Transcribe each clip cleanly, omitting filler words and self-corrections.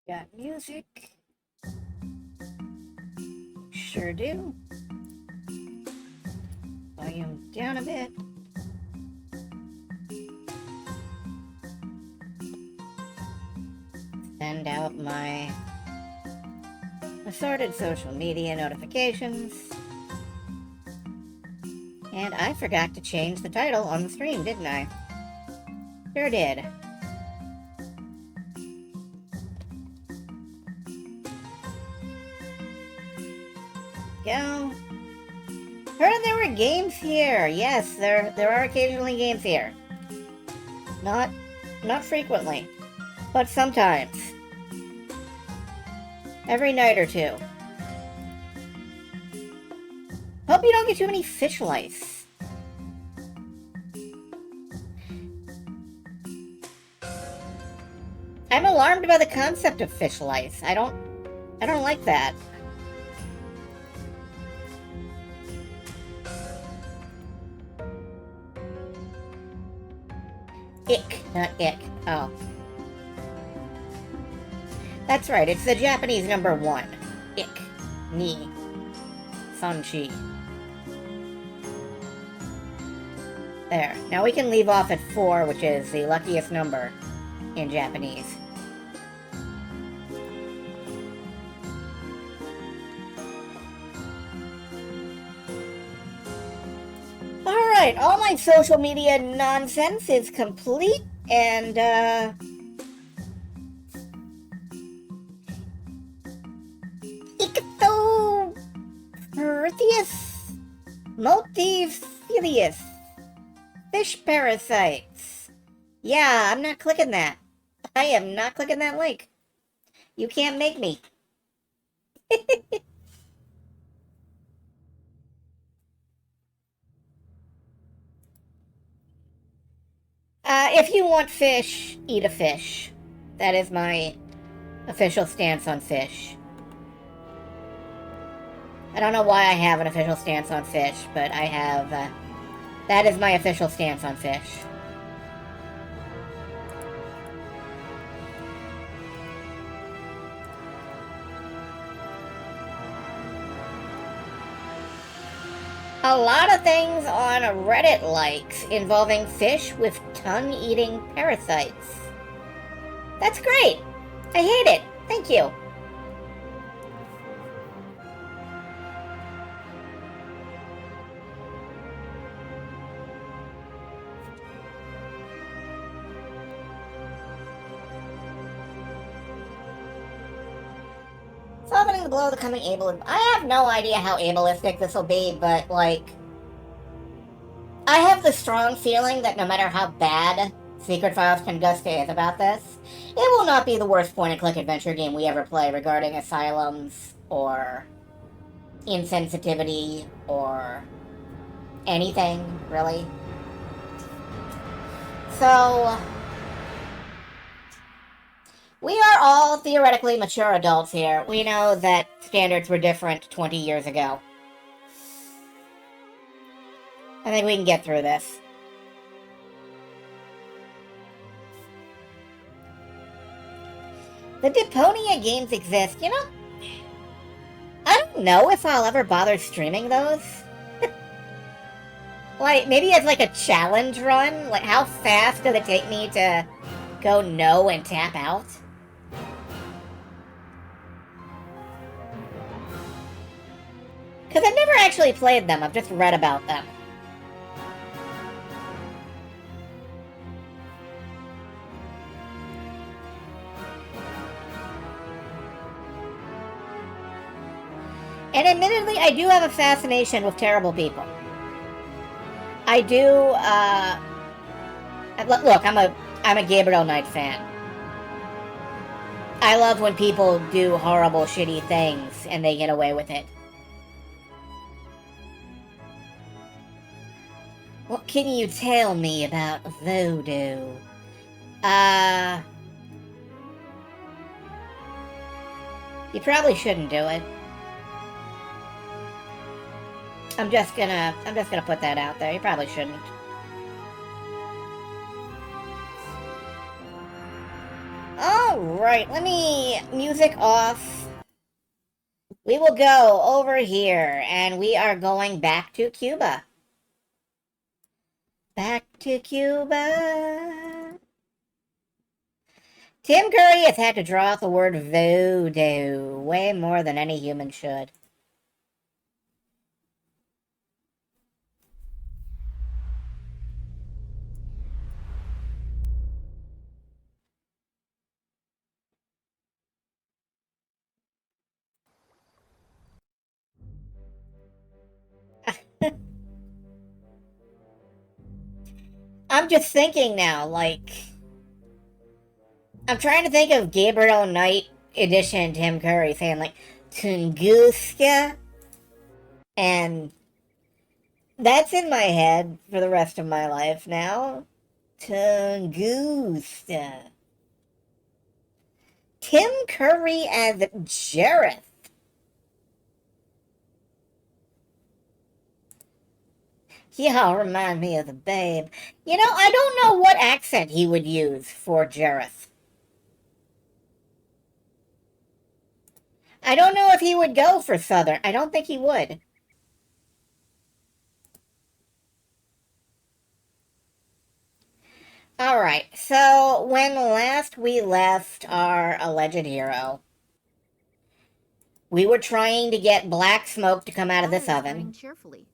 Got music. Sure do. Volume down a bit. Send out my assorted social media notifications. And I forgot to change the title on the stream, didn't I? Sure did. Go. Heard there were games here. Yes, there are occasionally games here. Not frequently, but sometimes. Every night or two. Hope you don't get too many fish lice. I'm alarmed by the concept of fish lice. I don't like that. Ick, not ick. Oh. That's right, it's the Japanese number 1. Ik, ni, sanchi. There. Now we can leave off at 4, which is the luckiest number in Japanese. Alright, all my social media nonsense is complete, and, Icthoperthius multifilius. Fish parasites. Yeah, I'm not clicking that. I am not clicking that link. You can't make me. If you want fish, eat a fish. That is my official stance on fish. I don't know why I have an official stance on fish, but I have, that is my official stance on fish. A lot of things on Reddit likes involving fish with tongue-eating parasites. That's great! I hate it! Thank you! Softening the blow of the coming ableist. I have no idea how ableistic this will be, but, like, I have the strong feeling that no matter how bad Secret Files Tunguska is about this, it will not be the worst point-and-click adventure game we ever play regarding asylums, or insensitivity, or anything, really. So, we are all theoretically mature adults here. We know that standards were different 20 years ago. I think we can get through this. The Deponia games exist, you know? I don't know if I'll ever bother streaming those. Like, maybe as like a challenge run? Like, how fast does it take me to go no and tap out? Because I've never actually played them, I've just read about them. And admittedly, I do have a fascination with terrible people. I do, look, I'm a Gabriel Knight fan. I love when people do horrible, shitty things and they get away with it. What can you tell me about voodoo? You probably shouldn't do it. I'm just gonna put that out there. You probably shouldn't. Alright, let me... music off. We will go over here, and we are going back to Cuba. Back to Cuba. Tim Curry has had to draw out the word voodoo way more than any human should. I'm just thinking now, like... I'm trying to think of Gabriel Knight edition Tim Curry saying, like, Tunguska, and that's in my head for the rest of my life now. Tunguska. Tim Curry as Jareth. Y'all remind me of the babe. You know, I don't know what accent he would use for Jareth. I don't know if he would go for Southern. I don't think he would. Alright, so when last we left our alleged hero, we were trying to get black smoke to come out of this oven. Cheerfully.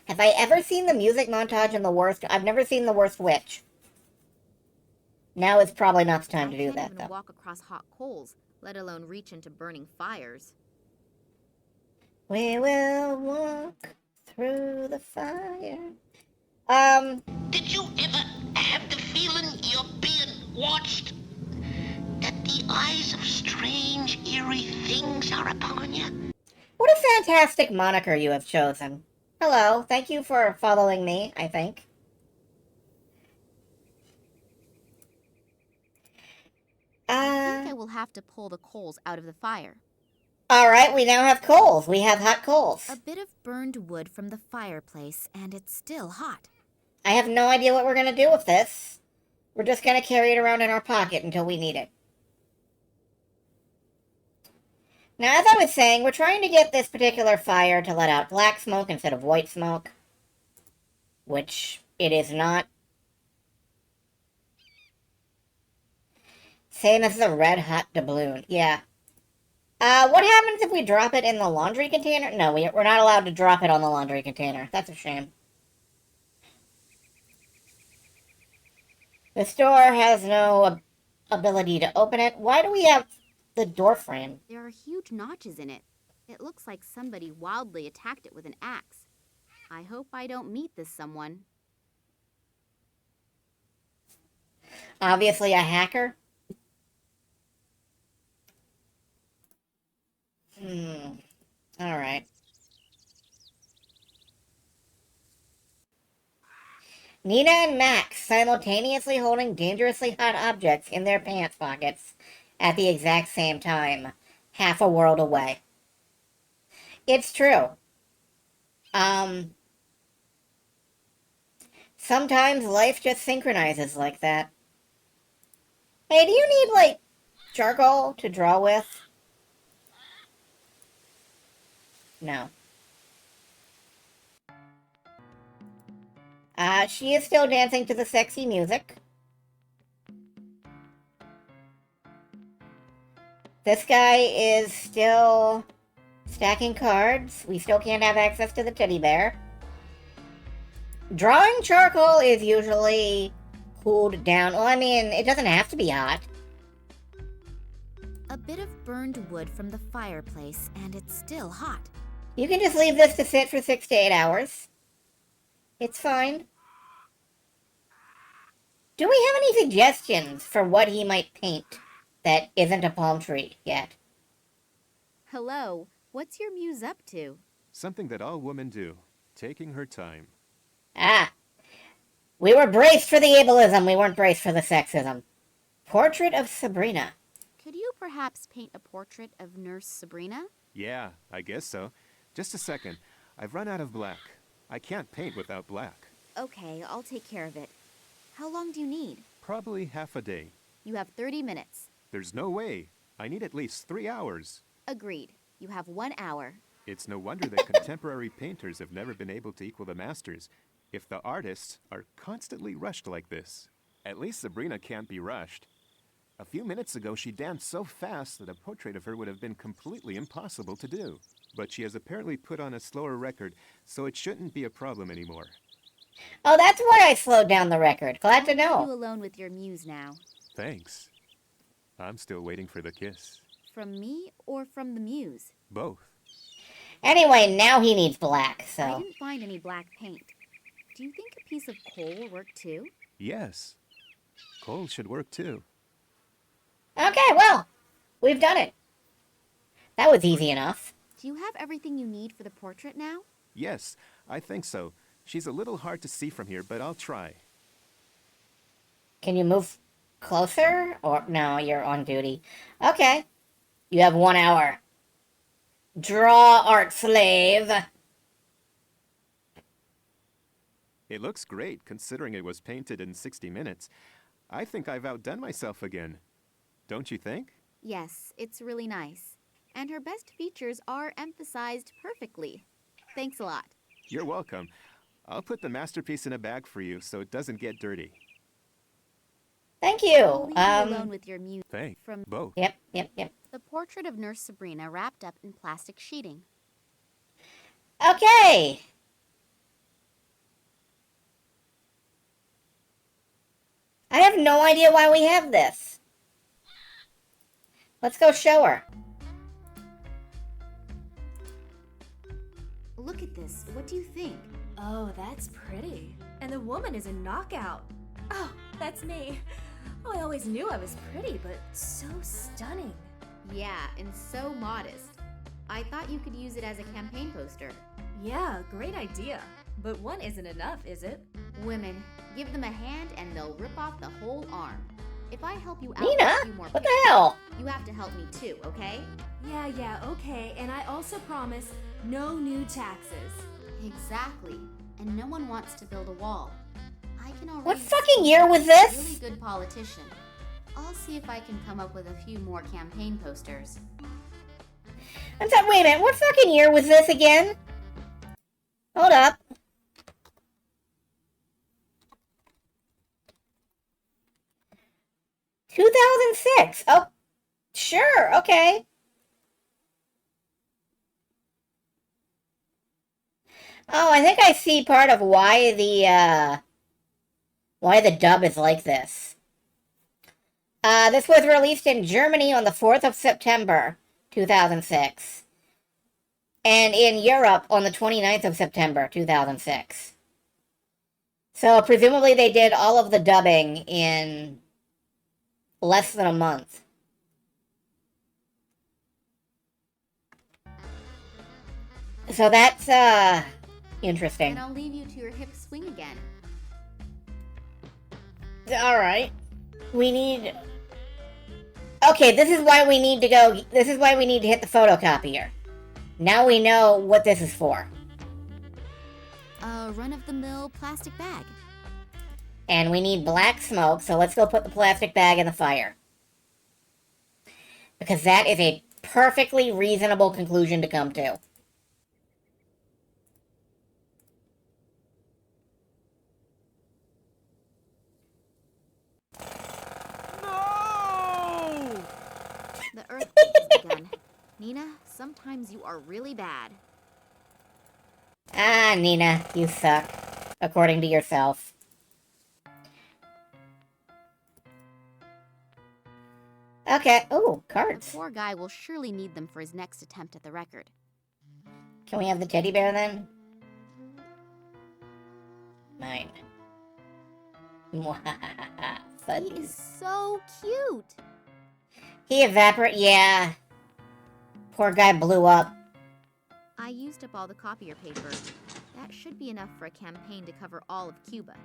Have I ever seen the music montage in The Worst? I've never seen The Worst Witch. Now is probably not the time to do that, though. I can't even walk across hot coals, let alone reach into burning fires. We will walk through the fire. Did you ever have the feeling you're being watched? That the eyes of strange, eerie things are upon you? What a fantastic moniker you have chosen. Hello, thank you for following me, I think. I think I will have to pull the coals out of the fire. Alright, we now have coals. We have hot coals. A bit of burned wood from the fireplace, and it's still hot. I have no idea what we're going to do with this. We're just going to carry it around in our pocket until we need it. Now, as I was saying, we're trying to get this particular fire to let out black smoke instead of white smoke. Which it is not. Same as the red hot doubloon. Yeah. What happens if we drop it in the laundry container? No, we're not allowed to drop it on the laundry container. That's a shame. The store has no ability to open it. Why do we have the door frame? There are huge notches in it. It looks like somebody wildly attacked it with an axe. I hope I don't meet this someone. Obviously a hacker. Alright. Nina and Max simultaneously holding dangerously hot objects in their pants pockets at the exact same time, half a world away. It's true. Sometimes life just synchronizes like that. Hey, do you need, like, charcoal to draw with? No. She is still dancing to the sexy music. This guy is still stacking cards. We still can't have access to the teddy bear. Drawing charcoal is usually cooled down. Well, I mean, it doesn't have to be hot. A bit of burned wood from the fireplace, and it's still hot. You can just leave this to sit for 6 to 8 hours. It's fine. Do we have any suggestions for what he might paint that isn't a palm tree yet? Hello, what's your muse up to? Something that all women do, taking her time. Ah. We were braced for the ableism, we weren't braced for the sexism. Portrait of Sabrina. Could you perhaps paint a portrait of Nurse Sabrina? Yeah, I guess so. Just a second. I've run out of black. I can't paint without black. Okay, I'll take care of it. How long do you need? Probably half a day. You have 30 minutes. There's no way. I need at least 3 hours. Agreed. You have 1 hour. It's no wonder that contemporary painters have never been able to equal the masters, if the artists are constantly rushed like this. At least Sabrina can't be rushed. A few minutes ago, she danced so fast that a portrait of her would have been completely impossible to do. But she has apparently put on a slower record, so it shouldn't be a problem anymore. Oh, that's why I slowed down the record. Glad to I'll leave you know. alone with your muse now. Thanks. I'm still waiting for the kiss. From me or from the muse? Both. Anyway, now he needs black, I so... didn't find any black paint. Do you think a piece of coal will work too? Yes. Coal should work too. Okay, well, we've done it. That was easy enough. Do you have everything you need for the portrait now? Yes, I think so. She's a little hard to see from here, but I'll try. Can you move closer? Or no, you're on duty. Okay. You have 1 hour. Draw, art slave. It looks great, considering it was painted in 60 minutes. I think I've outdone myself again. Don't you think? Yes, it's really nice. And her best features are emphasized perfectly. Thanks a lot. You're welcome. I'll put the masterpiece in a bag for you so it doesn't get dirty. Thank I'll you. leave you alone with your muse. Thanks. From Both. Yep. the portrait of Nurse Sabrina wrapped up in plastic sheeting. Okay. I have no idea why we have this. Let's go show her. Look at this. What do you think? Oh, that's pretty. And the woman is a knockout. Oh, that's me. Oh, I always knew I was pretty, but so stunning. Yeah, and so modest. I thought you could use it as a campaign poster. Yeah, great idea. But one isn't enough, is it? Women, give them a hand and they'll rip off the whole arm. If I help you out Nina, with a few more what the pictures, hell? you have to help me too, okay? Yeah, okay. And I also promise no new taxes. Exactly. And no one wants to build a wall. I can already What see fucking year was you're a this? really good politician. I'll see if I can come up with a few more campaign posters. I'm sorry, wait a minute, what fucking year was this again? Hold up. "2006. Oh, sure, okay. Oh, I think I see part of why the dub is like this. This was released in Germany on the 4th of September, 2006. And in Europe on the 29th of September, 2006. So presumably they did all of the dubbing in less than a month. So that's, interesting. And I'll leave you to your hip swing again. Alright. We need... Okay, this is why we need to go... This is why we need to hit the photocopier. Now we know what this is for. A run-of-the-mill plastic bag. And we need black smoke, so let's go put the plastic bag in the fire. Because that is a perfectly reasonable conclusion to come to. The earthquake has begun. Nina, sometimes you are really bad. Ah, Nina, you suck. According to yourself. Okay. Oh, The cards. poor guy will surely need them for his next attempt at the record. Can we have the teddy bear then? Mine. He Fuzzy. is so cute. He evaporated. Yeah. Poor guy blew up. I used up all the copier paper. That should be enough for a campaign to cover all of Cuba.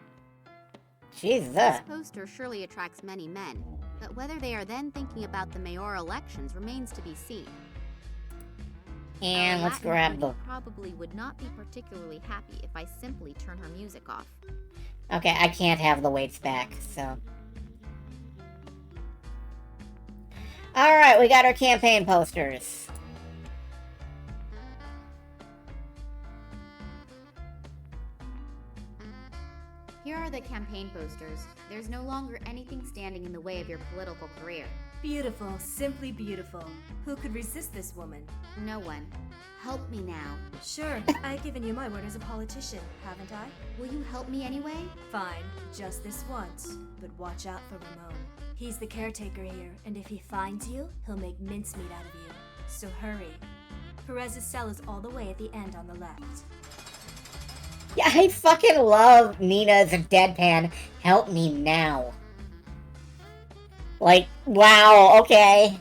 Jesus. This poster surely attracts many men, but whether they are then thinking about the mayoral elections remains to be seen. And Our let's Latin grab Queen the... probably would not be particularly happy if I simply turn her music off. Okay, I can't have the weights back, so... Alright, we got our campaign posters. Here are the campaign posters. There's no longer anything standing in the way of your political career. Beautiful, simply beautiful. Who could resist this woman? No one. Help me now. Sure, I've given you my word as a politician, haven't I? Will you help me anyway? Fine, just this once. But watch out for Ramon. He's the caretaker here, and if he finds you, he'll make mincemeat out of you. So hurry. Perez's cell is all the way at the end on the left. Yeah, I fucking love Nina's deadpan. Help me now. Like, wow, okay.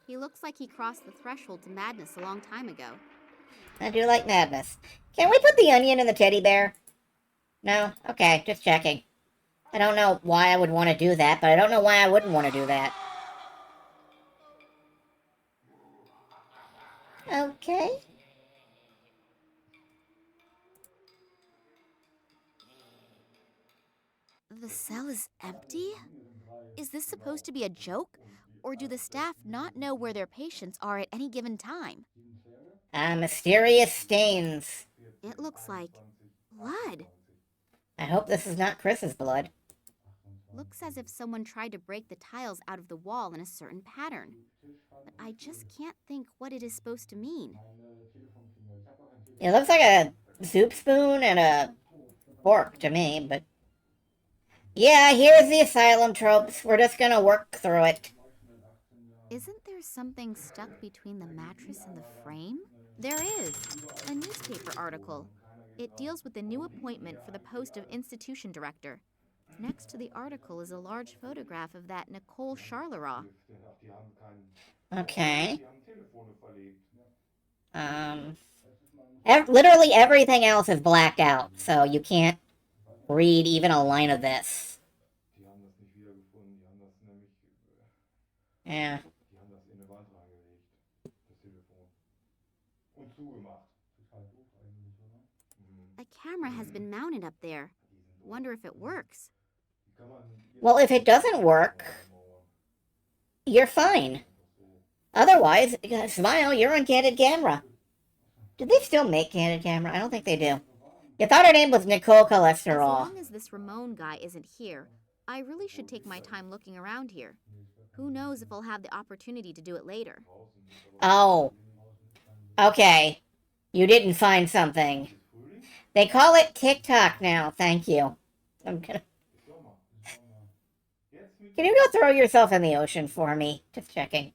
He looks like he crossed the threshold to madness a long time ago. I do like madness. Can we put the onion in the teddy bear? No? Okay, just checking. I don't know why I would want to do that, but I don't know why I wouldn't want to do that. Okay. The cell is empty? Is this supposed to be a joke? Or do the staff not know where their patients are at any given time? Mysterious stains. It looks like blood. I hope this is not Chris's blood. Looks as if someone tried to break the tiles out of the wall in a certain pattern. But I just can't think what it is supposed to mean. It looks like a soup spoon and a fork to me, but... Yeah, here's the asylum tropes. We're just gonna work through it. Isn't there something stuck between the mattress and the frame? There is. A newspaper article. It deals with the new appointment for the post of institution director. Next to the article is a large photograph of that Nicole Charleroi. Okay. Literally everything else is blacked out, so you can't read even a line of this. Yeah. A camera has been mounted up there. Wonder if it works. Well, if it doesn't work, you're fine. Otherwise, smile, you're on Candid Camera. Do they still make Candid Camera? I don't think they do. You thought her name was Nicole As Cholesterol. long as this Ramon guy isn't here, I really should take my time looking around here. Who knows if I'll have the opportunity to do it later. Oh. Okay. You didn't find something. They call it TikTok now. Thank you. I'm gonna... Can you go throw yourself in the ocean for me? Just checking.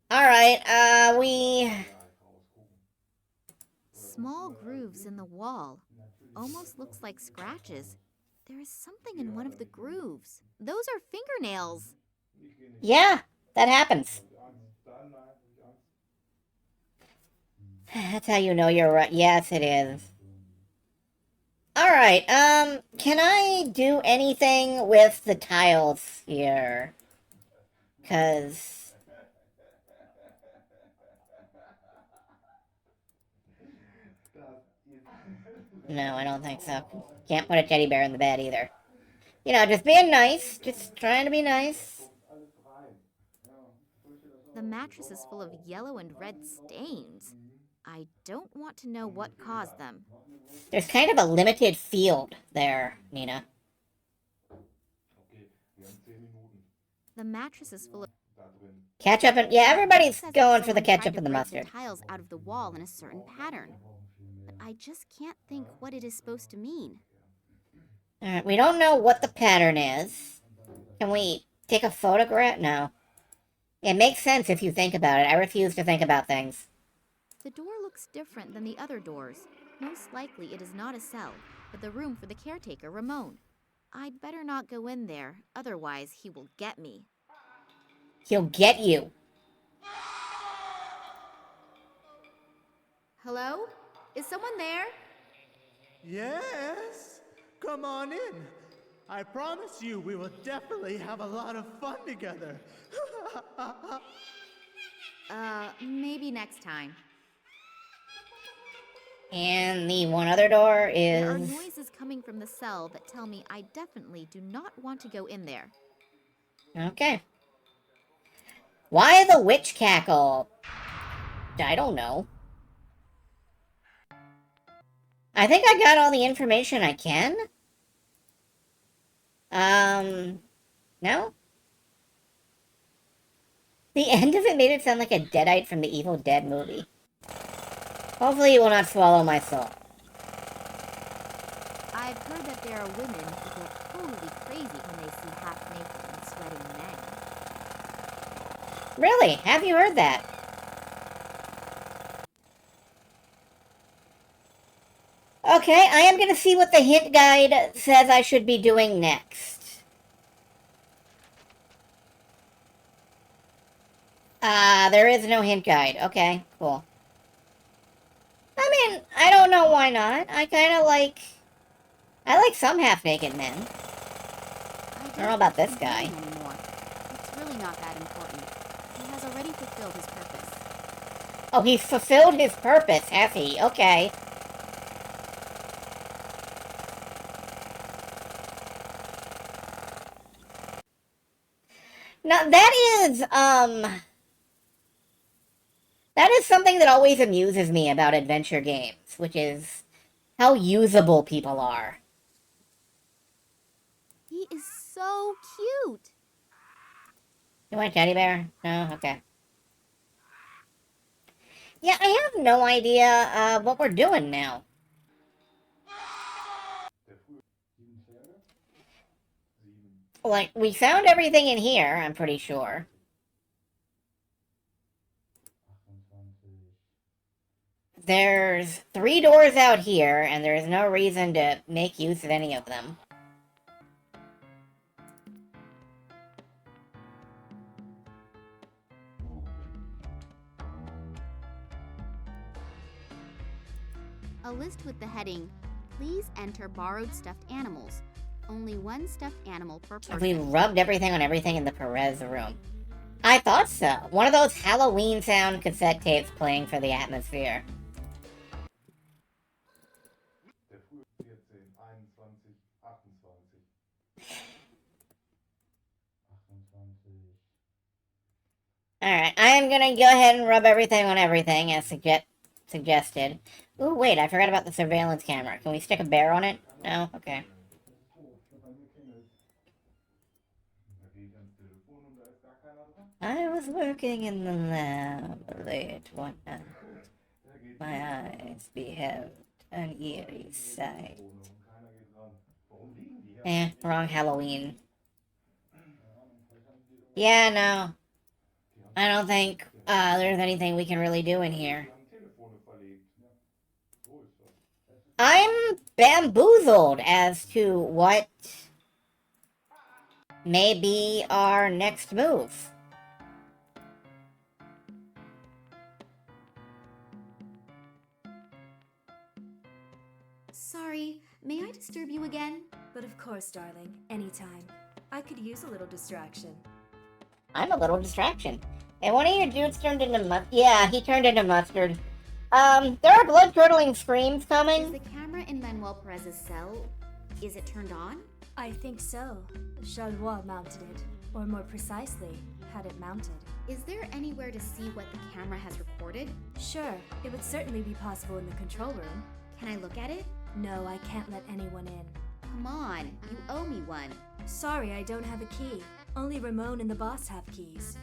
Alright, Small grooves in the wall. Almost looks like scratches. There is something in one of the grooves. Those are fingernails. Yeah, that happens. That's how you know you're right. Yes, it is. Alright, can I do anything with the tiles here? 'Cause... No, I don't think so. Can't put a teddy bear in the bed either. You know, just being nice. Just trying to be nice. The mattress is full of yellow and red stains. I don't want to know what caused them. There's kind of a limited field there, Nina. The mattress is full of Ketchup and... Yeah, everybody's Looks as if going for the someone tried ketchup to and the break mustard. Tiles out of the wall in a certain pattern. But I just can't think what it is supposed to mean. Alright, we don't know what the pattern is. Can we take a photograph? No. It makes sense if you think about it. I refuse to think about things. The door looks different than the other doors. Most likely it is not a cell, but the room for the caretaker, Ramon. I'd better not go in there, otherwise he will get me. He'll get you. Hello? Is someone there? Yes, come on in. I promise you we will definitely have a lot of fun together. Maybe next time. And the one other door There are is... noises coming from the cell that tell me I definitely do not want to go in there. Okay. Why the witch cackle? I don't know. I think I got all the information I can. No? The end of it made it sound like a Deadite from the Evil Dead movie. Hopefully you will not swallow my soul. I've heard that there are women who go totally crazy when they see half-naked and sweating men. Really? Have you heard that? Okay, I am gonna see what the hint guide says I should be doing next. There is no hint guide. Okay, cool. I mean, I don't know why not. I like some half-naked men. I don't know about this think guy. he's anymore. It's really not that important. He has already fulfilled his purpose. Oh, he's fulfilled his purpose, has he? Okay. Now, that is something that always amuses me about adventure games, which is how usable people are. He is so cute. You want a teddy bear? No? Okay. Yeah, I have no idea, what we're doing now. Like, we found everything in here, I'm pretty sure. There's 3 doors out here, and there's no reason to make use of any of them. A list with the heading, "Please enter borrowed stuffed animals. Only one stuffed animal per person." We rubbed everything on everything in the Perez room. I thought so. One of those Halloween sound cassette tapes playing for the atmosphere. Alright, I am gonna go ahead and rub everything on everything as suggested. Ooh, wait, I forgot about the surveillance camera. Can we stick a bear on it? No? Okay. I was working in the lab late one night. My eyes beheld an eerie sight. Wrong Halloween. Yeah, no. I don't think there's anything we can really do in here. I'm bamboozled as to what may be our next move. Sorry, may I disturb you again? But of course, darling, anytime. I could use a little distraction. I'm a little distraction. And one of your dudes turned into mustard. Yeah, he turned into mustard. There are blood-curdling screams Is coming. the camera in Manuel Perez's cell, is it turned on? I think so. Charlois mounted it. Or more precisely, had it mounted. Is there anywhere to see what the camera has recorded? Sure, it would certainly be possible in the control room. Can I look at it? No, I can't let anyone in. Come on, you owe me one. Sorry, I don't have a key. Only Ramon and the boss have keys.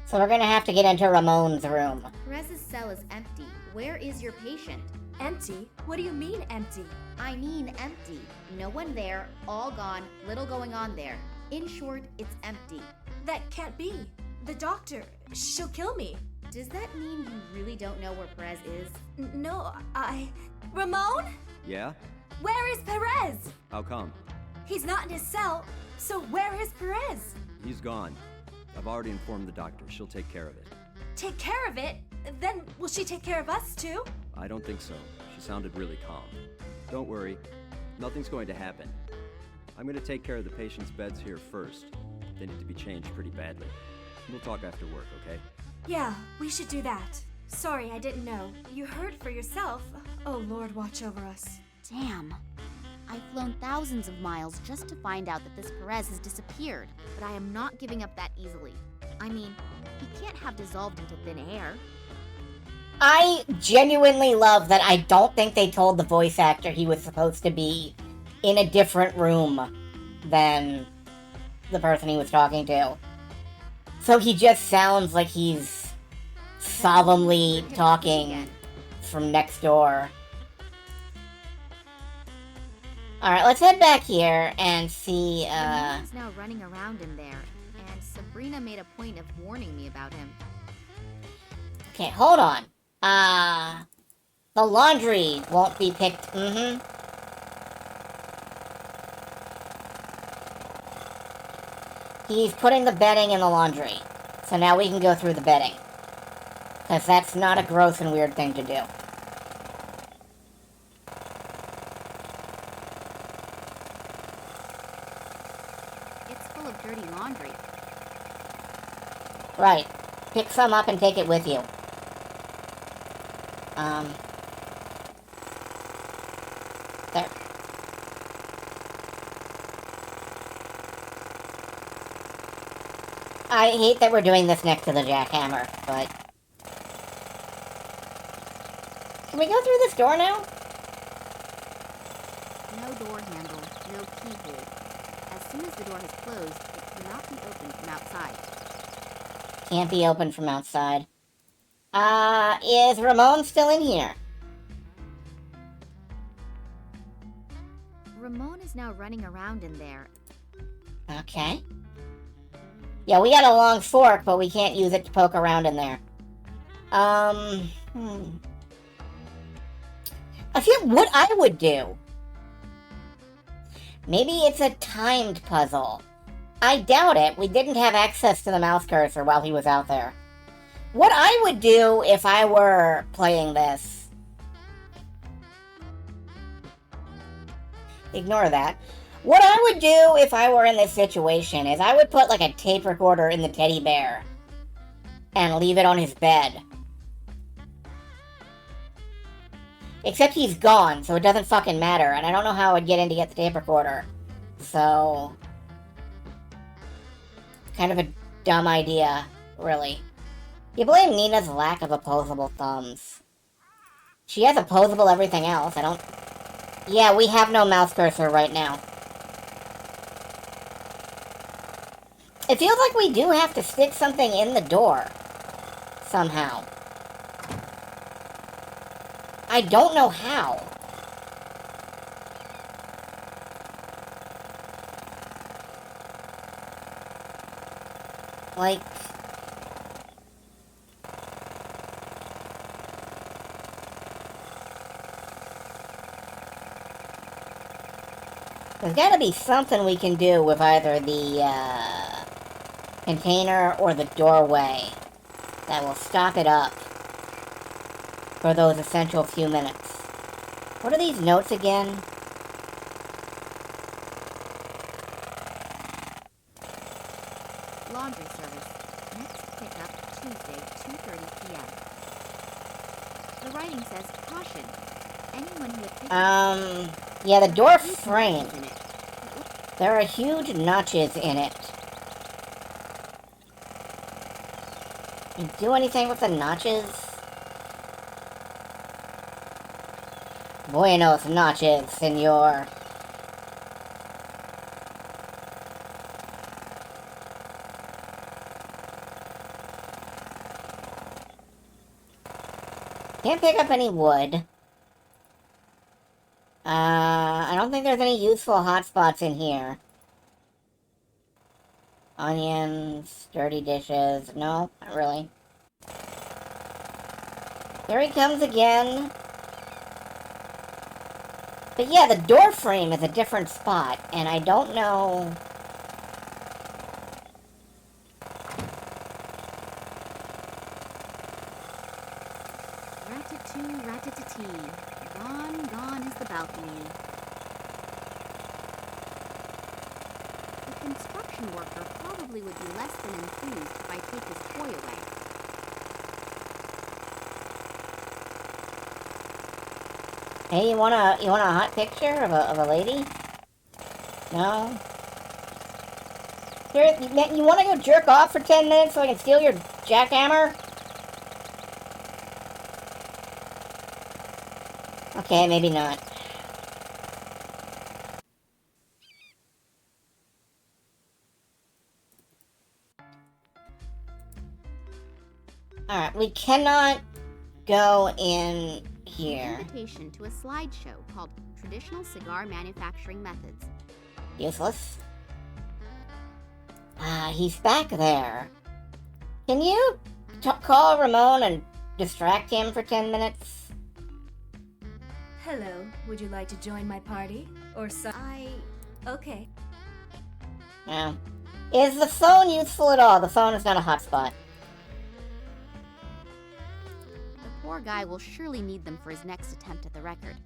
So we're gonna have to get into Ramon's room. Perez's cell is empty. Where is your patient? Empty? What do you mean, empty? I mean empty. No one there, all gone, little going on there. In short, it's empty. That can't be. The doctor, she'll kill me. Does that mean you really don't know where Perez is? No, Ramon? Yeah? Where is Perez? How come? He's not in his cell, so where is Perez? He's gone. I've already informed the doctor. She'll take care of it. Take care of it? Then will she take care of us too? I don't think so. She sounded really calm. Don't worry. Nothing's going to happen. I'm going to take care of the patient's beds here first. They need to be changed pretty badly. We'll talk after work, okay? Yeah, we should do that. Sorry, I didn't know. You heard for yourself. Oh, Lord, watch over us. Damn. I've flown thousands of miles just to find out that this Perez has disappeared, but I am not giving up that easily. I mean, he can't have dissolved into thin air. I genuinely love that I don't think they told the voice actor he was supposed to be in a different room than the person he was talking to. So he just sounds like he's solemnly talking from next door. Alright, let's head back here and see, Ramon's now running around in there, and Sabrina made a point of warning me about him. Okay, hold on. The laundry won't be picked. He's putting the bedding in the laundry. So now we can go through the bedding. Because that's not a gross and weird thing to do. It's full of dirty laundry. Right. Pick some up and take it with you. There. I hate that we're doing this next to the jackhammer, but... Can we go through this door now? No door handle, no keyhole. As soon as the door has closed, it cannot be opened from outside. Can't be opened from outside. Is Ramon still in here? Ramon is now running around in there. Okay. Yeah, we got a long fork, but we can't use it to poke around in there. I feel what I would do. Maybe it's a timed puzzle. I doubt it. We didn't have access to the mouse cursor while he was out there. What I would do if I were playing this... Ignore that. What I would do if I were in this situation is I would put like a tape recorder in the teddy bear and leave it on his bed. Except he's gone, so it doesn't fucking matter, and I don't know how I'd get in to get the tape recorder. So... kind of a dumb idea, really. You blame Nina's lack of opposable thumbs. She has opposable everything else, I don't... Yeah, we have no mouse cursor right now. It feels like we do have to stick something in the door. Somehow. I don't know how. Like... there's gotta be something we can do with either the, container or the doorway that will stop it up for those essential few minutes. What are these notes again? Laundry service. Next pickup Tuesday, 2:30 p.m. The writing says, caution. Anyone who had picked yeah, the door frame. in it. There are huge notches in it. You do anything with the notches? Buenos noches, senor. Can't pick up any wood. I don't think there's any useful hotspots in here. Onions, dirty dishes. No, not really. Here he comes again. But yeah, the door frame is a different spot, and I don't know... Rat-a-too, rat-a-tee. Gone, gone is the balcony. The construction worker probably would be less than enthused if I take his toy away. Hey, you want a hot picture of a lady? No? Here, you want to go jerk off for 10 minutes so I can steal your jackhammer? Okay, maybe not. Alright, we cannot go in here. Invitation to a slideshow called Traditional Cigar Manufacturing Methods. Useless. He's back there. Can you call Ramon and distract him for 10 minutes? Hello, would you like to join my party? Or Okay. No. Is the phone useful at all? The phone is not a hotspot. The poor guy will surely need them for his next attempt at the record.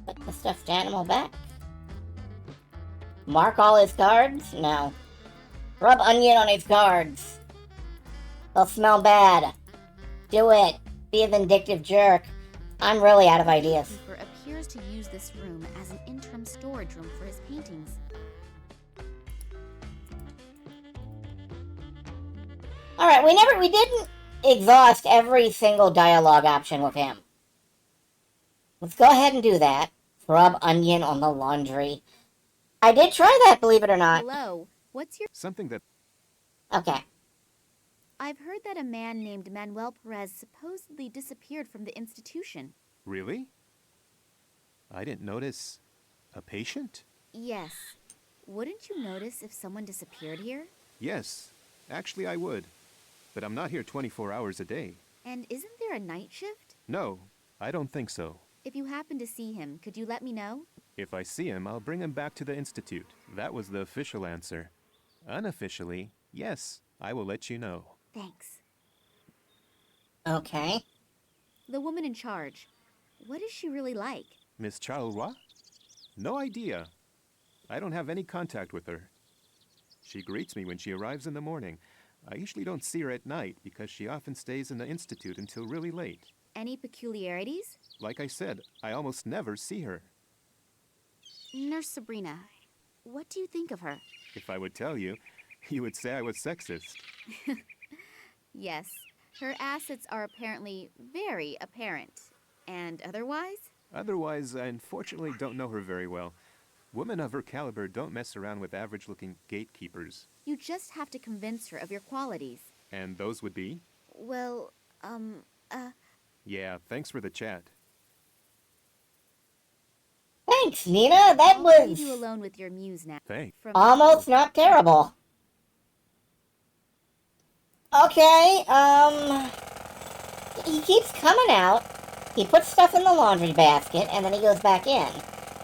Put the stuffed animal back. Mark all his cards? No. Rub onion on his cards. They'll smell bad. Do it. Be a vindictive jerk. I'm really out of ideas. The keeper appears to use this room as an interim storage room for his paintings. Alright, we didn't exhaust every single dialogue option with him. Let's go ahead and do that. Rub onion on the laundry. I did try that, believe it or not. Hello, what's your... Something that Okay. I've heard that a man named Manuel Perez supposedly disappeared from the institution. really? I didn't notice a patient? Yes. Wouldn't you notice if someone disappeared here? Yes, actually I would. But I'm not here 24 hours a day. And isn't there a night shift? No, I don't think so. If you happen to see him, could you let me know? If I see him, I'll bring him back to the Institute. That was the official answer. Unofficially, yes, I will let you know. Thanks. Okay. The woman in charge. What is she really like? Miss Charleroi? No idea. I don't have any contact with her. She greets me when she arrives in the morning. I usually don't see her at night because she often stays in the Institute until really late. Any peculiarities? Like I said, I almost never see her. Nurse Sabrina, what do you think of her? If I would tell you, you would say I was sexist. Yes, her assets are apparently very apparent. And otherwise? Otherwise, I unfortunately don't know her very well. Women of her caliber don't mess around with average-looking gatekeepers. You just have to convince her of your qualities. And those would be? Well, Yeah, thanks for the chat. Thanks, Nina. That I'll was leave you alone with your muse now. Thanks. From almost not terrible. Okay, he keeps coming out. He puts stuff in the laundry basket, and then he goes back in.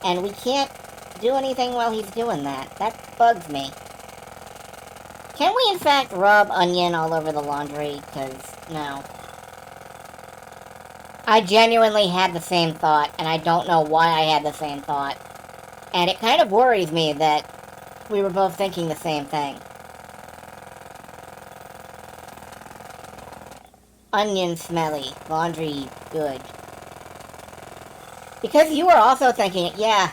And we can't do anything while he's doing that. That bugs me. Can we, in fact, rub onion all over the laundry? Because, no. I genuinely had the same thought, and I don't know why I had the same thought. And it kind of worries me that we were both thinking the same thing. Onion smelly, laundry good. Because you were also thinking it, yeah.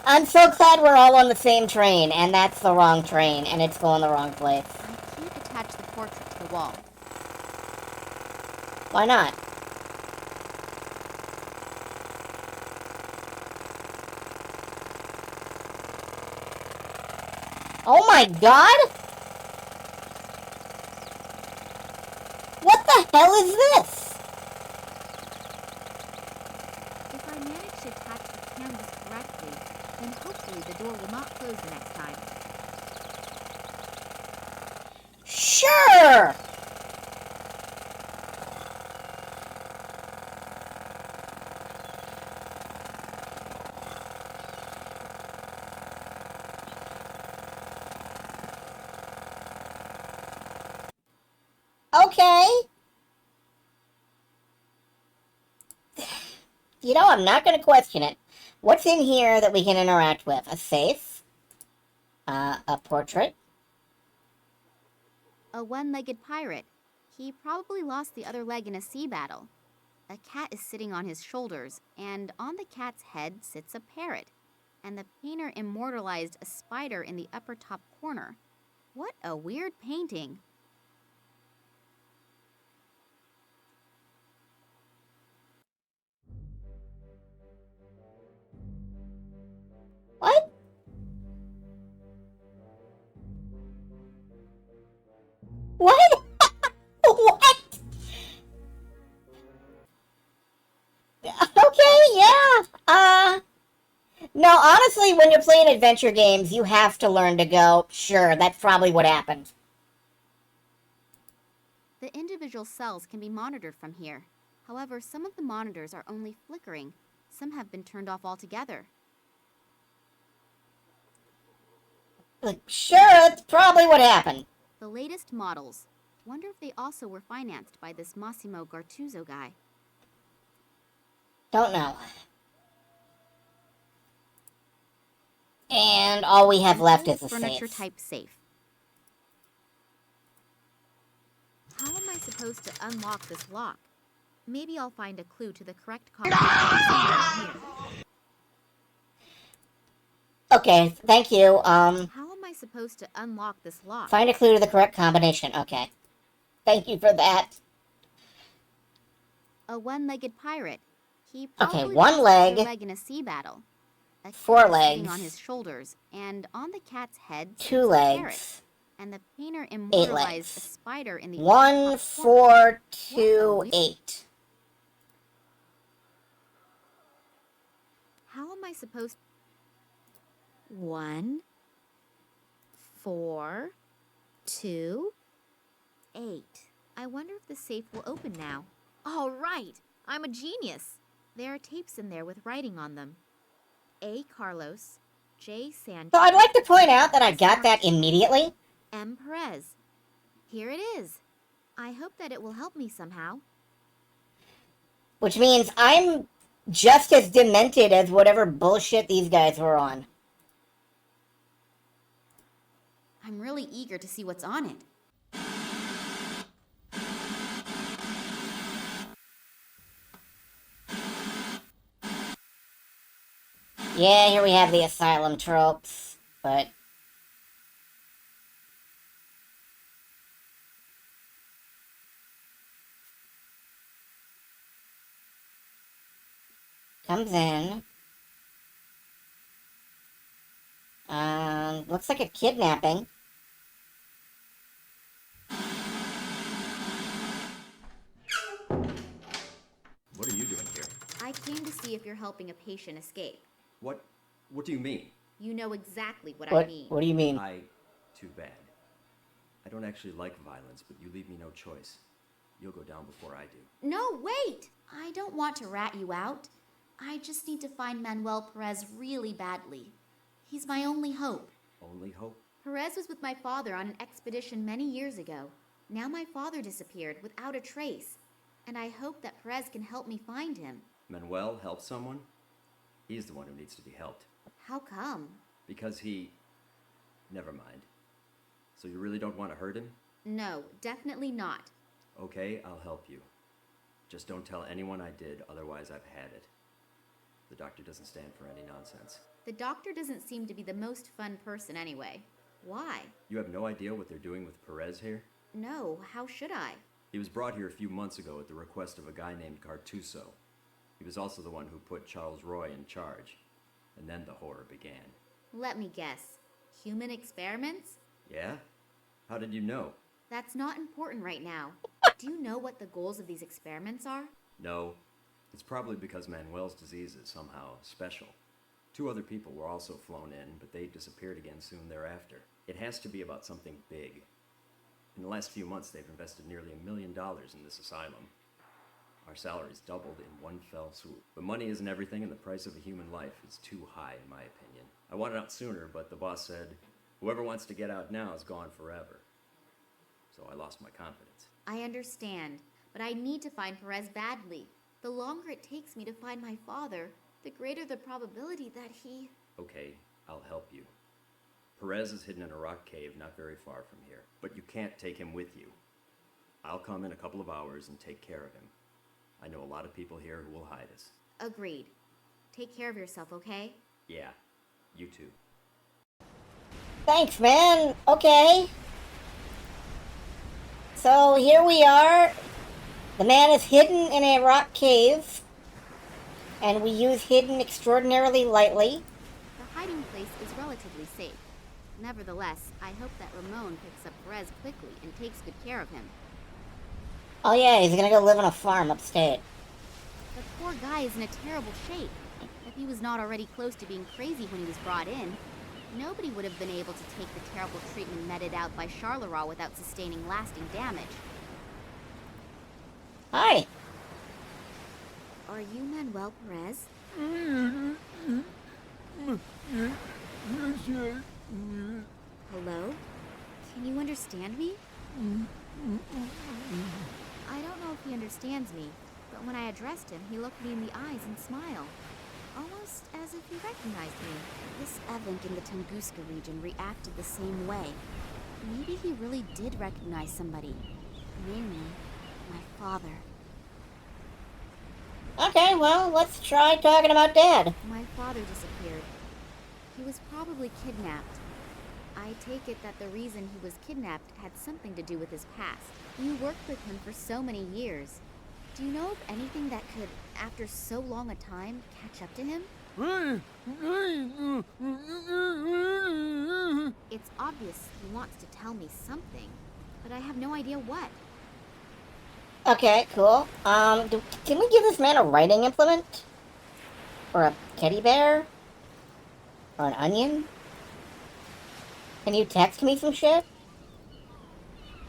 I'm so glad we're all on the same train, and that's the wrong train, and it's going the wrong place. I can't attach the portrait to the wall. Why not? Oh my god! What the hell is this? If I manage to attach the canvas correctly, then hopefully the door will not close the next time. Sure! Okay. You know, I'm not going to question it. What's in here that we can interact with? A safe? A portrait? A one-legged pirate. He probably lost the other leg in a sea battle. A cat is sitting on his shoulders, and on the cat's head sits a parrot. And the painter immortalized a spider in the upper top corner. What a weird painting. What? What? What? Okay, yeah. No, honestly, when you're playing adventure games, you have to learn to go, sure, that's probably what happened. The individual cells can be monitored from here. However, some of the monitors are only flickering. Some have been turned off altogether. Like, sure, that's probably what happened. The latest models. Wonder if they also were financed by this Massimo Gartuzzo guy. Don't know. And all we have left is a furniture safe. type safe. How am I supposed to unlock this lock? Maybe I'll find a clue to the correct combination somewhere here. Okay, thank you. How am I supposed to unlock this lock? Find a clue to the correct combination. Okay. Thank you for that. A one-legged pirate. He Okay, probably one lost leg. the other leg in a sea battle. A Four cat sitting legs. on his shoulders, and on the cat's head sits 2 a legs. parrot. And the painter 8 immortalized legs. a spider in the 1, top 4, 2, What a 8. How am I supposed 1, 4, 2, 8. I wonder if the safe will open now. All right, I'm a genius. There are tapes in there with writing on them. A. Carlos, J. Sanchez. So I'd like to point out that I got that immediately. M. Perez. Here it is. I hope that it will help me somehow. Which means I'm just as demented as whatever bullshit these guys were on. I'm really eager to see what's on it. Yeah, here we have the asylum tropes, but... Comes in. Looks like a kidnapping. What are you doing here? I came to see if you're helping a patient escape. What do you mean? You know exactly what I mean. What do you mean? Too bad. I don't actually like violence, but you leave me no choice. You'll go down before I do. No, wait! I don't want to rat you out. I just need to find Manuel Perez really badly. He's my only hope. Only hope? Perez was with my father on an expedition many years ago. Now my father disappeared without a trace, and I hope that Perez can help me find him. Manuel help someone? He's the one who needs to be helped. How come? Because he... Never mind. So you really don't want to hurt him? No, definitely not. Okay, I'll help you. Just don't tell anyone I did, otherwise I've had it. The doctor doesn't stand for any nonsense. The doctor doesn't seem to be the most fun person anyway. Why? You have no idea what they're doing with Perez here? No, how should I? He was brought here a few months ago at the request of a guy named Gartuzzo. He was also the one who put Charles Roy in charge. And then the horror began. Let me guess. Human experiments? Yeah? How did you know? That's not important right now. Do you know what the goals of these experiments are? No. It's probably because Manuel's disease is somehow special. 2 other people were also flown in, but they disappeared again soon thereafter. It has to be about something big. In the last few months, they've invested nearly $1 million in this asylum. Our salaries doubled in one fell swoop. But money isn't everything, and the price of a human life is too high, in my opinion. I wanted out sooner, but the boss said, whoever wants to get out now is gone forever. So I lost my confidence. I understand, but I need to find Perez badly. The longer it takes me to find my father, the greater the probability that he... Okay, I'll help you. Perez is hidden in a rock cave not very far from here, but you can't take him with you. I'll come in a couple of hours and take care of him. I know a lot of people here who will hide us. Agreed. Take care of yourself, okay? Yeah, you too. Thanks, man. Okay. So here we are. The man is hidden in a rock cave, and we use hidden extraordinarily lightly. The hiding place is relatively safe. Nevertheless, I hope that Ramon picks up Perez quickly and takes good care of him. Oh yeah, he's gonna go live on a farm upstate. The poor guy is in a terrible shape. If he was not already close to being crazy when he was brought in, nobody would have been able to take the terrible treatment meted out by Charleroi without sustaining lasting damage. Hi. Are you Manuel Perez? Hello? Can you understand me? I don't know if he understands me, but when I addressed him, he looked me in the eyes and smiled. Almost as if he recognized me. This Evank in the Tunguska region reacted the same way. Maybe he really did recognize somebody. Namely, my father. Okay, well, let's try talking about Dad. My father disappeared. He was probably kidnapped. I take it that the reason he was kidnapped had something to do with his past. You worked with him for so many years. Do you know of anything that could, after so long a time, catch up to him? It's obvious he wants to tell me something, but I have no idea what. Okay, cool. Can we give this man a writing implement? Or a teddy bear? Or an onion? Can you text me some shit?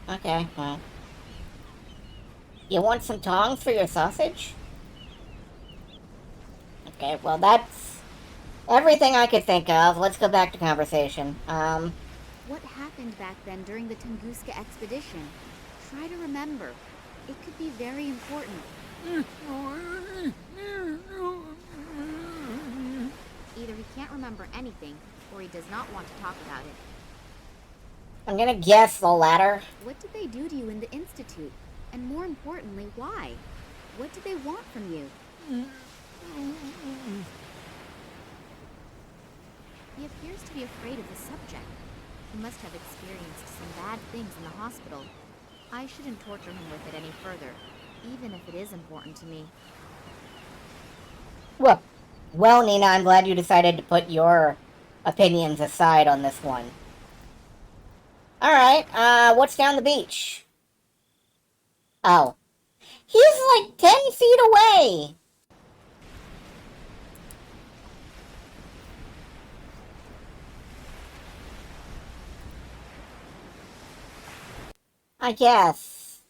Okay, well. You want some tongs for your sausage? Okay, well that's everything I could think of. Let's go back to conversation. What happened back then during the Tunguska expedition? Try to remember. It could be very important. Either he can't remember anything, or he does not want to talk about it. I'm gonna guess the latter. What did they do to you in the Institute? And more importantly, why? What did they want from you? He appears to be afraid of the subject. He must have experienced some bad things in the hospital. I shouldn't torture him with it any further, even if it is important to me. Well, Nina, I'm glad you decided to put your opinions aside on this one. Alright, what's down the beach? Oh. He's like 10 feet away! I guess.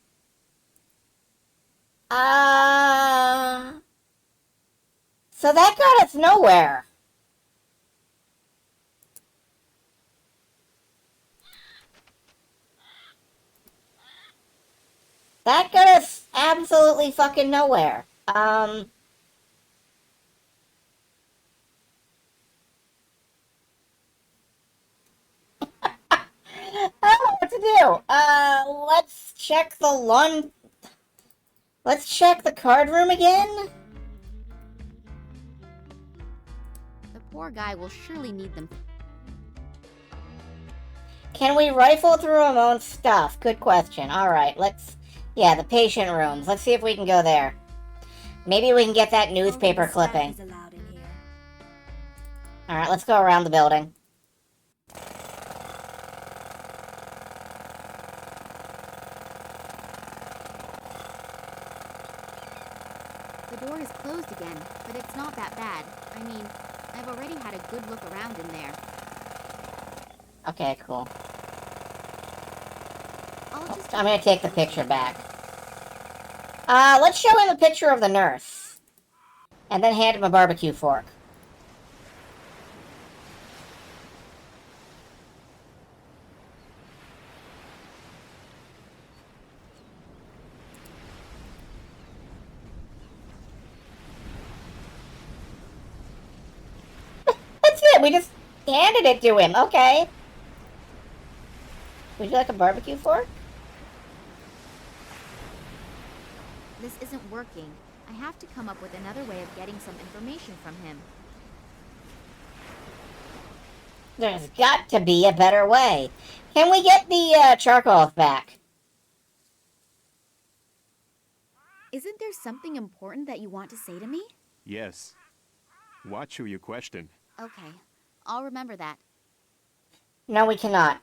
So that got us nowhere. That got us absolutely fucking nowhere. I don't know what to do. Let's check the Let's check the card room again. The poor guy will surely need them. Can we rifle through Ramon's stuff? Good question. Alright, yeah, the patient rooms. Let's see if we can go there. Maybe we can get that newspaper Only the staff clipping. is allowed in here. Alright, let's go around the building. The door is closed again, but it's not that bad. I mean, I've already had a good look around in there. Okay, cool. I'm gonna take the picture back. Let's show him a picture of the nurse. And then hand him a barbecue fork. That's it, we just handed it to him, okay. Would you like a barbecue fork? This isn't working. I have to come up with another way of getting some information from him. There's got to be a better way. Can we get the charcoal back? Isn't there something important that you want to say to me? Yes. Watch who you question. Okay, I'll remember that. No, we cannot.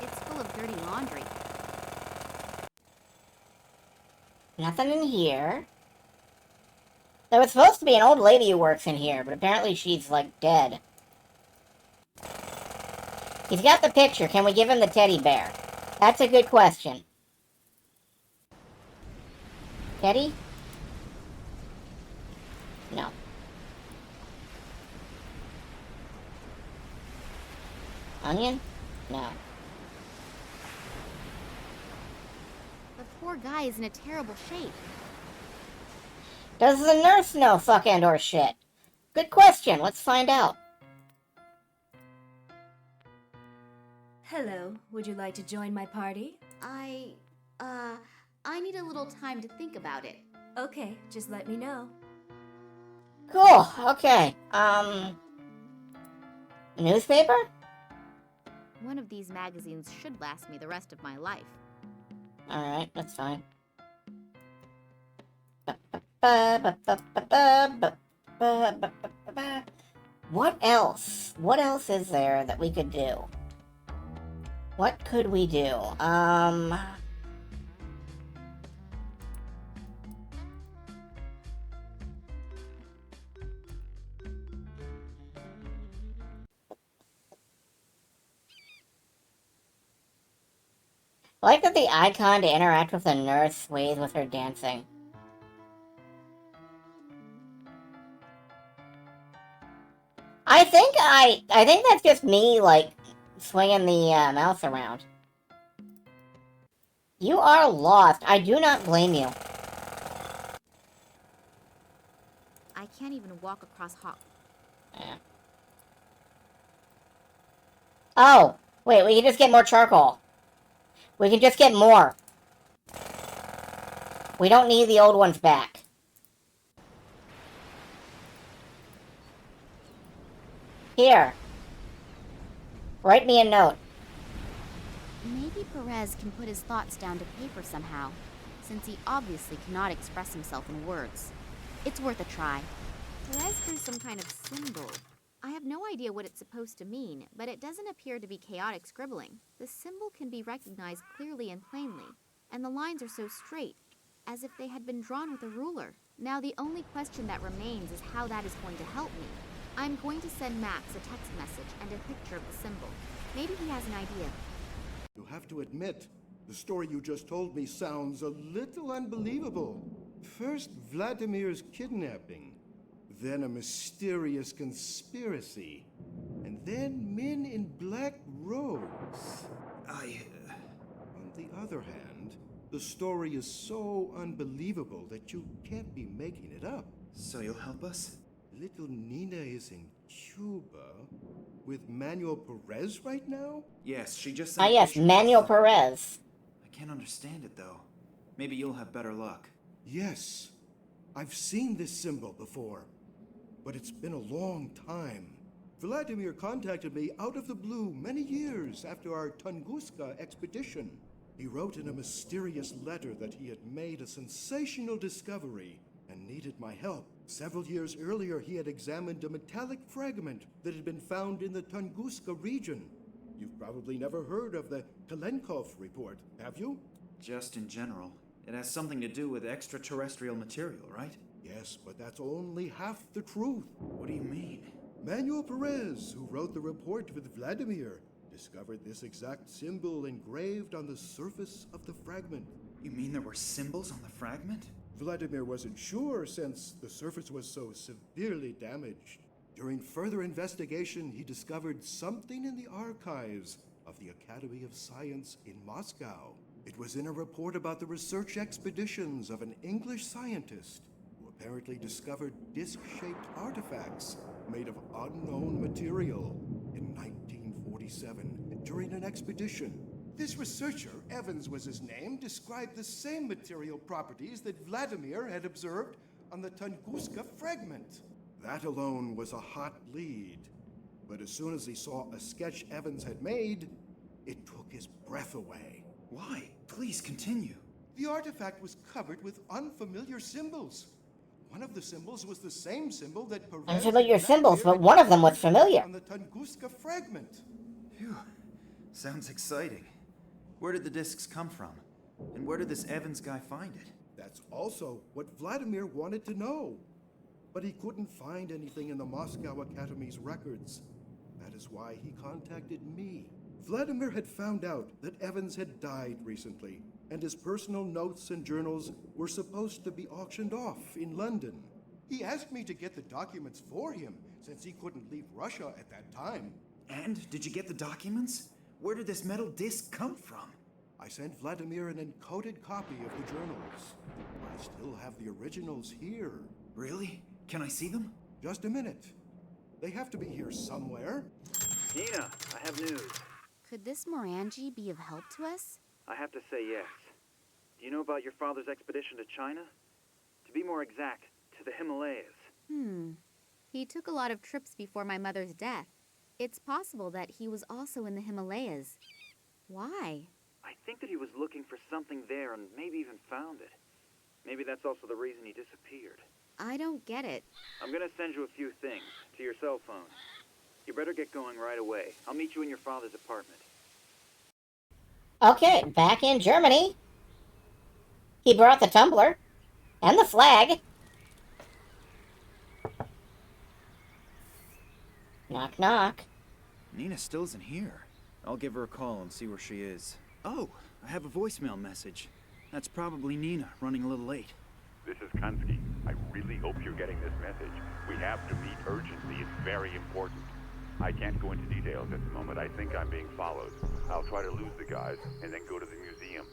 It's full of dirty laundry. Nothing in here. There was supposed to be an old lady who works in here, but apparently she's, like, dead. He's got the picture. Can we give him the teddy bear? That's a good question. Teddy? No. Onion? No. The poor guy is in a terrible shape. Does the nurse know fuck and or shit? Good question. Let's find out. Hello, would you like to join my party? I need a little time to think about it. Okay, just let me know. Cool. Okay. Newspaper? One of these magazines should last me the rest of my life. Alright, that's fine. What else? What else is there that we could do? What could we do? I like that the icon to interact with the nurse sways with her dancing. I think that's just me, like, swinging the mouse around. You are lost. I do not blame you. I can't even walk across hot. Yeah. Oh, wait, we can just get more charcoal. We can just get more. We don't need the old ones back. Here. Write me a note. Maybe Perez can put his thoughts down to paper somehow, since he obviously cannot express himself in words. It's worth a try. Perez drew some kind of symbol. I have no idea what it's supposed to mean, but it doesn't appear to be chaotic scribbling. The symbol can be recognized clearly and plainly, and the lines are so straight, as if they had been drawn with a ruler. Now the only question that remains is how that is going to help me. I'm going to send Max a text message and a picture of the symbol. Maybe he has an idea. You have to admit, the story you just told me sounds a little unbelievable. First, Vladimir's kidnapping, then a mysterious conspiracy, and then men in black robes. On the other hand, the story is so unbelievable that you can't be making it up. So you'll help us? Little Nina is in Cuba with Manuel Perez right now? Yes, she just Ah, yes, Manuel Perez. I can't understand it, though. Maybe you'll have better luck. Yes, I've seen this symbol before, but it's been a long time. Vladimir contacted me out of the blue many years after our Tunguska expedition. He wrote in a mysterious letter that he had made a sensational discovery and needed my help. Several years earlier, he had examined a metallic fragment that had been found in the Tunguska region. You've probably never heard of the Kalenkov report, have you? Just in general. It has something to do with extraterrestrial material, right? Yes, but that's only half the truth. What do you mean? Manuel Perez, who wrote the report with Vladimir, discovered this exact symbol engraved on the surface of the fragment. You mean there were symbols on the fragment? Vladimir wasn't sure since the surface was so severely damaged. During further investigation, he discovered something in the archives of the Academy of Science in Moscow. It was in a report about the research expeditions of an English scientist who apparently discovered disc-shaped artifacts made of unknown material in 1947 during an expedition. This researcher, Evans was his name, described the same material properties that Vladimir had observed on the Tunguska fragment. That alone was a hot lead. But as soon as he saw a sketch Evans had made, it took his breath away. Why? Please continue. The artifact was covered with unfamiliar symbols. One of the symbols was the same symbol that Perez Unfamiliar and symbols, Vladimir but one of them was had familiar. on the Tunguska fragment. Phew. Sounds exciting. Where did the discs come from? And where did this Evans guy find it? That's also what Vladimir wanted to know. But he couldn't find anything in the Moscow Academy's records. That is why he contacted me. Vladimir had found out that Evans had died recently, and his personal notes and journals were supposed to be auctioned off in London. He asked me to get the documents for him, since he couldn't leave Russia at that time. And did you get the documents? Where did this metal disc come from? I sent Vladimir an encoded copy of the journals. I still have the originals here. Really? Can I see them? Just a minute. They have to be here somewhere. Nina, I have news. Could this Morangi be of help to us? I have to say yes. Do you know about your father's expedition to China? To be more exact, to the Himalayas. He took a lot of trips before my mother's death. It's possible that he was also in the Himalayas. Why? I think that he was looking for something there and maybe even found it. Maybe that's also the reason he disappeared. I don't get it. I'm gonna send you a few things to your cell phone. You better get going right away. I'll meet you in your father's apartment. Okay, back in Germany. He brought the tumbler and the flag. Knock, knock. Nina still isn't here. I'll give her a call and see where she is. Oh, I have a voicemail message. That's probably Nina, running a little late. This is Kunsky. I really hope you're getting this message. We have to meet urgently. It's very important. I can't go into details at the moment. I think I'm being followed. I'll try to lose the guys and then go to the museum.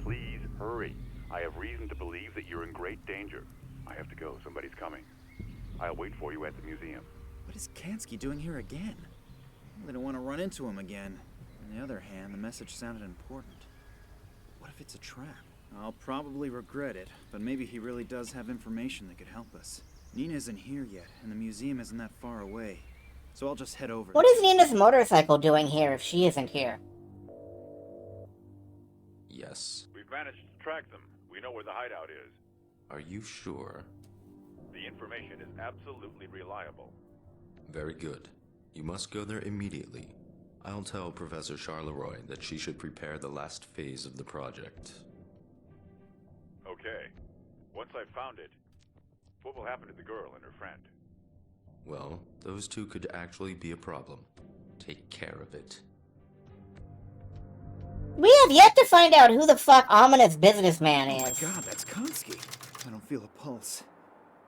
Please hurry. I have reason to believe that you're in great danger. I have to go. Somebody's coming. I'll wait for you at the museum. What is Kansky doing here again? I don't want to run into him again. On the other hand, the message sounded important. What if it's a trap? I'll probably regret it, but maybe he really does have information that could help us. Nina isn't here yet, and the museum isn't that far away. So I'll just head over. What is Nina's motorcycle doing here if she isn't here? Yes. We've managed to track them. We know where the hideout is. Are you sure? The information is absolutely reliable. Very good. You must go there immediately. I'll tell Professor Charleroi that she should prepare the last phase of the project. Okay. Once I've found it, what will happen to the girl and her friend? Well, those two could actually be a problem. Take care of it. We have yet to find out who the fuck ominous businessman Oh is. my god, that's Kansky. I don't feel a pulse.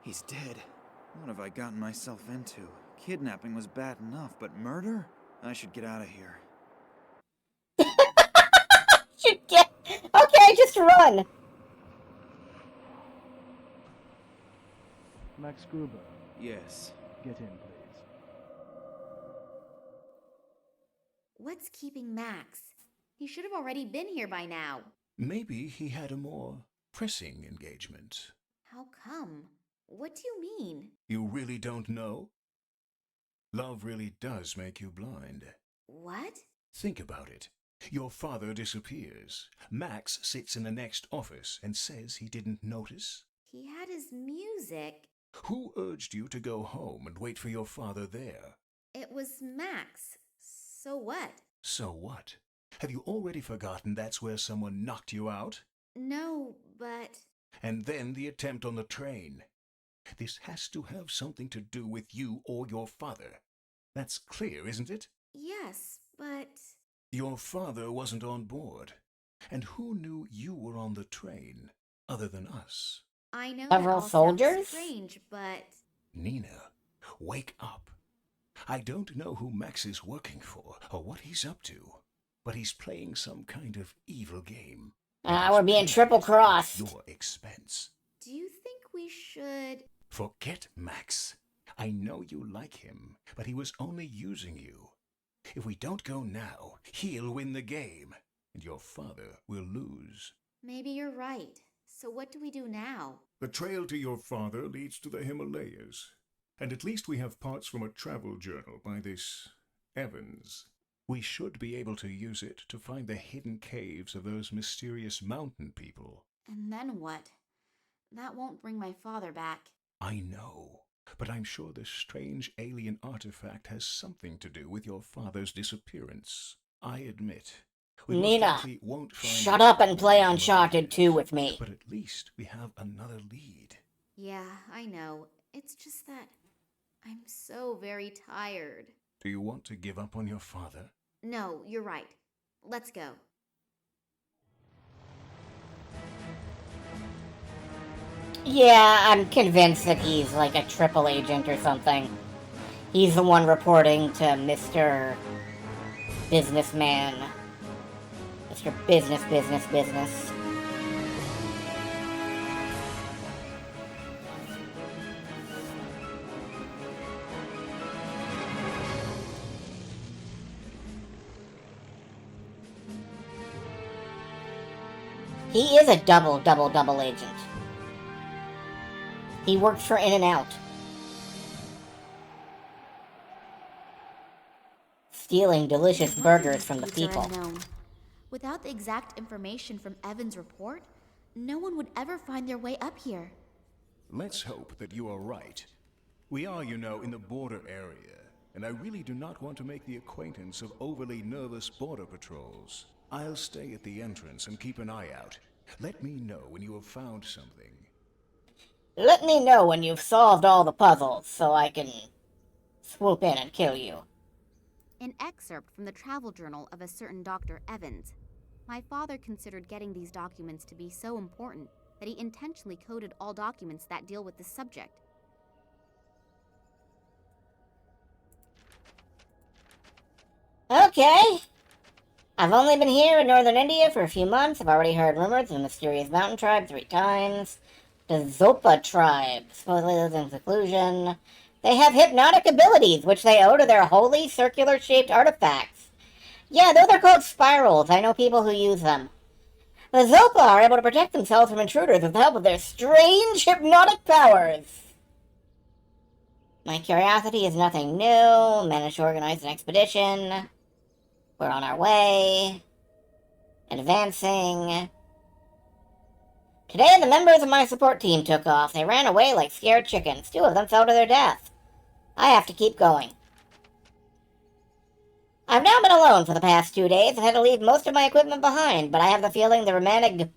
He's dead. What have I gotten myself into? Kidnapping was bad enough, but murder? I should get out of here. Should get... Okay, just run. Max Gruber, Yes. get in, please. What's keeping Max? He should have already been here by now. Maybe he had a more pressing engagement. How come? What do you mean? You really don't know? Love really does make you blind. What? Think about it. Your father disappears. Max sits in the next office and says he didn't notice. He had his music. Who urged you to go home and wait for your father there? It was Max. So what? So what? Have you already forgotten that's where someone knocked you out? No, but... And then the attempt on the train. This has to have something to do with you or your father. That's clear, isn't it? Yes, but... Your father wasn't on board. And who knew you were on the train, other than us? I know Several that all sounds soldiers? strange, but... Nina, wake up. I don't know who Max is working for or what he's up to, but he's playing some kind of evil game. We're being triple-crossed. Your expense. Do you think we should... Forget Max. I know you like him, but he was only using you. If we don't go now, he'll win the game, and your father will lose. Maybe you're right. So what do we do now? The trail to your father leads to the Himalayas, and at least we have parts from a travel journal by this Evans. We should be able to use it to find the hidden caves of those mysterious mountain people. And then what? That won't bring my father back. I know, but I'm sure this strange alien artifact has something to do with your father's disappearance. I admit, we most Nina, likely won't find shut it up and play in the Uncharted 2 with Himalayas, me. But at least we have another lead. Yeah, I know. It's just that I'm so very tired. Do you want to give up on your father? No, you're right. Let's go. Yeah, I'm convinced that he's like a triple agent or something. He's the one reporting to Mr. Businessman. Mr. Business. He is a double agent. He works for In-N-Out. Stealing delicious burgers from the people. Unknown. Without the exact information from Evan's report, no one would ever find their way up here. Let's hope that you are right. We are, you know, in the border area, and I really do not want to make the acquaintance of overly nervous border patrols. I'll stay at the entrance and keep an eye out. Let me know when you have found something. Let me know when you've solved all the puzzles so I can swoop in and kill you. An excerpt from the travel journal of a certain Dr. Evans. My father considered getting these documents to be so important that he intentionally coded all documents that deal with the subject. Okay. I've only been here in northern India for a few months. I've already heard rumors of the mysterious mountain tribe 3 times. The Zopa tribe supposedly lives in seclusion. They have hypnotic abilities, which they owe to their holy circular-shaped artifacts. Yeah, those are called spirals. I know people who use them. The Zopa are able to protect themselves from intruders with the help of their strange hypnotic powers. My curiosity is nothing new. Managed to organize an expedition. We're on our way. Advancing. Today, the members of my support team took off. They ran away like scared chickens. 2 of them fell to their death. I have to keep going. I've now been alone for the past 2 days and had to leave most of my equipment behind, but I have the feeling the romantic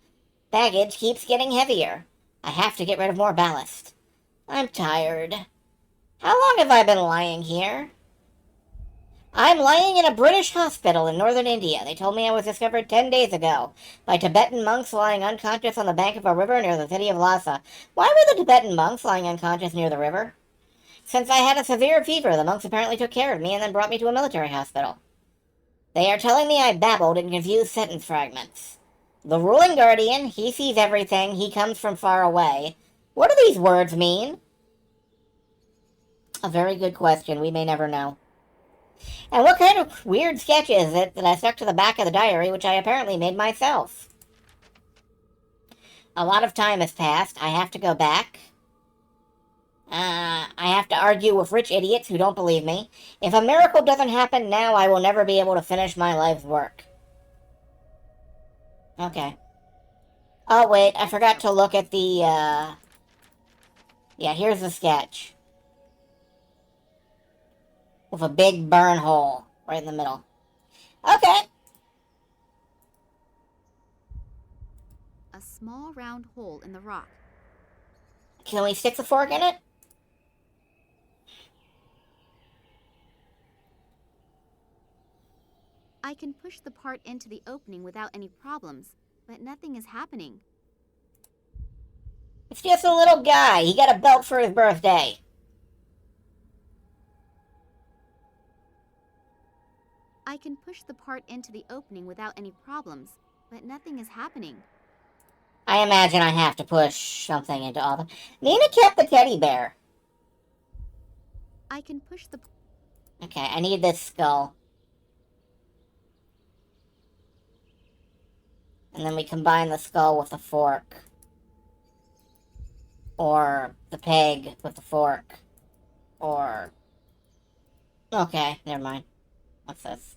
baggage keeps getting heavier. I have to get rid of more ballast. I'm tired. How long have I been lying here? I'm lying in a British hospital in northern India. They told me I was discovered 10 days ago by Tibetan monks lying unconscious on the bank of a river near the city of Lhasa. Why were the Tibetan monks lying unconscious near the river? Since I had a severe fever, the monks apparently took care of me and then brought me to a military hospital. They are telling me I babbled in confused sentence fragments. The ruling guardian, he sees everything, he comes from far away. What do these words mean? A very good question. We may never know. And what kind of weird sketch is it that I stuck to the back of the diary, which I apparently made myself? A lot of time has passed. I have to go back. I have to argue with rich idiots who don't believe me. If a miracle doesn't happen now, I will never be able to finish my life's work. Okay. Oh, wait, I forgot to look at the, Yeah, here's the sketch. With a big burn hole right in the middle. Okay. A small round hole in the rock. Can we stick the fork in it? I can push the part into the opening without any problems, but nothing is happening. It's just a little guy. He got a belt for his birthday. I can push the part into the opening without any problems, but nothing is happening. I imagine I have to push something into all the... Nina kept the teddy bear. I can push the... Okay, I need this skull. And then we combine the skull with the fork. Or the peg with the fork. Or... Okay, never mind. What's this?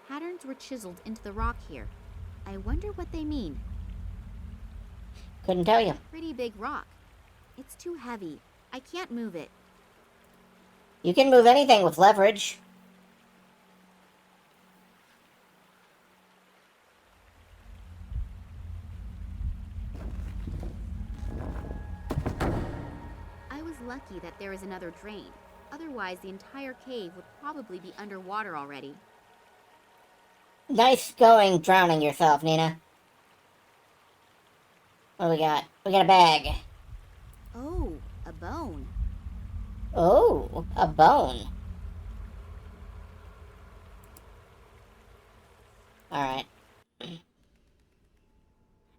Patterns were chiseled into the rock here. I wonder what they mean. Couldn't tell you. Pretty big rock. It's too heavy. I can't move it. You can move anything with leverage. I was lucky that there is another drain. Otherwise, the entire cave would probably be underwater already. Nice going drowning yourself, Nina. What do we got? We got a bag. Oh, a bone. Oh, a bone. Alright.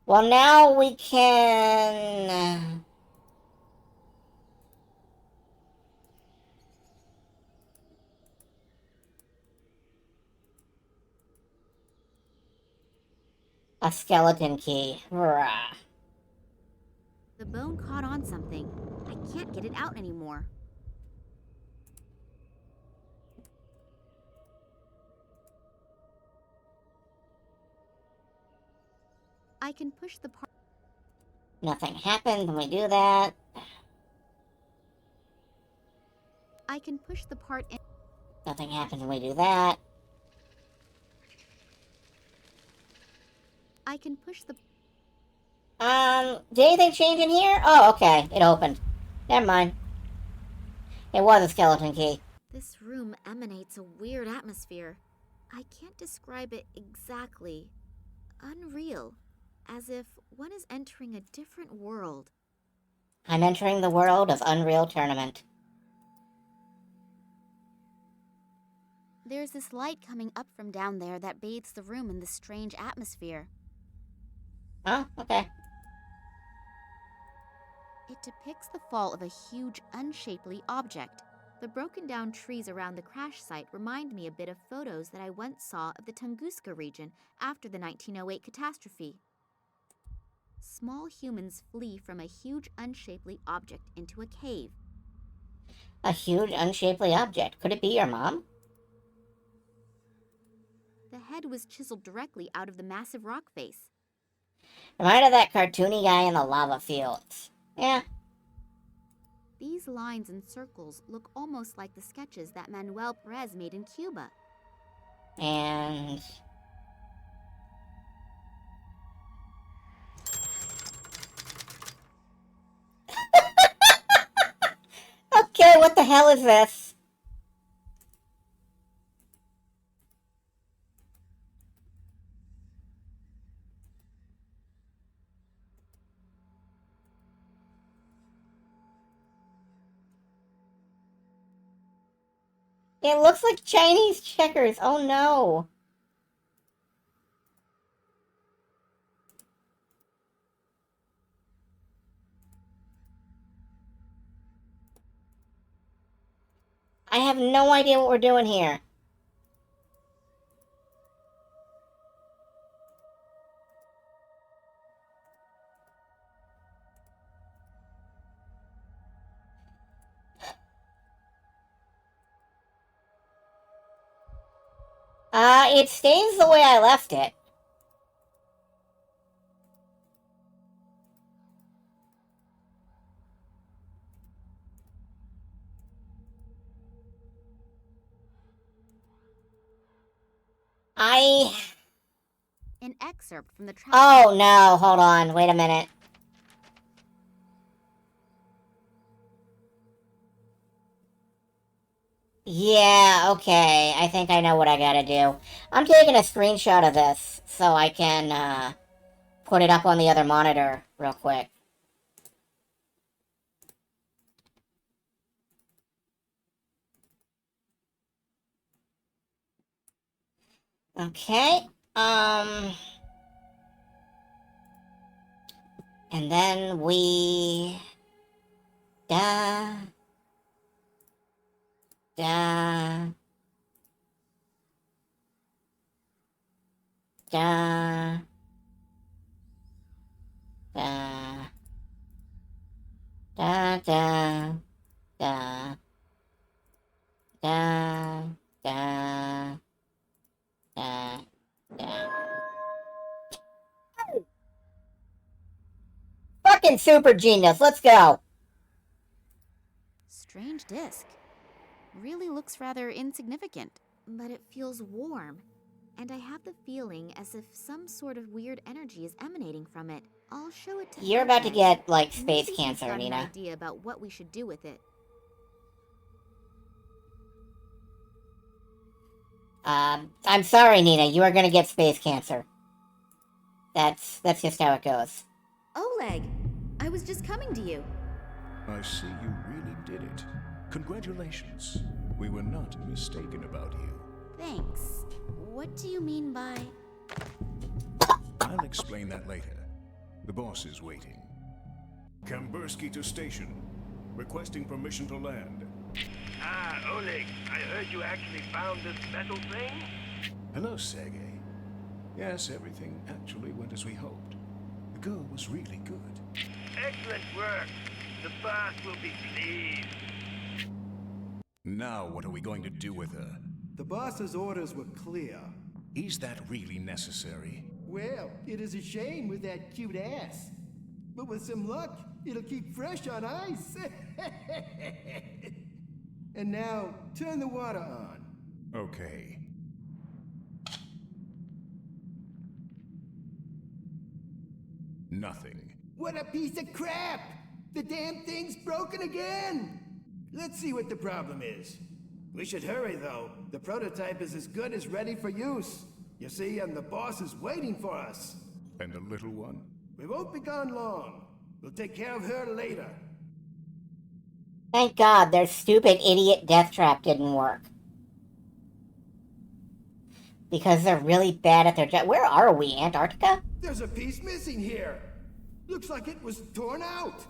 Well, now we can... A skeleton key. Rah. The bone caught on something. I can't get it out anymore. I can push the part. Nothing happened when we do that. I can push the part in. Nothing happens when we do that. I can push the. Did anything change in here? Oh, okay. It opened. Never mind. It was a skeleton key. This room emanates a weird atmosphere. I can't describe it exactly. Unreal. As if one is entering a different world. I'm entering the world of Unreal Tournament. There's this light coming up from down there that bathes the room in this strange atmosphere. Oh, okay. It depicts the fall of a huge, unshapely object. The broken down trees around the crash site remind me a bit of photos that I once saw of the Tunguska region after the 1908 catastrophe. Small humans flee from a huge, unshapely object into a cave. A huge, unshapely object. Could it be your mom? The head was chiseled directly out of the massive rock face. Reminded of that cartoony guy in the lava fields. Yeah. These lines and circles look almost like the sketches that Manuel Perez made in Cuba. And... Okay, what the hell is this? It looks like Chinese checkers. Oh no. I have no idea what we're doing here. It stays the way I left it. An excerpt from the Oh no, hold on, wait a minute. Yeah, okay, I think I know what I gotta do. I'm taking a screenshot of this so I can, put it up on the other monitor real quick. Okay. And then we... Da... Da... Da... Da... Da... Da... Da... Da... Da... Da... Da... Fucking super genius, let's go! Strange disc. Really looks rather insignificant, but it feels warm. And I have the feeling as if some sort of weird energy is emanating from it. I'll show it to You're about to Herman. get, like, space Maybe cancer, he's got Nina. an idea about what we should do with it. I'm sorry, Nina, you are gonna get space cancer. That's just how it goes. Oleg, I was just coming to you. I see you really did it. Congratulations. We were not mistaken about you. Thanks. What do you mean by... I'll explain that later. The boss is waiting. Kambursky to station. Requesting permission to land. Ah, Oleg, I heard you actually found this metal thing? Hello, Sergei. Yes, everything actually went as we hoped. The girl was really good. Excellent work. The boss will be pleased. Now what are we going to do with her? The boss's orders were clear. Is that really necessary? Well, it is a shame with that cute ass. But with some luck, it'll keep fresh on ice. And now, turn the water on. Okay. Nothing. What a piece of crap! The damn thing's broken again! Let's see what the problem is. We should hurry, though. The prototype is as good as ready for use. You see, and the boss is waiting for us. And the little one? We won't be gone long. We'll take care of her later. Thank God their stupid idiot death trap didn't work. Because they're really bad at their job. Where are we, Antarctica? There's a piece missing here. Looks like it was torn out.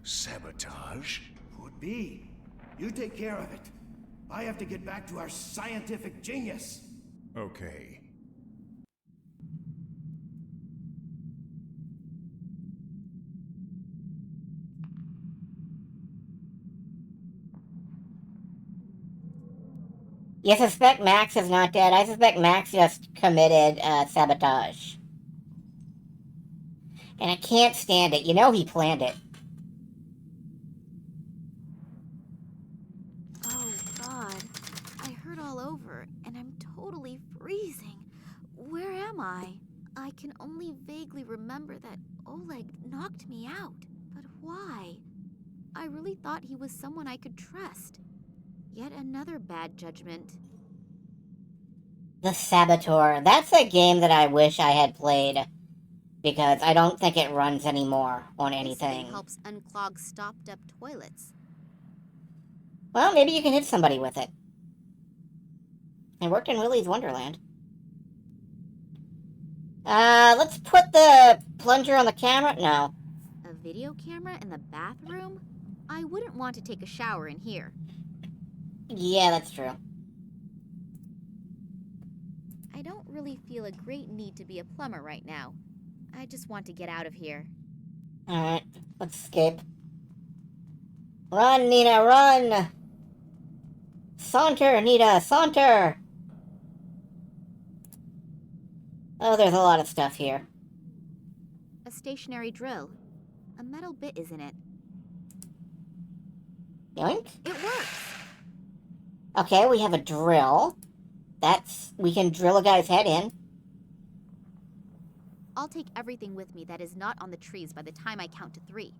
Sabotage? Could be. You take care of it. I have to get back to our scientific genius. Okay. You suspect Max is not dead. I suspect Max just committed sabotage. And I can't stand it. You know he planned it. Oh, God. I hurt all over, and I'm totally freezing. Where am I? I can only vaguely remember that Oleg knocked me out. But why? I really thought he was someone I could trust. Yet another bad judgment. The Saboteur. That's a game that I wish I had played. Because I don't think it runs anymore on This anything. thing helps unclog stopped-up toilets. Well, maybe you can hit somebody with it. It worked in Willy's Wonderland. Let's put the plunger on the camera. No. A video camera in the bathroom? I wouldn't want to take a shower in here. Yeah, that's true. I don't really feel a great need to be a plumber right now. I just want to get out of here. Alright, let's escape. Run, Nina, run! Saunter, Nina, saunter! Oh, there's a lot of stuff here. A stationary drill. A metal bit is in it. Yoink? It works! Okay, we have a drill. We can drill a guy's head in. I'll take everything with me that is not on the trees by the time I count to 3.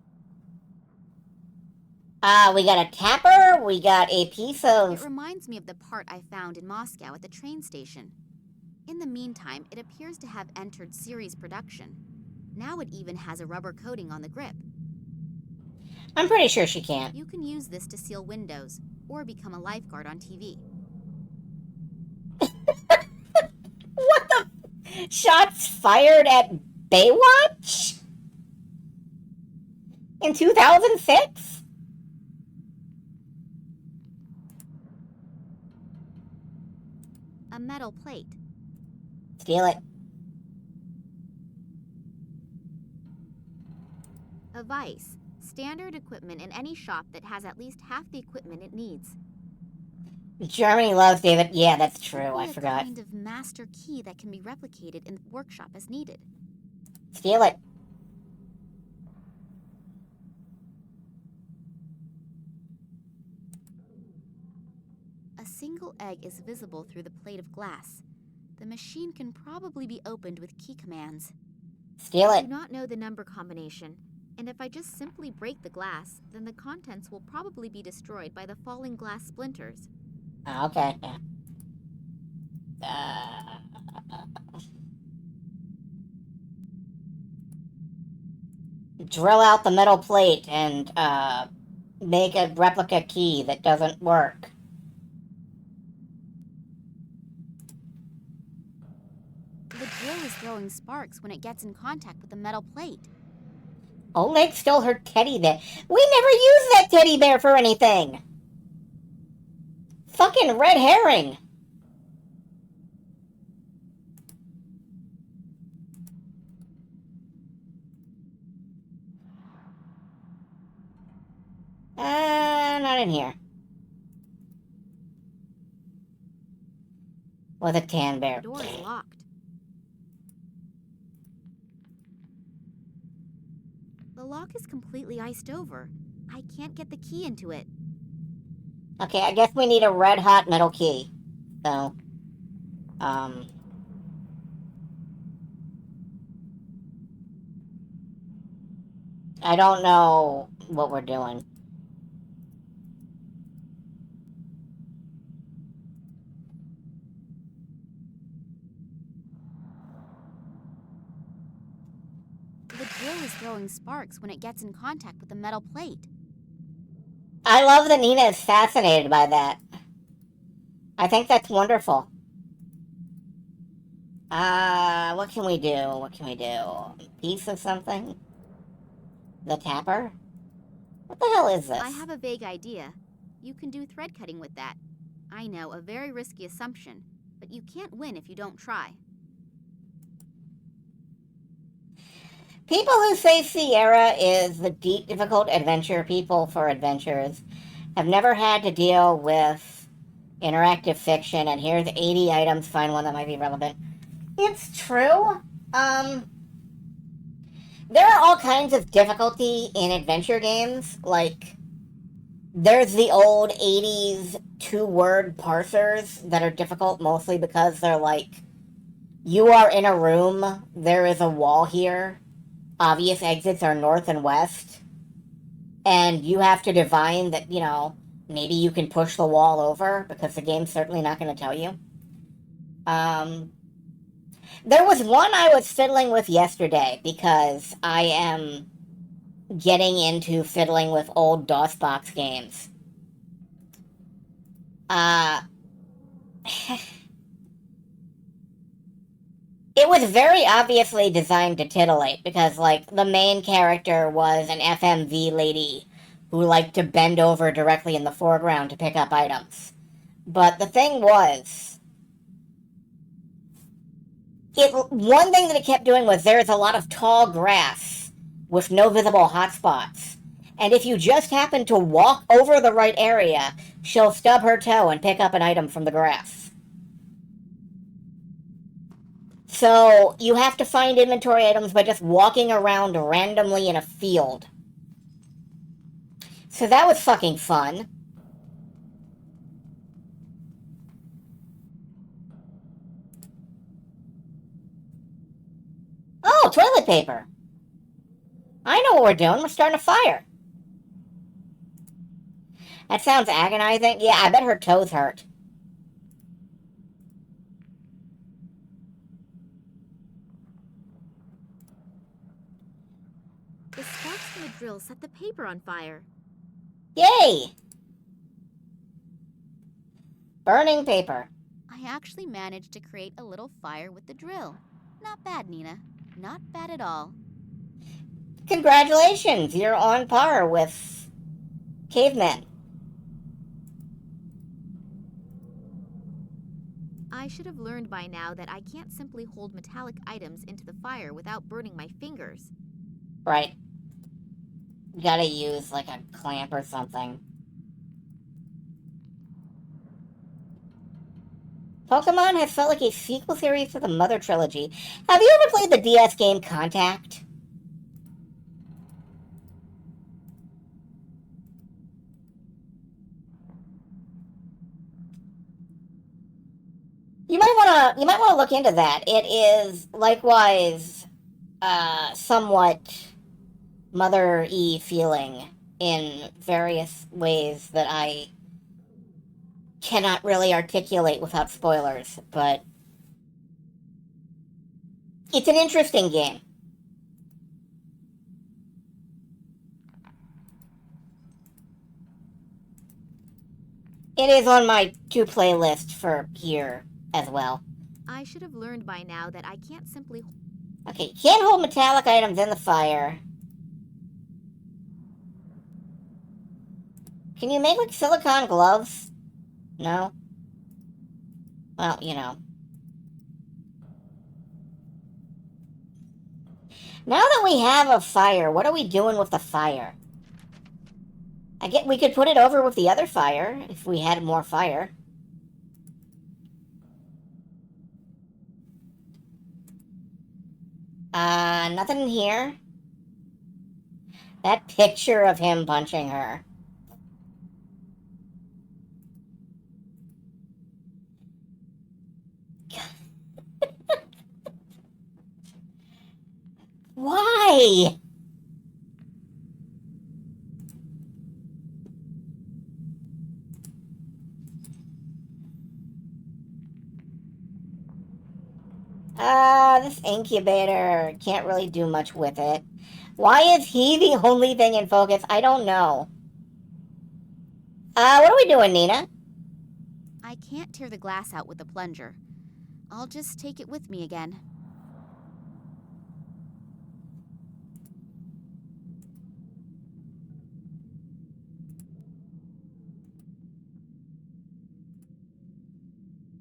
We got a tapper, we got a piece of... It reminds me of the part I found in Moscow at the train station. In the meantime, it appears to have entered series production. Now it even has a rubber coating on the grip. I'm pretty sure she can't. You can use this to seal windows, or become a lifeguard on TV. What Shots fired at Baywatch? In 2006? A metal plate. Steal it. A vise. Standard equipment in any shop that has at least half the equipment it needs. Germany loves David. Yeah, that's true. Could be I forgot. A kind of master key that can be replicated in the workshop as needed. Steal it. A single egg is visible through the plate of glass. The machine can probably be opened with key commands. Steal I it. do not know the number combination, and if I just simply break the glass, then the contents will probably be destroyed by the falling glass splinters. Okay. Drill out the metal plate and make a replica key that doesn't work. The drill is throwing sparks when it gets in contact with the metal plate. Oleg stole her teddy bear. We never used that teddy bear for anything. Fucking red herring. Not in here. With a tan bear. The door is locked. The lock is completely iced over. I can't get the key into it. Okay, I guess we need a red hot metal key. So, I don't know what we're doing. The drill is throwing sparks when it gets in contact with the metal plate. I love that Nina is fascinated by that. I think that's wonderful. What can we do? What can we do? Piece of something? The tapper? What the hell is this? I have a vague idea. You can do thread cutting with that. I know, a very risky assumption, but you can't win if you don't try. People who say Sierra is the deep, difficult adventure people for adventures have never had to deal with interactive fiction, and here's 80 items, find one that might be relevant. It's true. There are all kinds of difficulty in adventure games. Like, there's the old 80s two-word parsers that are difficult mostly because they're like, you are in a room, there is a wall here, obvious exits are north and west, and you have to divine that, you know, maybe you can push the wall over, because the game's certainly not going to tell you. There was one I was fiddling with yesterday, because I am getting into fiddling with old DOSBox games. It was very obviously designed to titillate, because, like, the main character was an FMV lady who liked to bend over directly in the foreground to pick up items. But the thing was, one thing that it kept doing was there is a lot of tall grass with no visible hotspots. And if you just happen to walk over the right area, she'll stub her toe and pick up an item from the grass. So you have to find inventory items by just walking around randomly in a field. So that was fucking fun. Oh, toilet paper. I know what we're doing. We're starting a fire. That sounds agonizing. Yeah, I bet her toes hurt. The sparks from the drill set the paper on fire. Yay! Burning paper. I actually managed to create a little fire with the drill. Not bad, Nina. Not bad at all. Congratulations, you're on par with cavemen. I should have learned by now that I can't simply hold metallic items into the fire without burning my fingers. Right. You gotta use, like, a clamp or something. Pokemon has felt like a sequel series to the Mother Trilogy. Have you ever played the DS game Contact? You might wanna look into that. It is likewise somewhat Mother-y feeling in various ways that I cannot really articulate without spoilers, but it's an interesting game. It is on my to-play list for here as well. I should have learned by now that I can't simply... Okay, can't hold metallic items in the fire. Can you make, like, silicone gloves? No? Well, you know. Now that we have a fire, what are we doing with the fire? I get we could put it over with the other fire if we had more fire. Nothing in here. That picture of him punching her. Why? This incubator, can't really do much with it. Why is he the only thing in focus? I don't know. What are we doing, Nina? I can't tear the glass out with the plunger. I'll just take it with me again.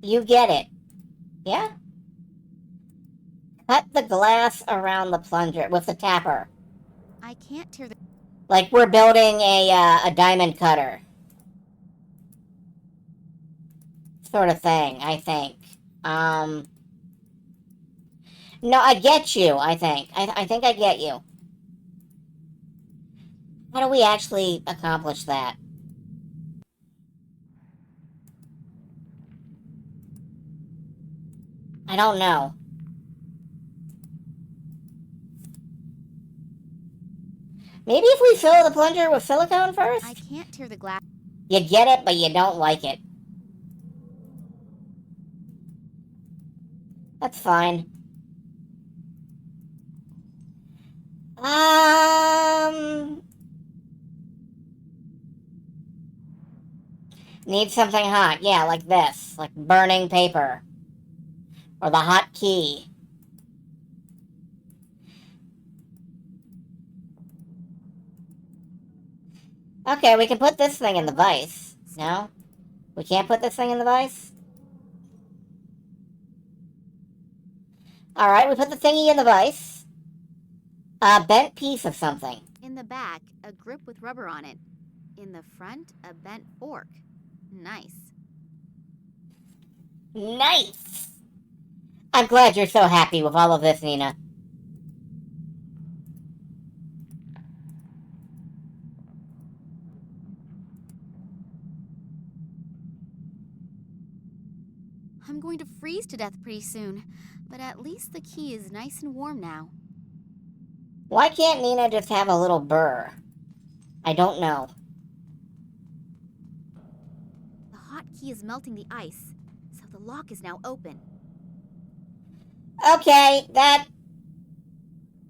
You get it. Yeah? Cut the glass around the plunger with the tapper. I can't tear the... Like we're building a diamond cutter. Sort of thing, I think. No, I get you, I think. I think I get you. How do we actually accomplish that? I don't know. Maybe if we fill the plunger with silicone first? I can't tear the glass... You get it, but you don't like it. That's fine. Need something hot. Yeah, like this. Like burning paper. Or the hot key. Okay, we can put this thing in the vise. No? We can't put this thing in the vise? Alright, we put the thingy in the vise. A bent piece of something. In the back, a grip with rubber on it. In the front, a bent fork. Nice. Nice! I'm glad you're so happy with all of this, Nina. I'm going to freeze to death pretty soon, but at least the key is nice and warm now. Why can't Nina just have a little burr? I don't know. The hot key is melting the ice, so the lock is now open. Okay, that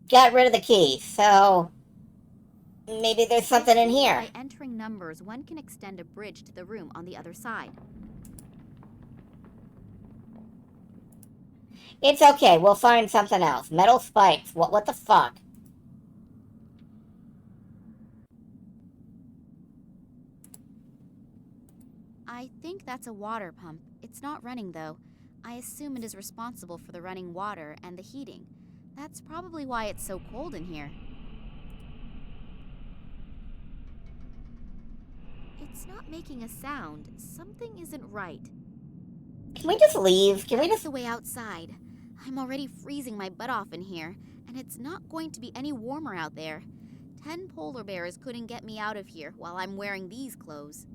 got rid of the key, so maybe there's something in here. By entering numbers, one can extend a bridge to the room on the other side. It's okay, we'll find something else. Metal spikes. What the fuck? I think that's a water pump. It's not running, though. I assume it is responsible for the running water and the heating. That's probably why it's so cold in here. It's not making a sound. Something isn't right. Can we just leave? Can we That's just... the way outside. I'm already freezing my butt off in here, and it's not going to be any warmer out there. 10 polar bears couldn't get me out of here while I'm wearing these clothes.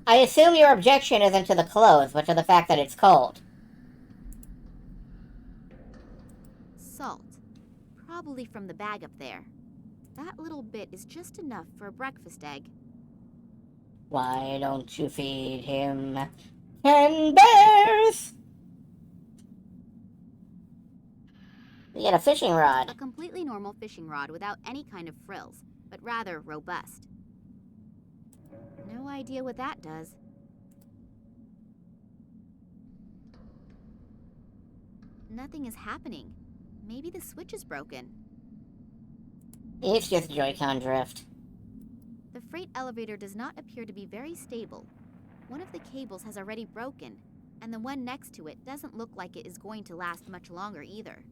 I assume your objection isn't to the clothes, but to the fact that it's cold. Salt. Probably from the bag up there. That little bit is just enough for a breakfast egg. Why don't you feed him 10 bears? We get a fishing rod. A completely normal fishing rod without any kind of frills, but rather robust. No idea what that does. Nothing is happening. Maybe the switch is broken. It's just Joy-Con drift. The freight elevator does not appear to be very stable. One of the cables has already broken, and the one next to it doesn't look like it is going to last much longer either.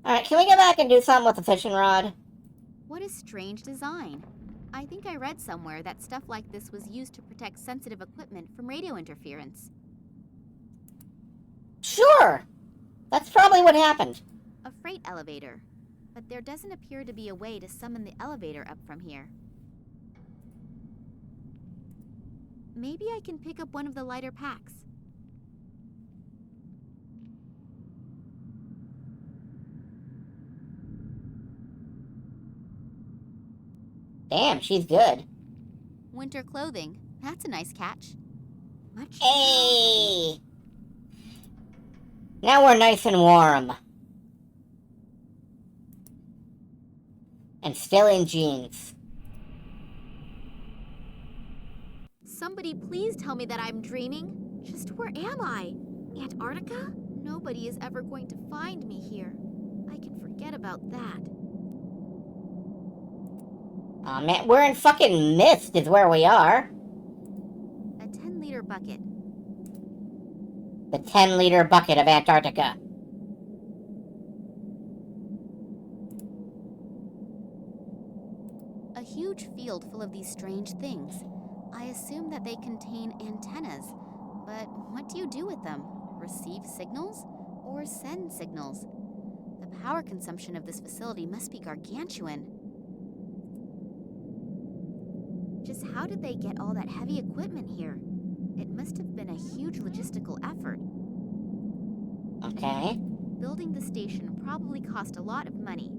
Alright, can we go back and do something with the fishing rod? What a strange design. I think I read somewhere that stuff like this was used to protect sensitive equipment from radio interference. Sure! That's probably what happened. A freight elevator. But there doesn't appear to be a way to summon the elevator up from here. Maybe I can pick up one of the lighter packs. Damn, she's good. Winter clothing. That's a nice catch. Much. Hey! Now we're nice and warm. And still in jeans. Somebody please tell me that I'm dreaming. Just where am I? Antarctica? Nobody is ever going to find me here. I can forget about that. Aw, man, we're in fucking mist is where we are. A 10-liter bucket. The 10-liter bucket of Antarctica. A huge field full of these strange things. I assume that they contain antennas, but what do you do with them? Receive signals or send signals? The power consumption of this facility must be gargantuan. Just how did they get all that heavy equipment here? It must have been a huge logistical effort. Okay. Building the station probably cost a lot of money.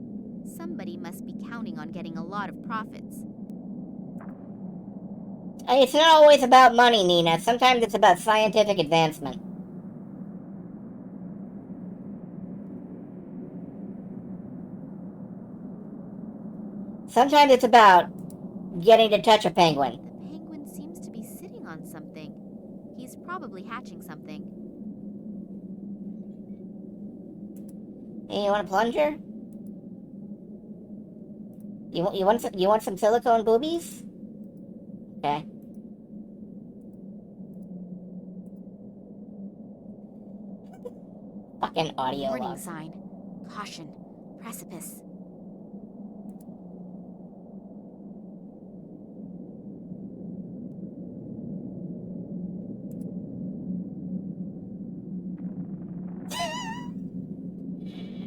Somebody must be counting on getting a lot of profits. It's not always about money, Nina. Sometimes it's about scientific advancement. Sometimes it's about getting to touch a penguin. The penguin seems to be sitting on something. He's probably hatching something. Hey, you want a plunger? You want some silicone boobies? Okay. Fucking audio Warning log. sign. Caution. Precipice.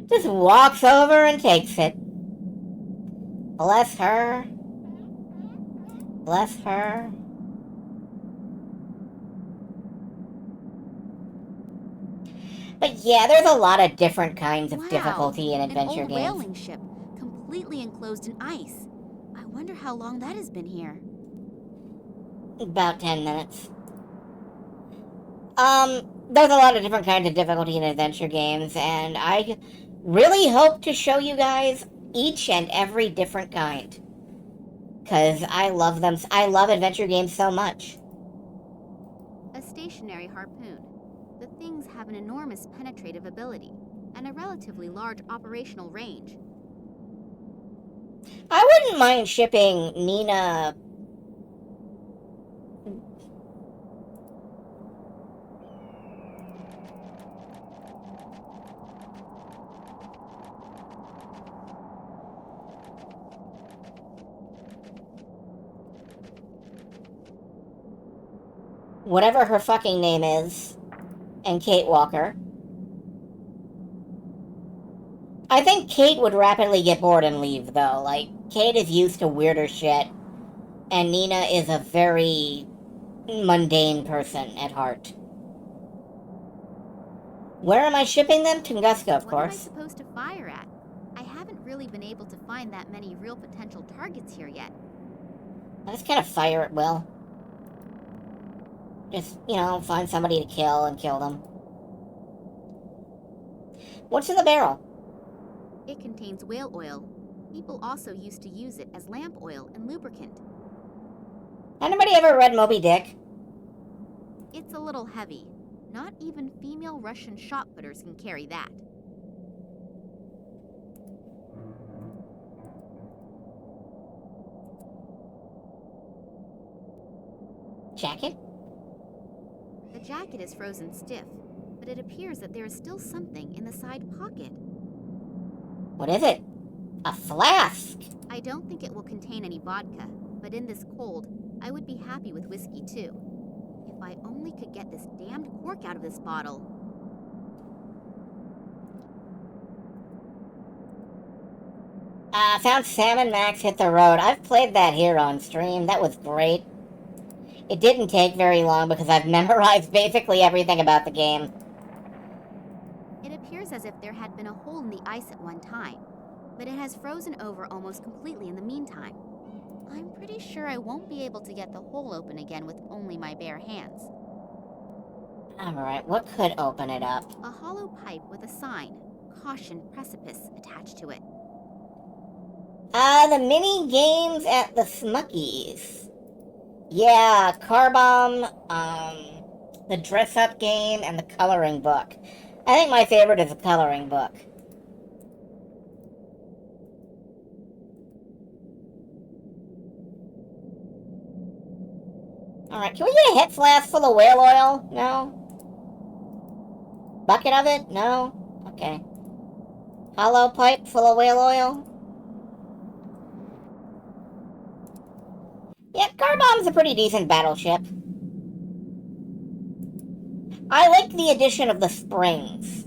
Just walks over and takes it. Bless her. Bless her. But yeah, there's a lot of different kinds of difficulty in adventure An old games. whaling ship, completely enclosed in ice. I wonder how long that has been here. About 10 minutes. There's a lot of different kinds of difficulty in adventure games, and I really hope to show you guys each and every different kind. Because I love them. I love adventure games so much. A stationary harpoon. The things have an enormous penetrative ability and a relatively large operational range. I wouldn't mind shipping Nina. Whatever her fucking name is, and Kate Walker. I think Kate would rapidly get bored and leave, though. Like, Kate is used to weirder shit, and Nina is a very mundane person at heart. Where am I shipping them? Tunguska, of What am I course. supposed to fire at? I haven't really been able to find that many real potential targets here yet. I just kind of fire at will. Just, you know, find somebody to kill and kill them. What's in the barrel? It contains whale oil. People also used to use it as lamp oil and lubricant. Anybody ever read Moby Dick? It's a little heavy. Not even female Russian shot putters can carry that. Jacket? The jacket is frozen stiff, but it appears that there is still something in the side pocket. What is it? A flask! I don't think it will contain any vodka, but in this cold, I would be happy with whiskey too. If I only could get this damned cork out of this bottle. Found Salmon Max Hit the Road. I've played that here on stream. That was great. It didn't take very long because I've memorized basically everything about the game. It appears as if there had been a hole in the ice at one time, but it has frozen over almost completely in the meantime. I'm pretty sure I won't be able to get the hole open again with only my bare hands. Alright, what could open it up? A hollow pipe with a sign, "Caution Precipice," attached to it. The mini games at the Smuckies. Yeah, Car Bomb, the dress-up game, and the coloring book. I think my favorite is the coloring book. Alright, can we get a hit flask full of whale oil? No? Bucket of it? No? Okay. Hollow pipe full of whale oil? Yeah, Car Bomb's a pretty decent battleship. I like the addition of the springs.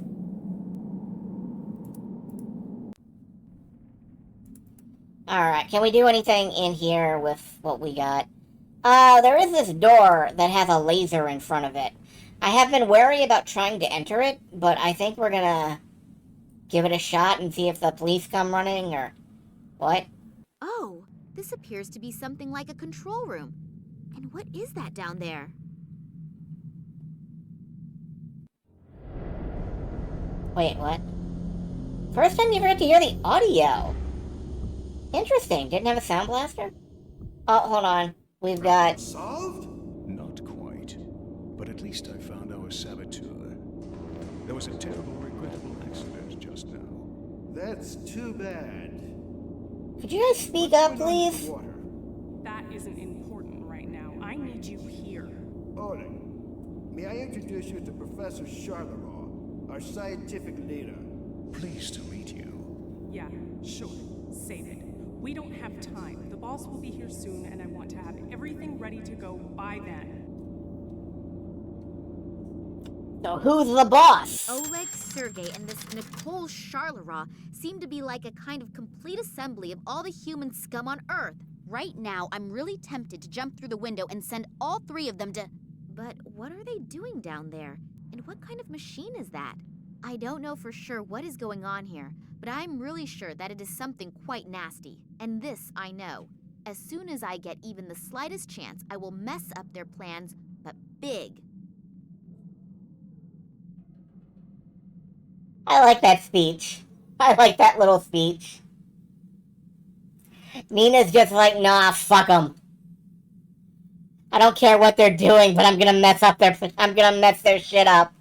Alright, can we do anything in here with what we got? There is this door that has a laser in front of it. I have been wary about trying to enter it, but I think we're gonna give it a shot and see if the police come running, or what? Oh, this appears to be something like a control room. And what is that down there? Wait, what? First time you ever get to hear the audio. Interesting. Didn't have a sound blaster? Oh, hold on. We've got... Solved? Not quite. But at least I found our saboteur. There was a terrible, regrettable accident just now. That's too bad. Could you guys speak up, please? That isn't important right now. I need you here. Oleg, may I introduce you to Professor Charleroi, our scientific leader? Pleased to meet you. Yeah, sure. Save it. We don't have time. The boss will be here soon, and I want to have everything ready to go by then. So who's the boss? Oleg, Sergey, and this Nicole Charleroi seem to be like a kind of complete assembly of all the human scum on Earth. Right now, I'm really tempted to jump through the window and send all three of them to... But what are they doing down there? And what kind of machine is that? I don't know for sure what is going on here, but I'm really sure that it is something quite nasty. And this I know. As soon as I get even the slightest chance, I will mess up their plans, but big. I like that speech. I like that little speech. Nina's just like, nah, fuck 'em. I don't care what they're doing, but I'm gonna mess their shit up.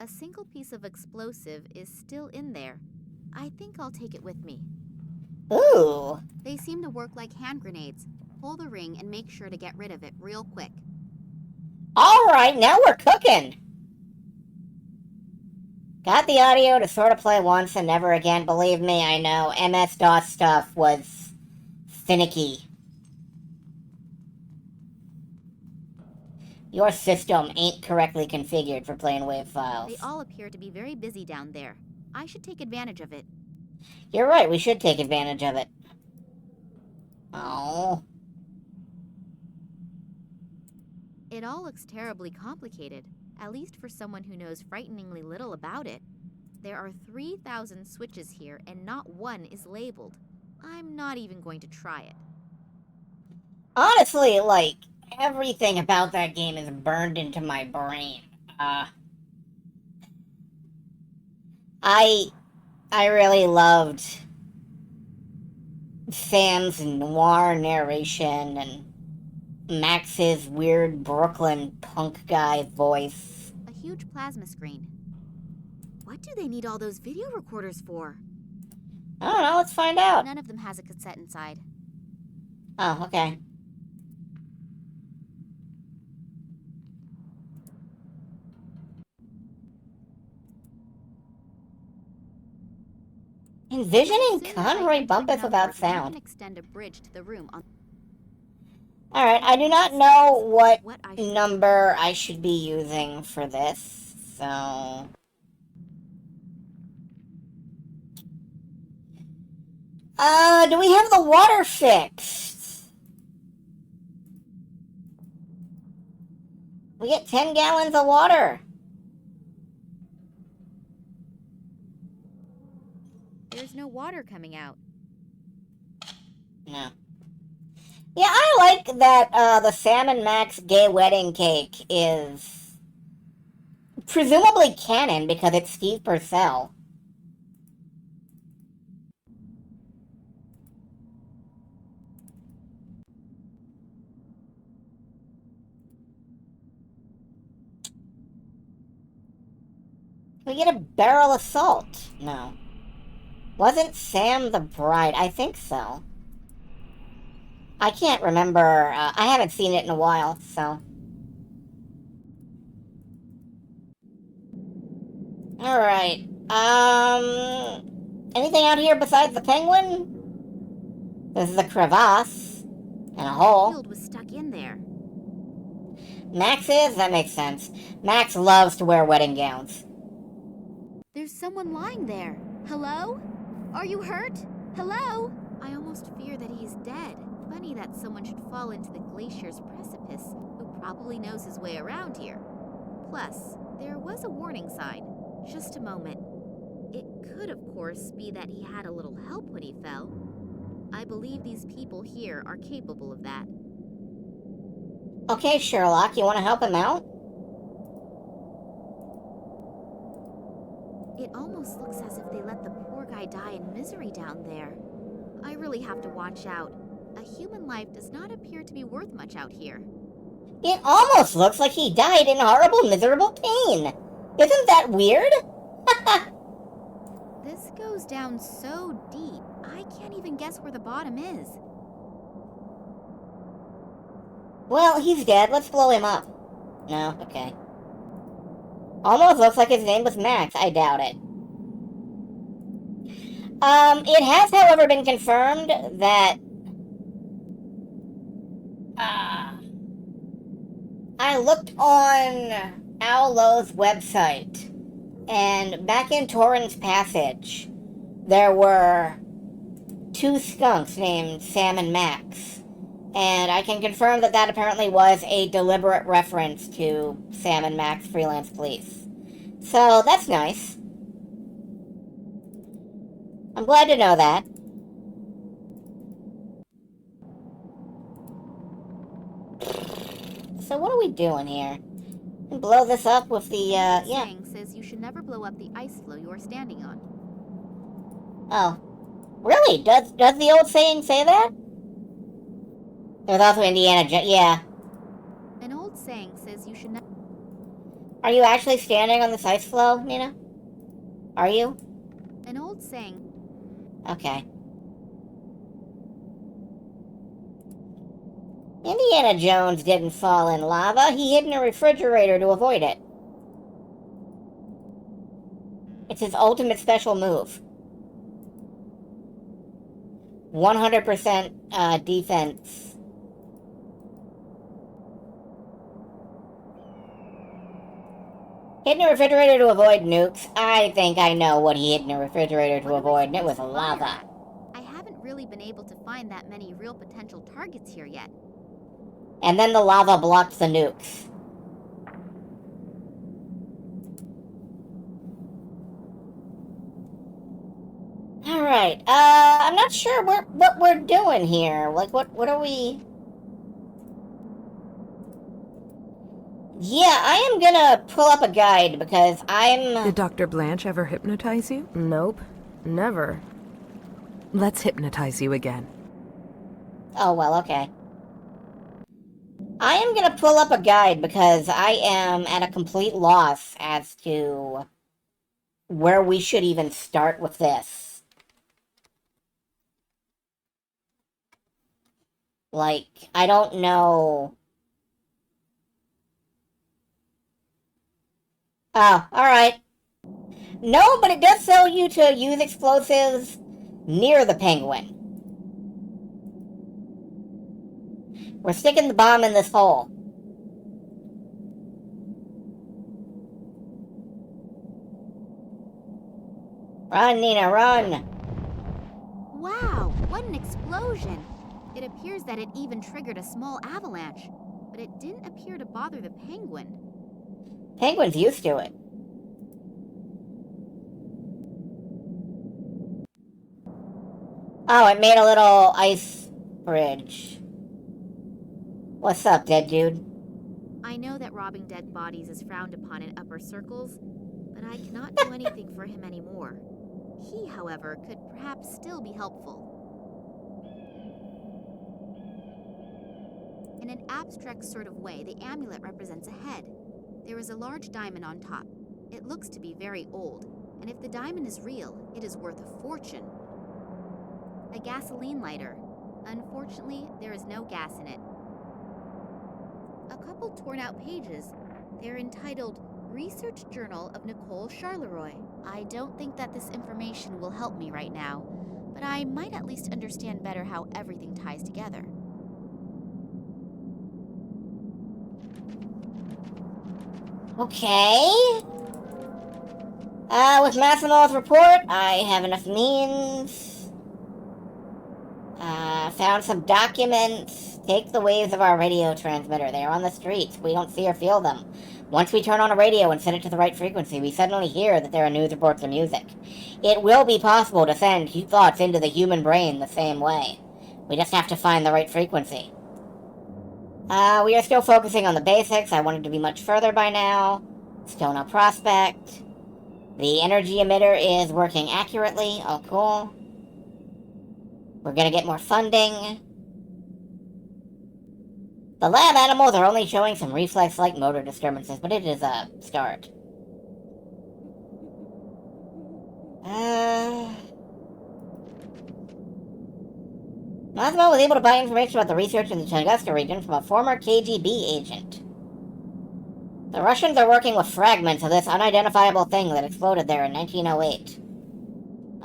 A single piece of explosive is still in there. I think I'll take it with me. Ooh. They seem to work like hand grenades. Pull the ring and make sure to get rid of it real quick. Alright, now we're cooking. Got the audio to sort of play once and never again. Believe me, I know. MS-DOS stuff was finicky. Your system ain't correctly configured for playing WAV files. They all appear to be very busy down there. I should take advantage of it. You're right, we should take advantage of it. Oh. It all looks terribly complicated, at least for someone who knows frighteningly little about it. There are 3,000 switches here, and not one is labeled. I'm not even going to try it. Honestly, like, everything about that game is burned into my brain. I really loved Sam's noir narration and Max's weird Brooklyn punk guy voice. A huge plasma screen. What do they need all those video recorders for? I don't know, let's find out. None of them has a cassette inside. Oh, okay. Envisioning Conroy Bumpus without sound. Extend a bridge to the room on. Alright, I do not know what number I should be using for this, so... do we have the water fixed? We get 10 gallons of water. There's no water coming out. No. Yeah, I like that the Sam and Max gay wedding cake is presumably canon because it's Steve Purcell. Can we get a barrel of salt? No. Wasn't Sam the bride? I think so. I can't remember. I haven't seen it in a while, so. Alright. Anything out here besides the penguin? This is a crevasse. And a hole. The field was stuck in there. Max is? That makes sense. Max loves to wear wedding gowns. There's someone lying there. Hello? Are you hurt? Hello? I almost fear that he's dead. Funny that someone should fall into the glacier's precipice, who probably knows his way around here. Plus, there was a warning sign. Just a moment. It could, of course, be that he had a little help when he fell. I believe these people here are capable of that. Okay, Sherlock, you want to help him out? It almost looks as if they let the poor guy die in misery down there. I really have to watch out. A human life does not appear to be worth much out here. It almost looks like he died in horrible, miserable pain. Isn't that weird? This goes down so deep, I can't even guess where the bottom is. Well, he's dead. Let's blow him up. No? Okay. Almost looks like his name was Max. I doubt it. It has, however, been confirmed that... I looked on Al Lowe's website, and back in Torrance Passage, there were 2 skunks named Sam and Max. And I can confirm that that apparently was a deliberate reference to Sam and Max Freelance Police. So, that's nice. I'm glad to know that. So what are we doing here? Blow this up with the, yeah. Saying says you should never blow up the ice floe you are standing on. Oh. Really? Does the old saying say that? There's also Indiana Jones. Yeah. An old saying says you should not. Are you actually standing on this ice floe, Nina? Are you? An old saying. Okay. Indiana Jones didn't fall in lava. He hid in a refrigerator to avoid it. It's his ultimate special move. 100% defense. Hid in a refrigerator to avoid nukes. I think I know what he hid in a refrigerator to avoid, and it was lava. I haven't really been able to find that many real potential targets here yet. And then the lava blocked the nukes. Alright, I'm not sure what we're doing here. Like, what are we... Yeah, I am gonna pull up a guide because I'm... Did Dr. Blanche ever hypnotize you? Nope, never. Let's hypnotize you again. Oh, well, okay. I am gonna pull up a guide because I am at a complete loss as to where we should even start with this. Like, I don't know. Oh, alright. No, but it does tell you to use explosives near the penguin. We're sticking the bomb in this hole. Run, Nina, run! Wow, what an explosion! It appears that it even triggered a small avalanche, but it didn't appear to bother the penguin. Penguin's used to it. Oh, it made a little ice bridge. What's up, dead dude? I know that robbing dead bodies is frowned upon in upper circles, but I cannot do anything for him anymore. He, however, could perhaps still be helpful. In an abstract sort of way, the amulet represents a head. There is a large diamond on top. It looks to be very old, and if the diamond is real, it is worth a fortune. A gasoline lighter. Unfortunately, there is no gas in it. A couple torn out pages. They're entitled Research Journal of Nicole Charleroi. I don't think that this information will help me right now, but I might at least understand better how everything ties together. Okay. With Massimo's report, I have enough means. Found some documents. Take the waves of our radio transmitter. They are on the streets. We don't see or feel them. Once we turn on a radio and set it to the right frequency, we suddenly hear that there are news reports or music. It will be possible to send thoughts into the human brain the same way. We just have to find the right frequency. We are still focusing on the basics. I wanted to be much further by now. Still no prospect. The energy emitter is working accurately. Oh, cool. We're gonna get more funding. The lab animals are only showing some reflex-like motor disturbances, but it is a start. Massimo was able to buy information about the research in the Tunguska region from a former KGB agent. The Russians are working with fragments of this unidentifiable thing that exploded there in 1908.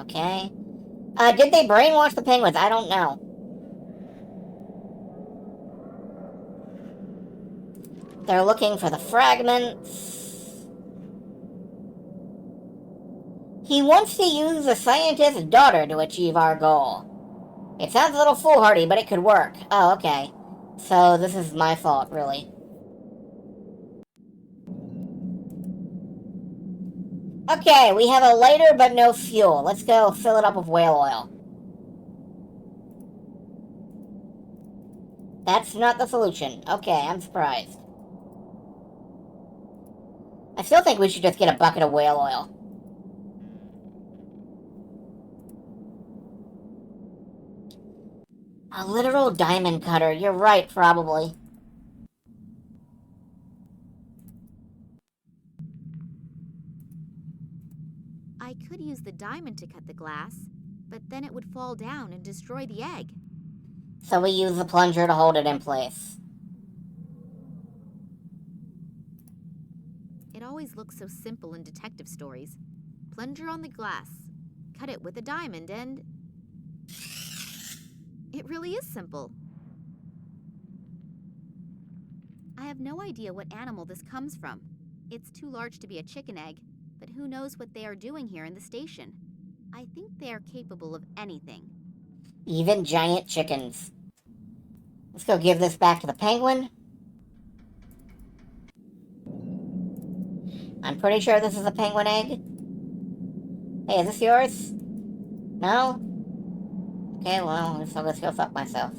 Okay. Did they brainwash the penguins? I don't know. They're looking for the fragments. He wants to use the scientist's daughter to achieve our goal. It sounds a little foolhardy, but it could work. Oh, okay. So this is my fault, really. Okay, we have a lighter but no fuel. Let's go fill it up with whale oil. That's not the solution. Okay, I'm surprised. I still think we should just get a bucket of whale oil. A literal diamond cutter. You're right, probably. I could use the diamond to cut the glass, but then it would fall down and destroy the egg. So we use the plunger to hold it in place. It always looks so simple in detective stories. Plunger on the glass, cut it with a diamond, and... It really is simple. I have no idea what animal this comes from. It's too large to be a chicken egg, but who knows what they are doing here in the station. I think they are capable of anything. Even giant chickens. Let's go give this back to the penguin. I'm pretty sure this is a penguin egg. Hey, is this yours? No? Okay, well, I guess I'll just go fuck myself.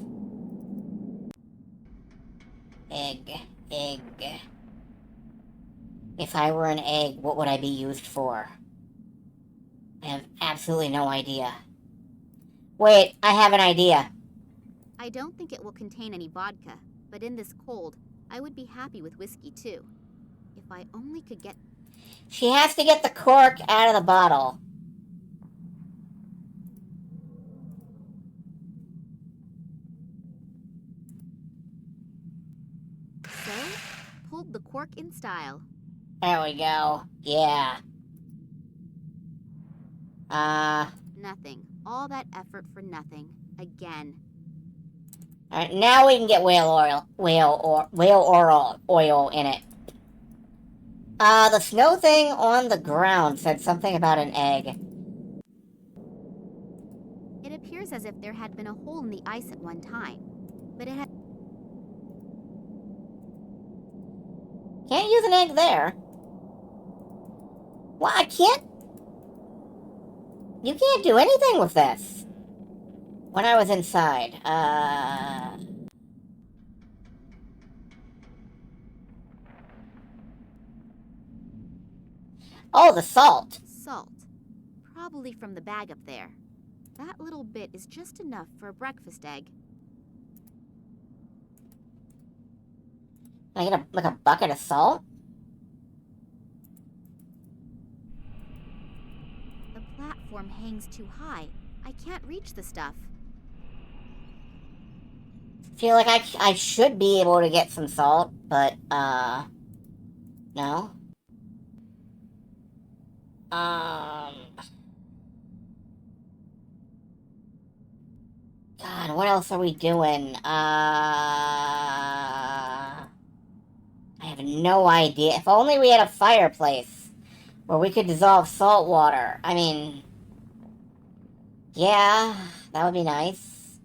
Egg. Egg. If I were an egg, what would I be used for? I have absolutely no idea. Wait, I have an idea. I don't think it will contain any vodka, but in this cold, I would be happy with whiskey too. If I only could get... She has to get the cork out of the bottle. So, pulled the cork in style. There we go. Yeah. Nothing. All that effort for nothing. Again. Alright, now we can get whale oil in it. The snow thing on the ground said something about an egg. It appears as if there had been a hole in the ice at one time, but it had... Can't use an egg there. Well, I can't... You can't do anything with this. When I was inside, Oh, the salt. Salt. Probably from the bag up there. That little bit is just enough for a breakfast egg. Can I get a bucket of salt? The platform hangs too high. I can't reach the stuff. Feel like I should be able to get some salt, but, no. God, what else are we doing? I have no idea. If only we had a fireplace where we could dissolve salt water. I mean, yeah, that would be nice.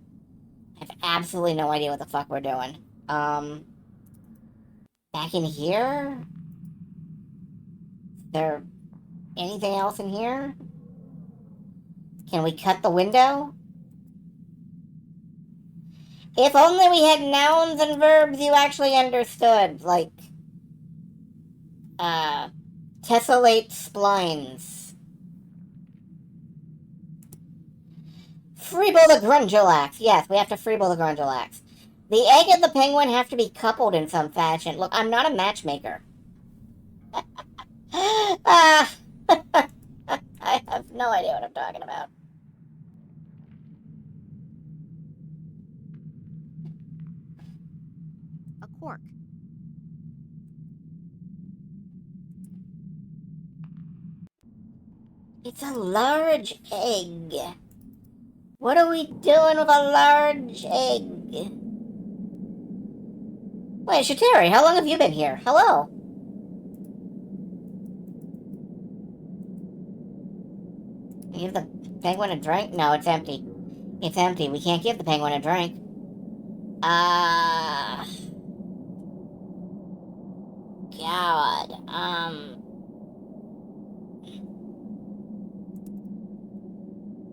I have absolutely no idea what the fuck we're doing. Back in here? Is there anything else in here? Can we cut the window? If only we had nouns and verbs you actually understood, like, tessellate splines. Freeble the Grundulax. Yes, we have to freeble the Grundulax. The egg and the penguin have to be coupled in some fashion. Look, I'm not a matchmaker. I have no idea what I'm talking about. A cork. It's a large egg. What are we doing with a large egg? Wait, Shateri, how long have you been here? Hello. Give the penguin a drink? No, it's empty. It's empty. We can't give the penguin a drink. God.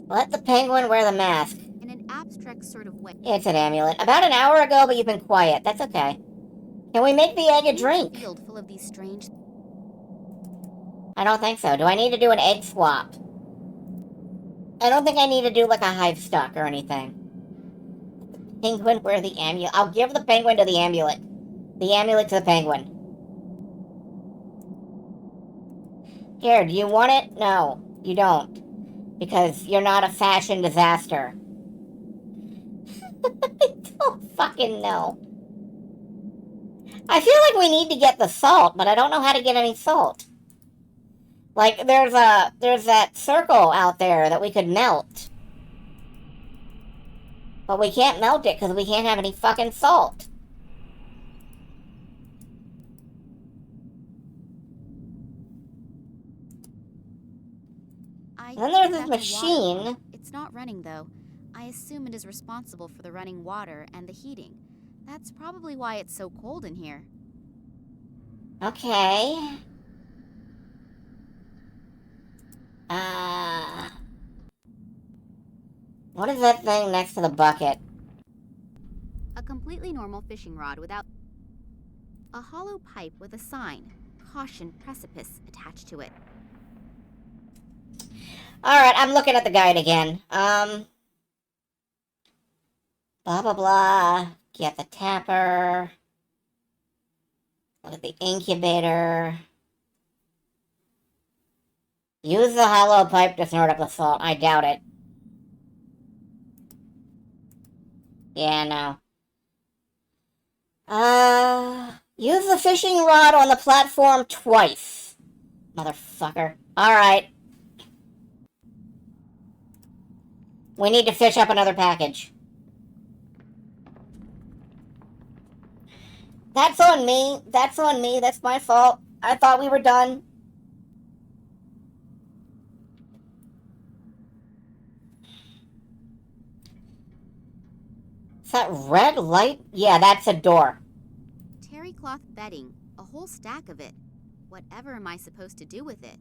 Let the penguin wear the mask. In an abstract sort of way. It's an amulet. About an hour ago, but you've been quiet. That's okay. Can we make the egg a drink? Field full of these strange... I don't think so. Do I need to do an egg swap? I don't think I need to do like a hive stock or anything. Penguin, where the amulet? I'll give the penguin to the amulet. The amulet to the penguin. Here, do you want it? No, you don't. Because you're not a fashion disaster. I don't fucking know. I feel like we need to get the salt, but I don't know how to get any salt. Like, there's that circle out there that we could melt. But we can't melt it because we can't have any fucking salt. And then there's this machine. It's not running, though. I assume it is responsible for the running water and the heating. That's probably why it's so cold in here. Okay. What is that thing next to the bucket? A completely normal fishing rod without a hollow pipe with a sign, "Caution Precipice," attached to it. Alright, I'm looking at the guide again. Blah, blah, blah. Get the tapper. Look at the incubator. Use the hollow pipe to snort up the salt. I doubt it. Yeah, no. Use the fishing rod on the platform twice. Motherfucker. Alright. We need to fish up another package. That's on me. That's on me. That's my fault. I thought we were done. Is that red light? Yeah, that's a door. Terry cloth bedding, a whole stack of it. Whatever am I supposed to do with it?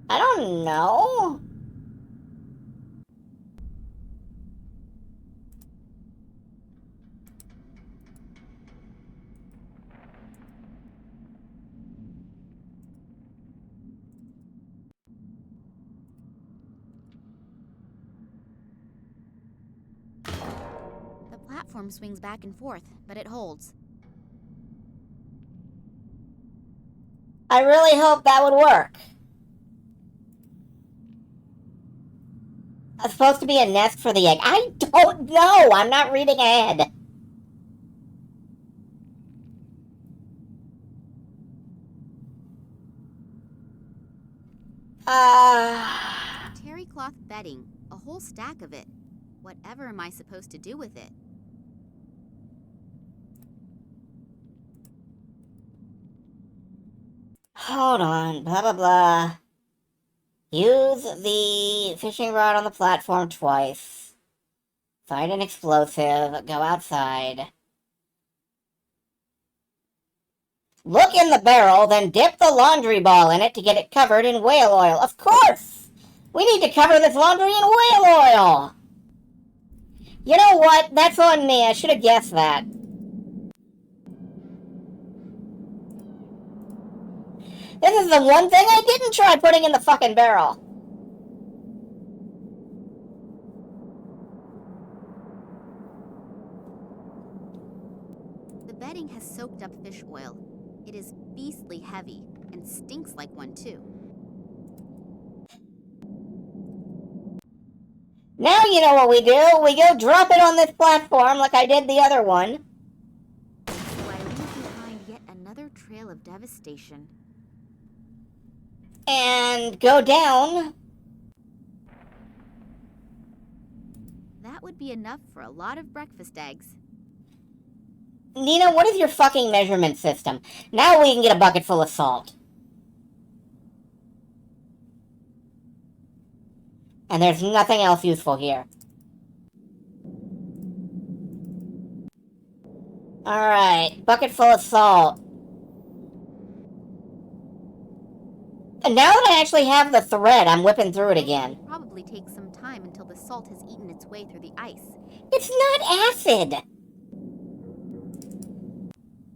I don't know. The platform swings back and forth, but it holds. I really hope that would work. It's supposed to be a nest for the egg. I don't know. I'm not reading ahead. Terry cloth bedding, a whole stack of it. Whatever am I supposed to do with it? Hold on. Blah, blah, blah. Use the fishing rod on the platform twice. Find an explosive. Go outside. Look in the barrel, then dip the laundry ball in it to get it covered in whale oil. Of course! We need to cover this laundry in whale oil! You know what? That's on me. I should have guessed that. This is the one thing I didn't try putting in the fucking barrel. The bedding has soaked up fish oil. It is beastly heavy and stinks like one too. Now you know what we do. We go drop it on this platform like I did the other one. So I leave behind yet another trail of devastation. And go down. That would be enough for a lot of breakfast eggs. Nina, what is your fucking measurement system? Now we can get a bucket full of salt. And there's nothing else useful here. Alright, bucket full of salt. And now that I actually have the thread, I'm whipping through it again. It'll probably take some time until the salt has eaten its way through the ice. It's not acid!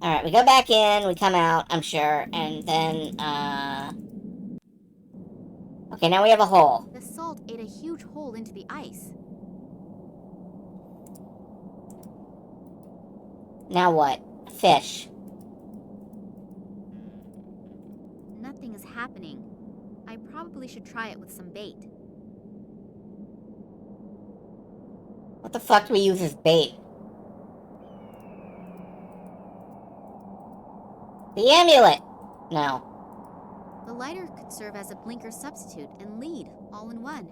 Alright, we go back in, we come out, I'm sure, and then, Okay, now we have a hole. The salt ate a huge hole into the ice. Now what? Fish. Nothing is happening. I probably should try it with some bait. What the fuck do we use as bait? The amulet! No. The lighter could serve as a blinker substitute and lead all in one.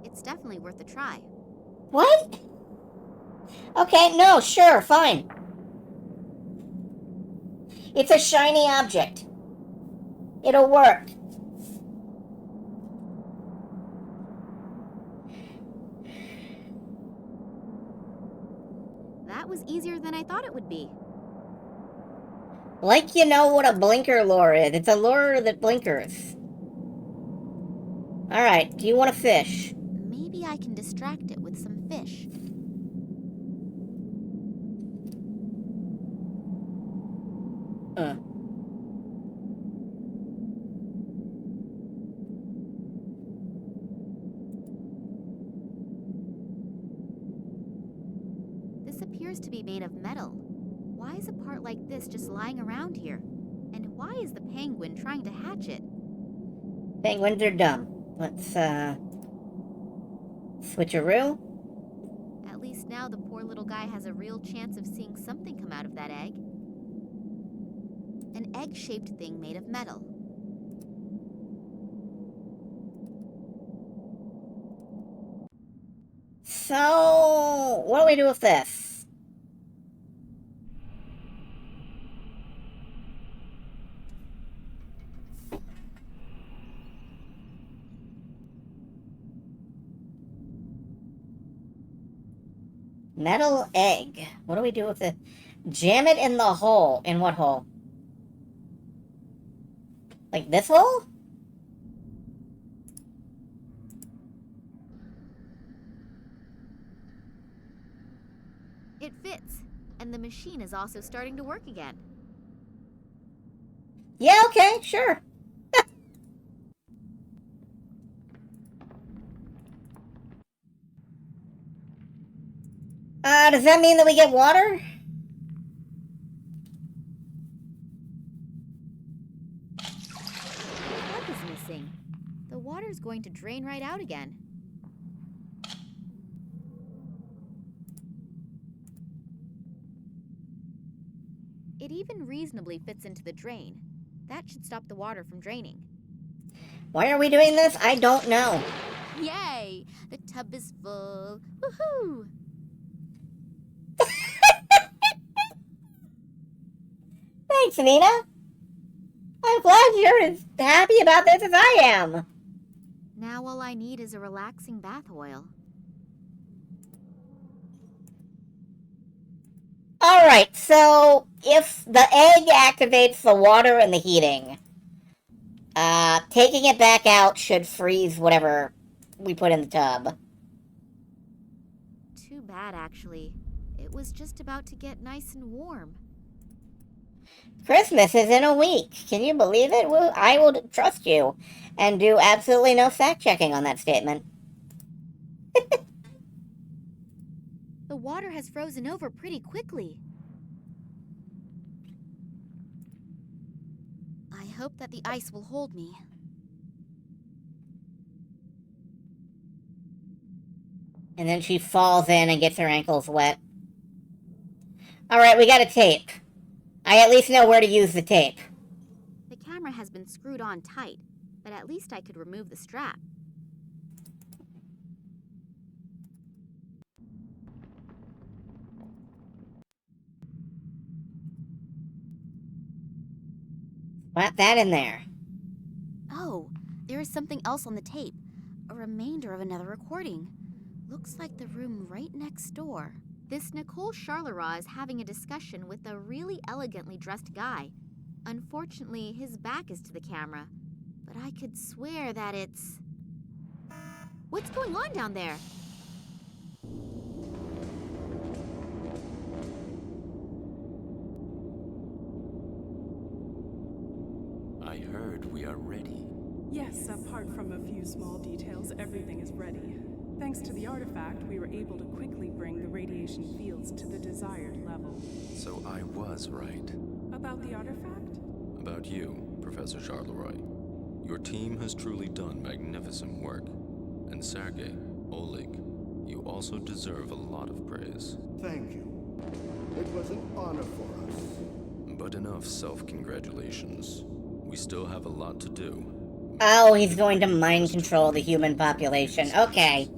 It's definitely worth a try. What? Okay, no, sure, fine. It's a shiny object. It'll work. That was easier than I thought it would be. Like you know what a blinker lure is. It's a lure that blinkers. Alright, do you want to fish? Maybe I can distract it with some fish. This appears to be made of metal. Why is a part like this just lying around here? And why is the penguin trying to hatch it? Penguins are dumb. Let's, switcheroo. At least now the poor little guy has a real chance of seeing something come out of that egg. An egg-shaped thing made of metal. So, what do we do with this? Metal egg. What do we do with it? Jam it in the hole. In what hole? Like this hole? It fits, and the machine is also starting to work again. Yeah, okay, sure. Does that mean that we get water? The plug is missing. The water's going to drain right out again. It even reasonably fits into the drain. That should stop the water from draining. Why are we doing this? I don't know. Yay! The tub is full. Woohoo! Thanks, Nina. I'm glad you're as happy about this as I am. Now all I need is a relaxing bath oil. Alright, so if the egg activates the water and the heating, taking it back out should freeze whatever we put in the tub. Too bad, actually. It was just about to get nice and warm. Christmas is in a week. Can you believe it? Well, I will trust you and do absolutely no fact-checking on that statement. The water has frozen over pretty quickly. I hope that the ice will hold me. And then she falls in and gets her ankles wet. Alright, we got a tape. I at least know where to use the tape. The camera has been screwed on tight, but at least I could remove the strap. Slap that in there. Oh, there is something else on the tape. A remainder of another recording. Looks like the room right next door. This Nicole Charleroi is having a discussion with a really elegantly dressed guy. Unfortunately, his back is to the camera, but I could swear that it's... What's going on down there? I heard we are ready. Yes, apart from a few small details, everything is ready. Thanks to the artifact, we were able to quickly bring the radiation fields to the desired level. So I was right. About the artifact? About you, Professor Charleroi. Your team has truly done magnificent work. And Sergei, Oleg, you also deserve a lot of praise. Thank you. It was an honor for us. But enough self-congratulations. We still have a lot to do. Oh, he's going to mind control the human population. Okay.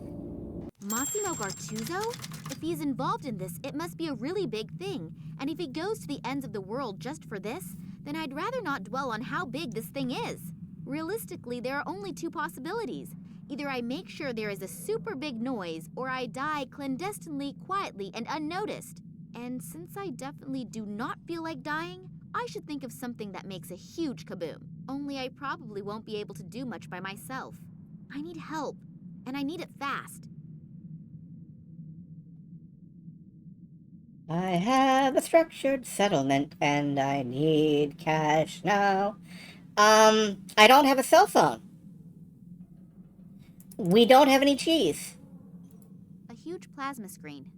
Massimo Gartuzzo? If he's involved in this, it must be a really big thing. And if he goes to the ends of the world just for this, then I'd rather not dwell on how big this thing is. Realistically, there are only two possibilities. Either I make sure there is a super big noise, or I die clandestinely, quietly, and unnoticed. And since I definitely do not feel like dying, I should think of something that makes a huge kaboom. Only I probably won't be able to do much by myself. I need help, and I need it fast. I have a structured settlement, and I need cash now. I don't have a cell phone. We don't have any cheese. A huge plasma screen.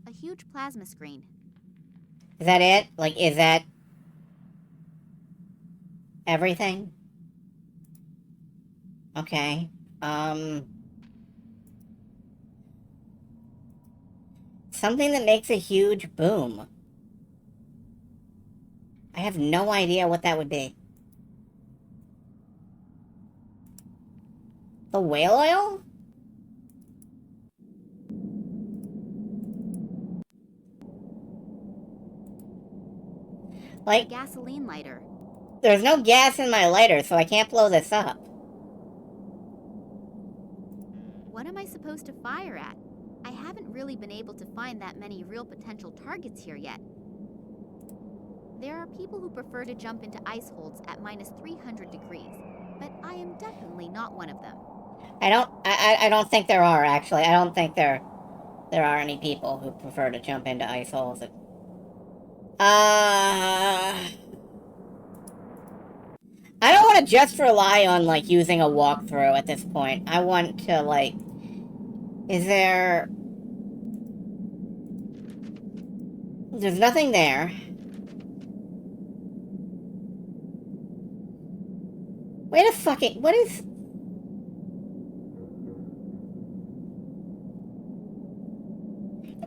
A huge plasma screen. Is that it? Like, is that everything? Okay. Something that makes a huge boom. I have no idea what that would be. The whale oil? Like, a gasoline lighter. There's no gas in my lighter, so I can't blow this up. What am I supposed to fire at? I haven't really been able to find that many real potential targets here yet. There are people who prefer to jump into ice holes at minus 300 degrees, but I am definitely not one of them. I don't think there are, actually. I don't think there are any people who prefer to jump into ice holes. I don't want to just rely on, like, using a walkthrough at this point. I want to, like... Is there... There's nothing there. Wait a fucking... What is...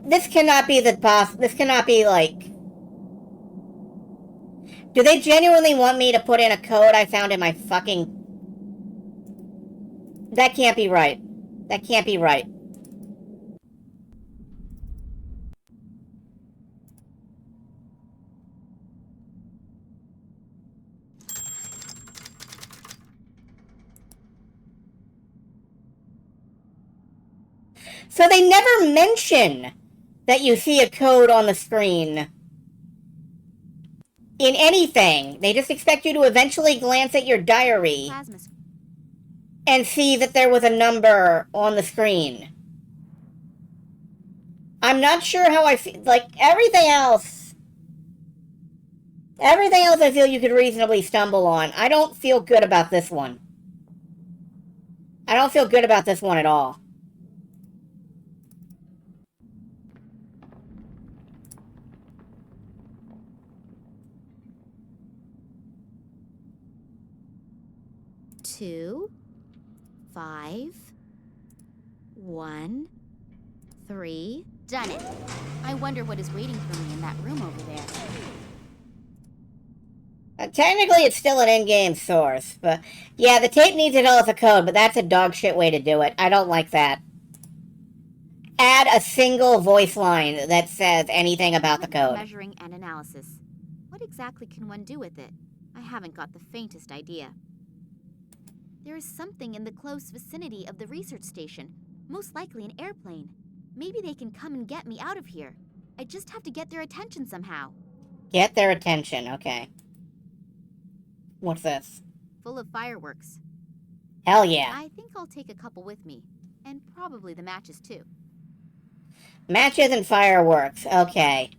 This cannot be the boss. This cannot be, like... Do they genuinely want me to put in a code I found in my fucking... That can't be right. That can't be right. So they never mention that you see a code on the screen in anything. They just expect you to eventually glance at your diary and see that there was a number on the screen. I'm not sure how I feel. Like, everything else I feel you could reasonably stumble on. I don't feel good about this one. I don't feel good about this one at all. Two, 5, 1, 3. Done it. I wonder what is waiting for me in that room over there. Technically, it's still an in-game source, but... Yeah, the tape needs to tell us a code, but that's a dog shit way to do it. I don't like that. Add a single voice line that says anything about the code. Measuring and analysis. What exactly can one do with it? I haven't got the faintest idea. There is something in the close vicinity of the research station. Most likely an airplane. Maybe they can come and get me out of here. I just have to get their attention somehow. Get their attention, okay. What's this? Full of fireworks. Hell yeah. I think I'll take a couple with me. And probably the matches too. Matches and fireworks, okay.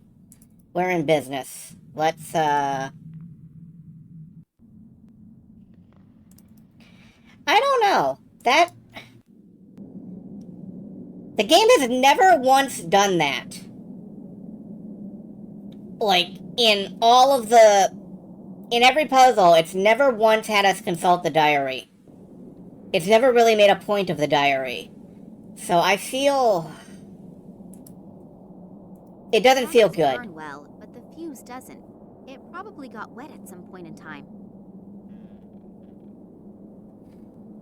We're in business. Let's, I don't know. That... The game has never once done that. Like, in all of the... In every puzzle, it's never once had us consult the diary. It's never really made a point of the diary. So I feel... It doesn't feel good. Burn well, but the fuse doesn't. It probably got wet at some point in time.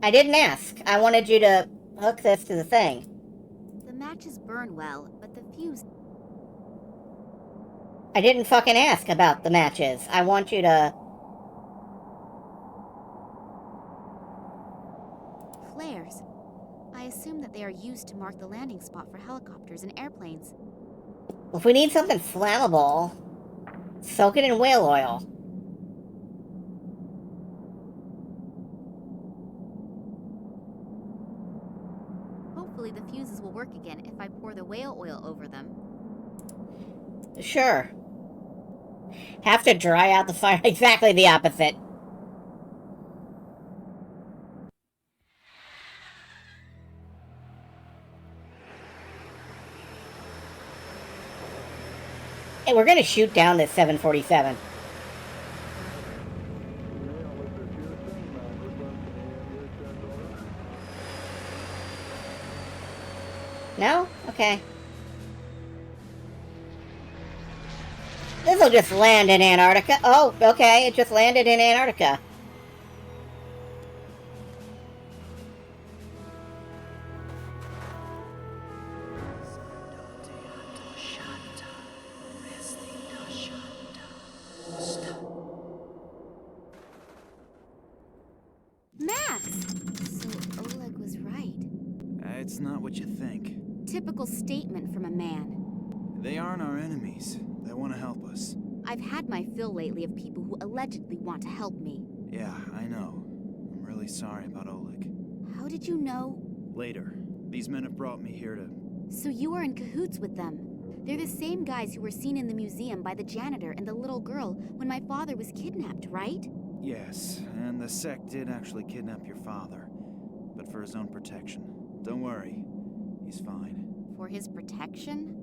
I didn't ask. I wanted you to hook this to the thing. The matches burn well, but the fuse... I didn't fucking ask about the matches. I want you to... Flares. I assume that they are used to mark the landing spot for helicopters and airplanes. If we need something flammable, soak it in whale oil. Hopefully the fuses will work again if I pour the whale oil over them. Sure. Have to dry out the fire. Exactly the opposite. Hey, we're gonna shoot down this 747. No? Okay. This'll just land in Antarctica. Oh, okay, it just landed in Antarctica. Max! So Oleg was right. It's not what you think. Typical statement from a man. They aren't our enemies. They want to help us. I've had my fill lately of people who allegedly want to help me. Yeah, I know. I'm really sorry about Oleg. How did you know? Later. These men have brought me here to... So you are in cahoots with them. They're the same guys who were seen in the museum by the janitor and the little girl when my father was kidnapped, right? Yes, and the sect did actually kidnap your father. But for his own protection. Don't worry. He's fine. For his protection?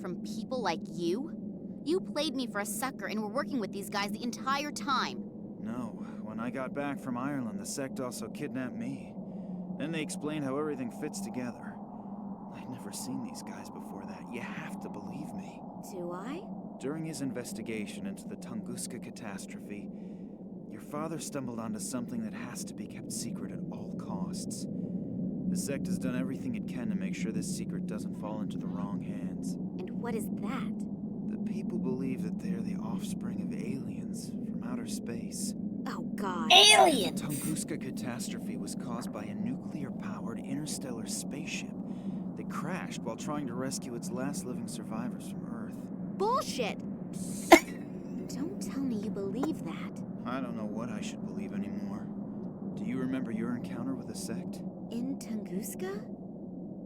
From people like you? You played me for a sucker and were working with these guys the entire time. No, when I got back from Ireland, the sect also kidnapped me. Then they explained how everything fits together. I'd never seen these guys before that. You have to believe me. Do I? During his investigation into the Tunguska catastrophe, your father stumbled onto something that has to be kept secret at all costs. The sect has done everything it can to make sure this secret doesn't fall into the wrong hands. And what is that? The people believe that they're the offspring of aliens from outer space. Oh, God. Aliens! The Tunguska catastrophe was caused by a nuclear-powered interstellar spaceship that crashed while trying to rescue its last living survivors from Earth. Bullshit! Don't tell me you believe that. I don't know what I should believe anymore. Do you remember your encounter with the sect? In Tunguska?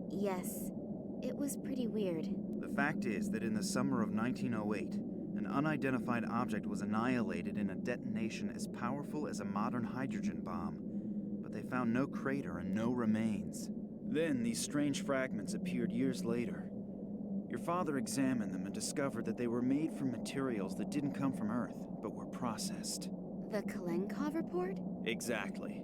Yes. It was pretty weird. The fact is that in the summer of 1908, an unidentified object was annihilated in a detonation as powerful as a modern hydrogen bomb, but they found no crater and no remains. Then these strange fragments appeared years later. Your father examined them and discovered that they were made from materials that didn't come from Earth, but were processed. The Kalenkov report? Exactly.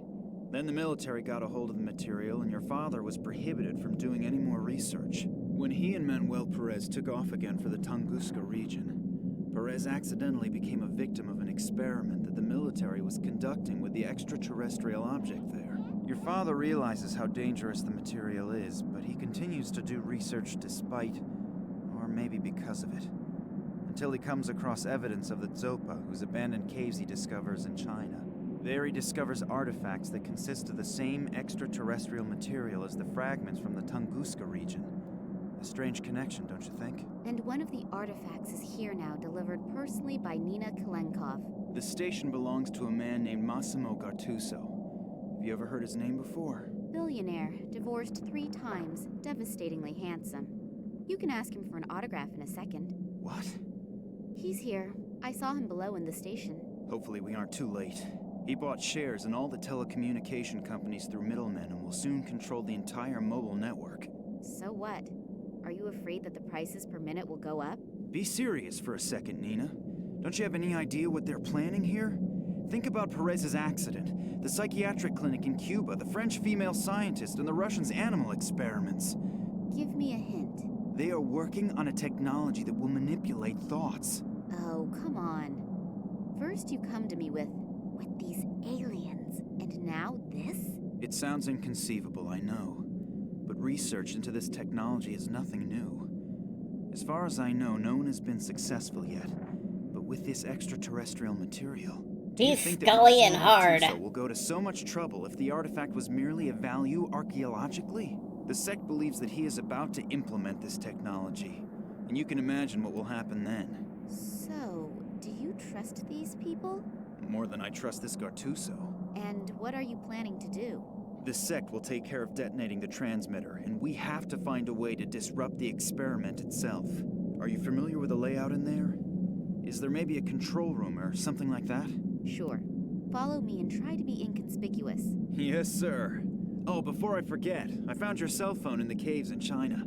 Then the military got a hold of the material, and your father was prohibited from doing any more research. When he and Manuel Perez took off again for the Tunguska region, Perez accidentally became a victim of an experiment that the military was conducting with the extraterrestrial object there. Your father realizes how dangerous the material is, but he continues to do research despite, or maybe because of it, until he comes across evidence of the Zopa, whose abandoned caves he discovers in China. There he discovers artifacts that consist of the same extraterrestrial material as the fragments from the Tunguska region. A strange connection, don't you think? And one of the artifacts is here now, delivered personally by Nina Kalenkov. The station belongs to a man named Massimo Gattuso. Have you ever heard his name before? Billionaire, divorced 3 times, devastatingly handsome. You can ask him for an autograph in a second. What? He's here. I saw him below in the station. Hopefully we aren't too late. He bought shares in all the telecommunication companies through middlemen and will soon control the entire mobile network. So what? Are you afraid that the prices per minute will go up? Be serious for a second, Nina. Don't you have any idea what they're planning here? Think about Perez's accident, the psychiatric clinic in Cuba, the French female scientist, and the Russians' animal experiments. Give me a hint. They are working on a technology that will manipulate thoughts. Oh, come on. First you come to me with these aliens, and now this? It sounds inconceivable, I know. But research into this technology is nothing new. As far as I know, no one has been successful yet. But with this extraterrestrial material, do you He's think Scully that and hard. Tunguska will go to so much trouble if the artifact was merely of value archaeologically? The sect believes that he is about to implement this technology, and you can imagine what will happen then. So, do you trust these people? More than I trust this Gartuso. And what are you planning to do? The sect will take care of detonating the transmitter, and we have to find a way to disrupt the experiment itself. Are you familiar with the layout in there? Is there maybe a control room or something like that? Sure. Follow me and try to be inconspicuous. Yes, sir. Oh, before I forget, I found your cell phone in the caves in China.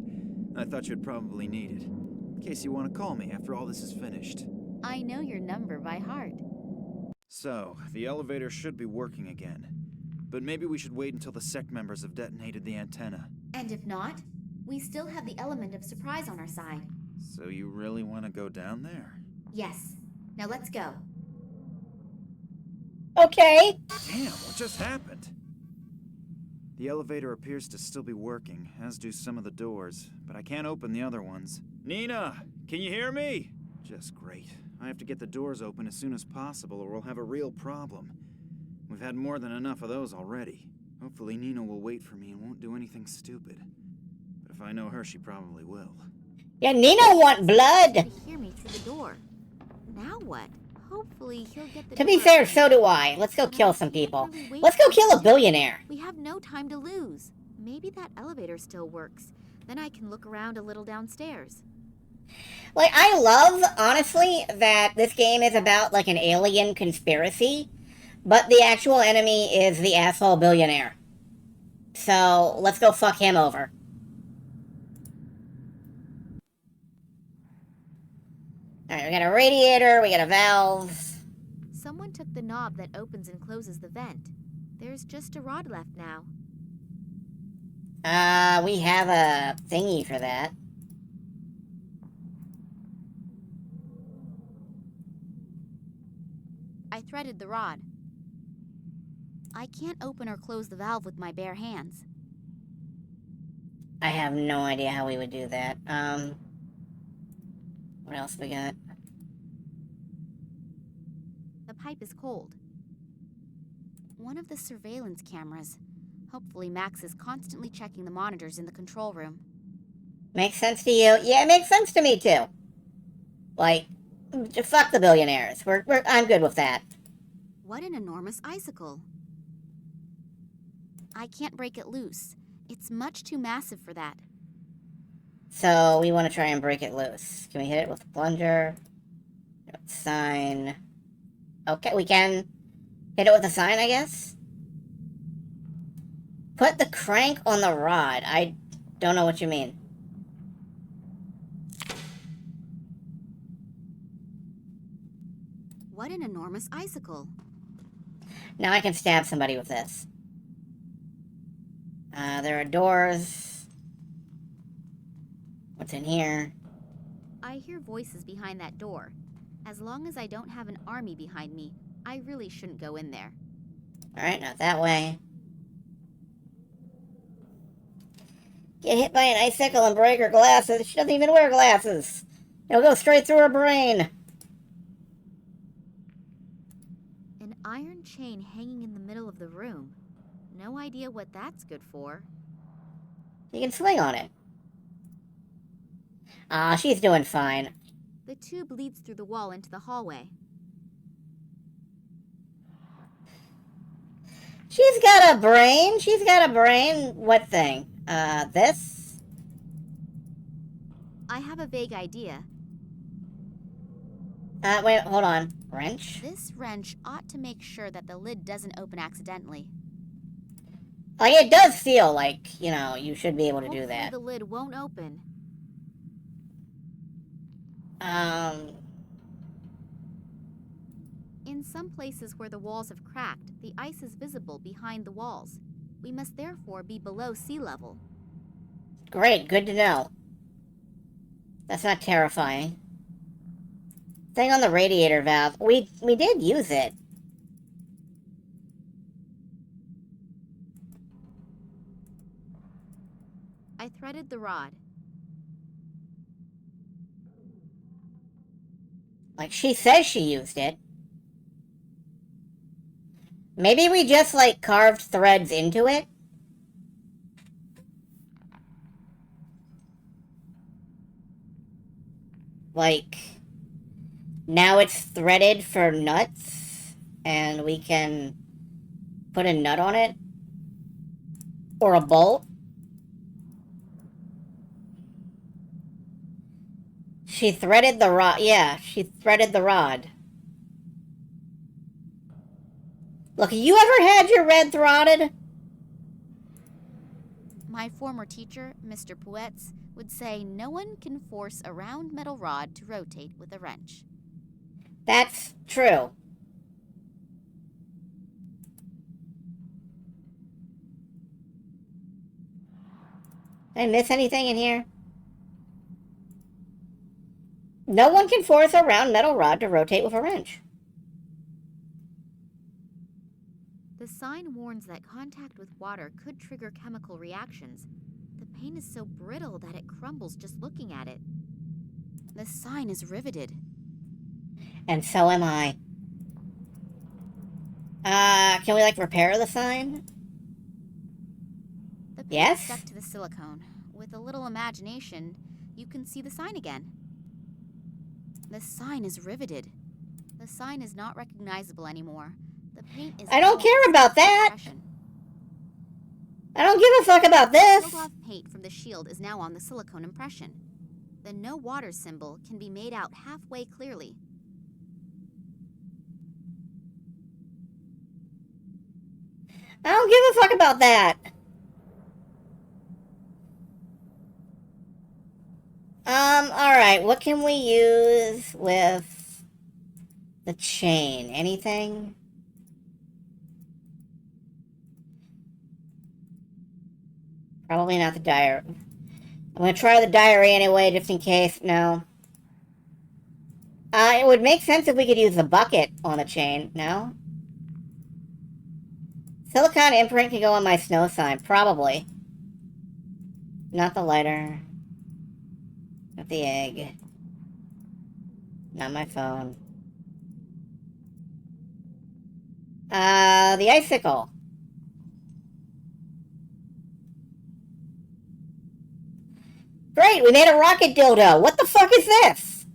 I thought you'd probably need it, in case you want to call me after all this is finished. I know your number by heart. So, the elevator should be working again. But maybe we should wait until the sect members have detonated the antenna. And if not, we still have the element of surprise on our side. So you really want to go down there? Yes. Now let's go. Okay. Damn, what just happened? The elevator appears to still be working, as do some of the doors, but I can't open the other ones. Nina, can you hear me? Just great. I have to get the doors open as soon as possible or we'll have a real problem. We've had more than enough of those already. Hopefully Nina will wait for me and won't do anything stupid. But if I know her, she probably will. Yeah, Nina want blood. To hear me through the door. Now what? Hopefully he'll get the To be door fair, open. so do I. Let's go kill some people. Let's go kill a billionaire. We have no time to lose. Maybe that elevator still works. Then I can look around a little downstairs. Like, I love, honestly, that this game is about, like, an alien conspiracy, but the actual enemy is the asshole billionaire. So, let's go fuck him over. Alright, we got a radiator, we got a valve. Someone took the knob that opens and closes the vent. There's just a rod left now. We have a thingy for that. I threaded the rod. I can't open or close the valve with my bare hands. I have no idea how we would do that. What else we got? The pipe is cold. One of the surveillance cameras. Hopefully Max is constantly checking the monitors in the control room. Makes sense to you? Yeah, it makes sense to me too. Like, fuck the billionaires. I'm good with that. What an enormous icicle. I can't break it loose. It's much too massive for that. So, we want to try and break it loose. Can we hit it with a plunger? Sign. Okay, we can hit it with a sign, I guess? Put the crank on the rod. I don't know what you mean. What an enormous icicle. Now I can stab somebody with this. There are doors. What's in here? I hear voices behind that door. As long as I don't have an army behind me, I really shouldn't go in there. Alright, not that way. Get hit by an icicle and break her glasses. She doesn't even wear glasses. It'll go straight through her brain. An iron chain hanging in the middle of the room. No idea what that's good for. You can swing on it. Ah, she's doing fine. The tube leads through the wall into the hallway. She's got a brain. She's got a brain. What thing? This? I have a vague idea. Wait, hold on. Wrench? This wrench ought to make sure that the lid doesn't open accidentally. Like, it does feel like, you know, you should be able to do that. The lid won't open. In some places where the walls have cracked, the ice is visible behind the walls. We must therefore be below sea level. Great, good to know. That's not terrifying. Thing on the radiator valve. We did use it. I threaded the rod. Like, she says she used it. Maybe we just, like, carved threads into it? Like, now it's threaded for nuts, and we can put a nut on it? Or a bolt? She threaded the rod. Yeah, she threaded the rod. Look, you ever had your red throdded? My former teacher, Mr. Puetz, would say no one can force a round metal rod to rotate with a wrench. That's true. Did I miss anything in here? No one can force a round metal rod to rotate with a wrench. The sign warns that contact with water could trigger chemical reactions. The paint is so brittle that it crumbles just looking at it. The sign is riveted. And so am I. Can we, like, repair the sign? The paint Yes? stuck to the silicone. With a little imagination, you can see the sign again. The sign is riveted. The sign is not recognizable anymore. The paint is I don't care about that. impression. I don't give a fuck about this. Peeled off paint from the shield is now on the silicone impression. The no water symbol can be made out halfway clearly. I don't give a fuck about that. Alright, what can we use with the chain? Anything? Probably not the diary. I'm gonna try the diary anyway, just in case. No. It would make sense if we could use the bucket on the chain. No? Silicone imprint can go on my snow sign. Probably. Not the lighter. Not the egg. Not my phone. The icicle. Great, we made a rocket dildo. What the fuck is this?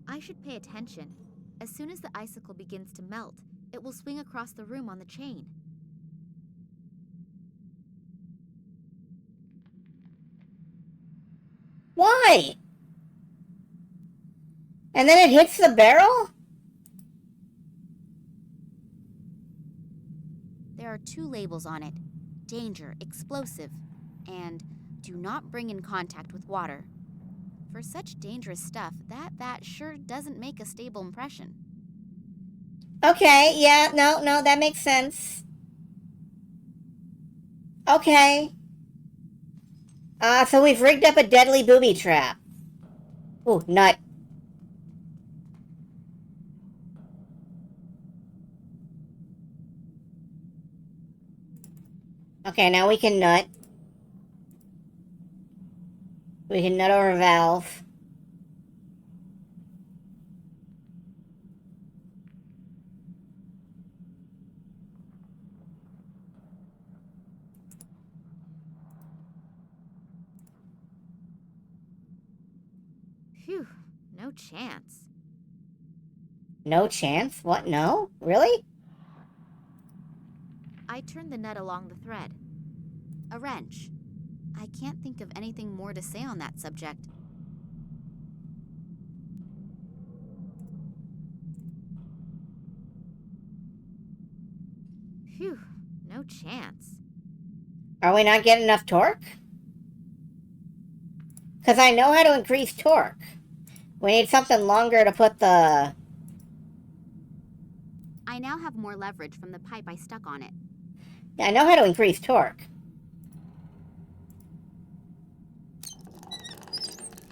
I should pay attention. As soon as the icicle begins to melt, it will swing across the room on the chain. Why? And then it hits the barrel? There are 2 labels on it. Danger, explosive, and do not bring in contact with water. For such dangerous stuff, that sure doesn't make a stable impression. Okay, yeah, no, that makes sense. Okay. So we've rigged up a deadly booby trap. Ooh, nut. Okay, now we can nut. We can nut over a valve. Phew, no chance. No chance? What? No? Really? I turned the nut along the thread. A wrench. I can't think of anything more to say on that subject. Phew, no chance. Are we not getting enough torque? Because I know how to increase torque. We need something longer to put the... I now have more leverage from the pipe I stuck on it. Yeah, I know how to increase torque.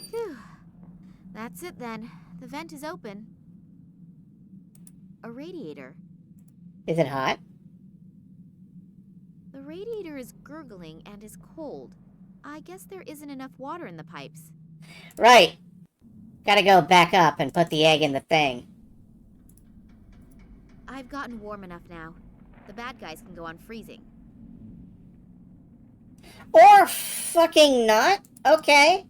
Phew. That's it then. The vent is open. A radiator. Is it hot? The radiator is gurgling and is cold. I guess there isn't enough water in the pipes. Right. Gotta go back up and put the egg in the thing. I've gotten warm enough now. The bad guys can go on freezing. Or fucking not. Okay.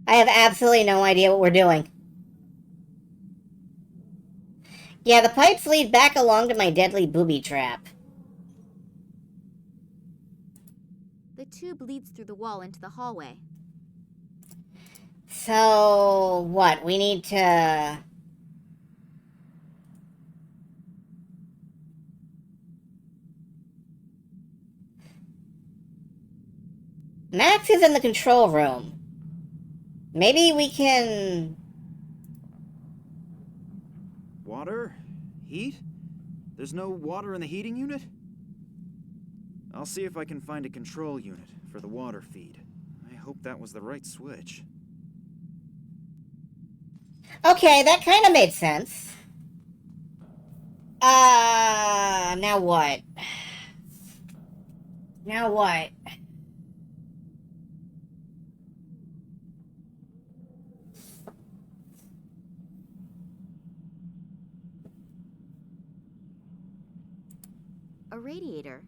I have absolutely no idea what we're doing. Yeah, the pipes lead back along to my deadly booby trap. The tube leads through the wall into the hallway. So, what? We need to... Max is in the control room. Maybe we can... Water? Heat? There's no water in the heating unit? I'll see if I can find a control unit for the water feed. I hope that was the right switch. Okay, that kind of made sense. Now what? Now what? A radiator.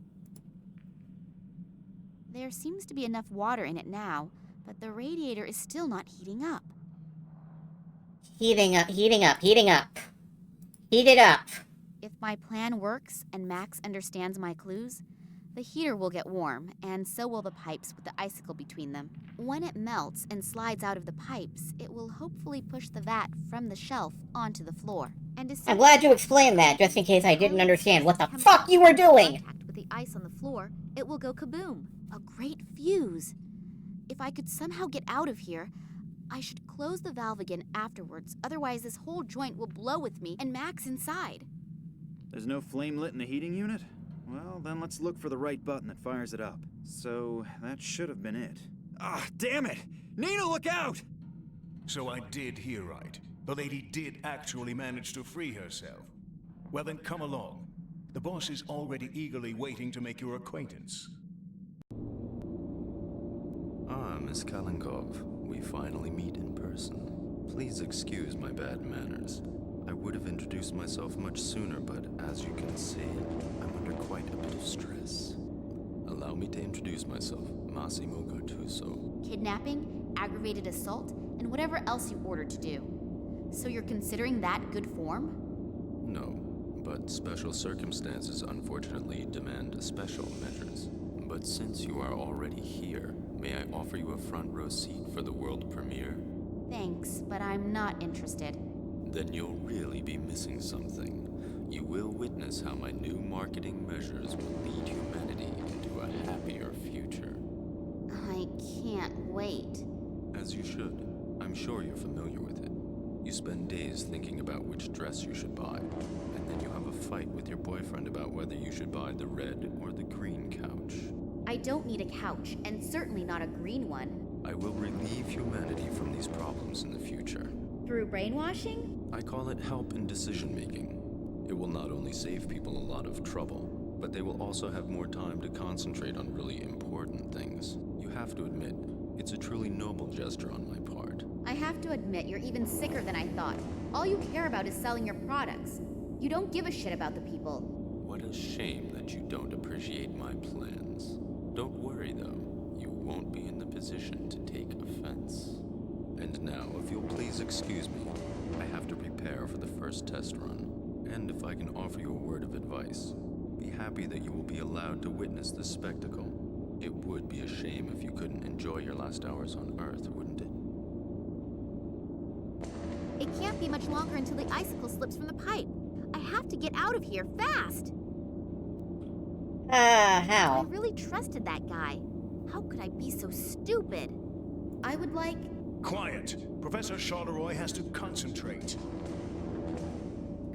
There seems to be enough water in it now, but the radiator is still not heating up. Heating up, heating up, heating up. Heat it up. If my plan works and Max understands my clues, the heater will get warm, and so will the pipes with the icicle between them. When it melts and slides out of the pipes, it will hopefully push the vat from the shelf onto the floor. And as soon I'm glad you explained that, just in case I didn't understand what the fuck you were doing! Contact with the ice on the floor, it will go kaboom. A great fuse. If I could somehow get out of here, I should close the valve again afterwards, otherwise this whole joint will blow with me and Max inside. There's no flame lit in the heating unit? Well, then let's look for the right button that fires it up. So, that should have been it. Ah, damn it! Nina, look out! So I did hear right. The lady did actually manage to free herself. Well then, come along. The boss is already eagerly waiting to make your acquaintance. Ah, Miss Kalinkov. We finally meet in person. Please excuse my bad manners. I would have introduced myself much sooner, but as you can see, I'm under quite a bit of stress. Allow me to introduce myself, Massimo Gattuso. Kidnapping, aggravated assault, and whatever else you ordered to do. So you're considering that good form? No, but special circumstances unfortunately demand special measures. But since you are already here, may I offer you a front row seat for the world premiere? Thanks, but I'm not interested. Then you'll really be missing something. You will witness how my new marketing measures will lead humanity into a happier future. I can't wait. As you should. I'm sure you're familiar with it. You spend days thinking about which dress you should buy, and then you have a fight with your boyfriend about whether you should buy the red or the green couch. I don't need a couch, and certainly not a green one. I will relieve humanity from these problems in the future. Through brainwashing? I call it help in decision-making. It will not only save people a lot of trouble, but they will also have more time to concentrate on really important things. You have to admit, It's a truly noble gesture on my part. I have to admit, you're even sicker than I thought. All you care about is selling your products. You don't give a shit about the people. What a shame that you don't appreciate my plans. Don't worry, though. You won't be in the position to take offense. And now, if you'll please excuse me, I have to prepare for the first test run. And if I can offer you a word of advice, be happy that you will be allowed to witness this spectacle. It would be a shame if you couldn't enjoy your last hours on Earth, wouldn't it? It can't be much longer until the icicle slips from the pipe. I have to get out of here, fast! How? I really trusted that guy. How could I be so stupid? I would like... Quiet! Professor Charleroi has to concentrate.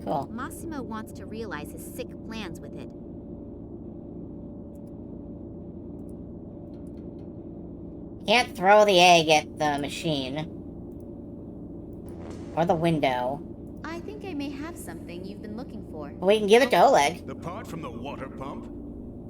Cool. Massimo wants to realize his sick plans with it. Can't throw the egg at the machine. Or the window. I think I may have something you've been looking for. We can give it to Oleg. The part from the water pump?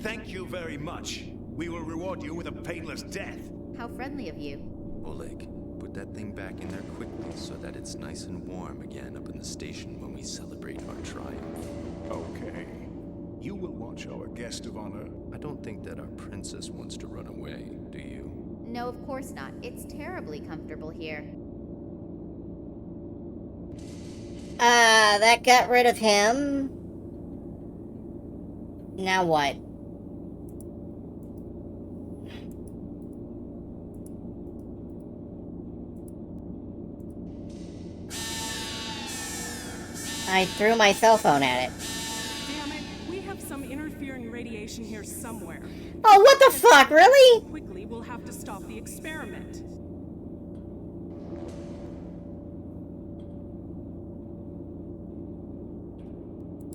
Thank you very much. We will reward you with a painless death. How friendly of you. Oleg, put that thing back in there quickly so that it's nice and warm again up in the station when we celebrate our triumph. Okay. You will watch our guest of honor. I don't think that our princess wants to run away, do you? No, of course not. It's terribly comfortable here. That got rid of him. Now what? I threw my cell phone at it. Damn it, we have some interfering radiation here somewhere. Oh, what the fuck, really? Quickly, we'll have to stop the experiment.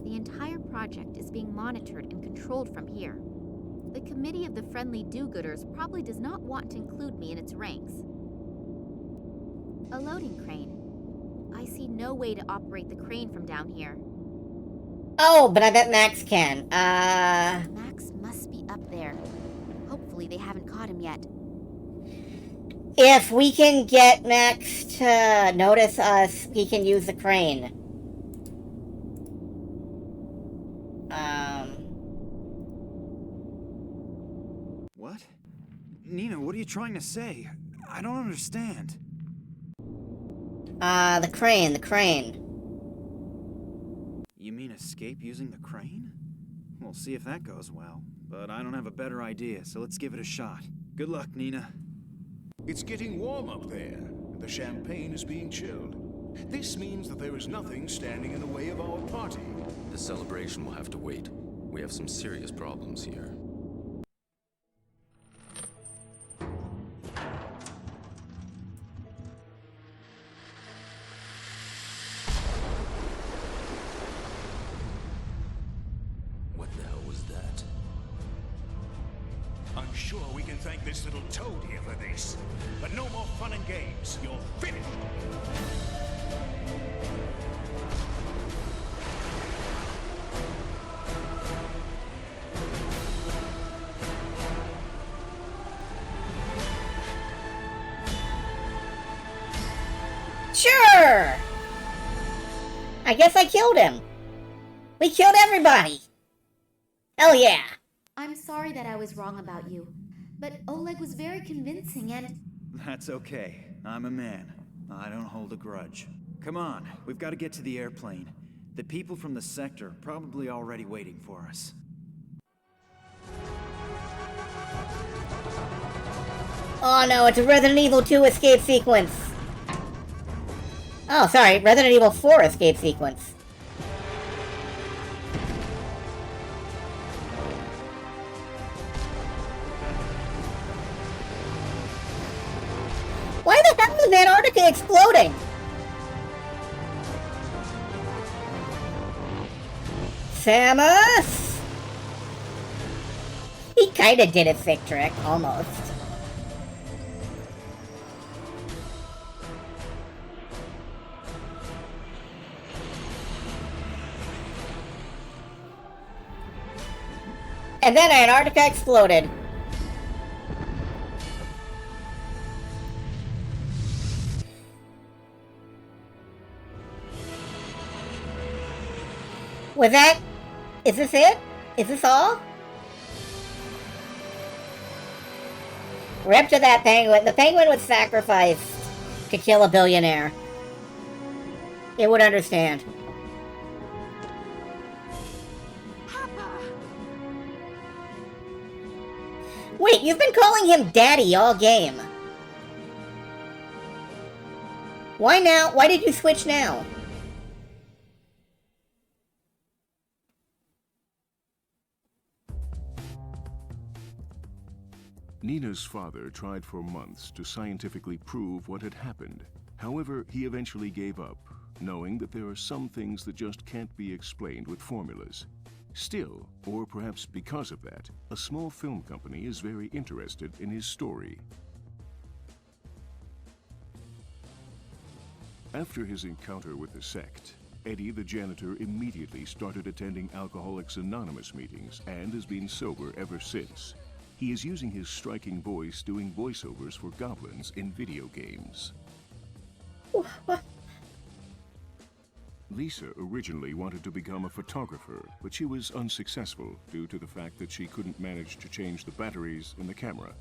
The entire project is being monitored and controlled from here. The Committee of the Friendly Do-Gooders probably does not want to include me in its ranks. A loading crane. I see no way to operate the crane from down here. Oh, but I bet Max can. Max must be up there. Hopefully they haven't caught him yet. If we can get Max to notice us, he can use the crane. What? Nina, what are you trying to say? I don't understand. The crane. You mean escape using the crane? We'll see if that goes well. But I don't have a better idea, so let's give it a shot. Good luck, Nina. It's getting warm up there, and the champagne is being chilled. This means that there is nothing standing in the way of our party. The celebration will have to wait. We have some serious problems here. What the hell was that? I'm sure we can thank this little toad here for this. But no more fun and games. You're finished. Sure! I guess I killed him. We killed everybody. Hell yeah. I'm sorry that I was wrong about you, but Oleg was very convincing and... That's okay. I'm a man. I don't hold a grudge. Come on, we've got to get to the airplane. The people from the sector are probably already waiting for us. Oh no, it's a Resident Evil 2 escape sequence. Oh, sorry, Resident Evil 4 escape sequence. Why the hell is Antarctica exploding? Samus? He kinda did a sick trick, almost. And then Antarctica exploded. Was that... Is this it? Is this all? Rip to that penguin. The penguin was sacrificed to kill a billionaire. It would understand. Wait, you've been calling him Daddy all game. Why now? Why did you switch now? Nina's father tried for months to scientifically prove what had happened. However, he eventually gave up, knowing that there are some things that just can't be explained with formulas. Still, or perhaps because of that, a small film company is very interested in his story. After his encounter with the sect, Eddie the janitor immediately started attending Alcoholics Anonymous meetings and has been sober ever since. He is using his striking voice doing voiceovers for goblins in video games. Lisa originally wanted to become a photographer, but she was unsuccessful due to the fact that she couldn't manage to change the batteries in the camera.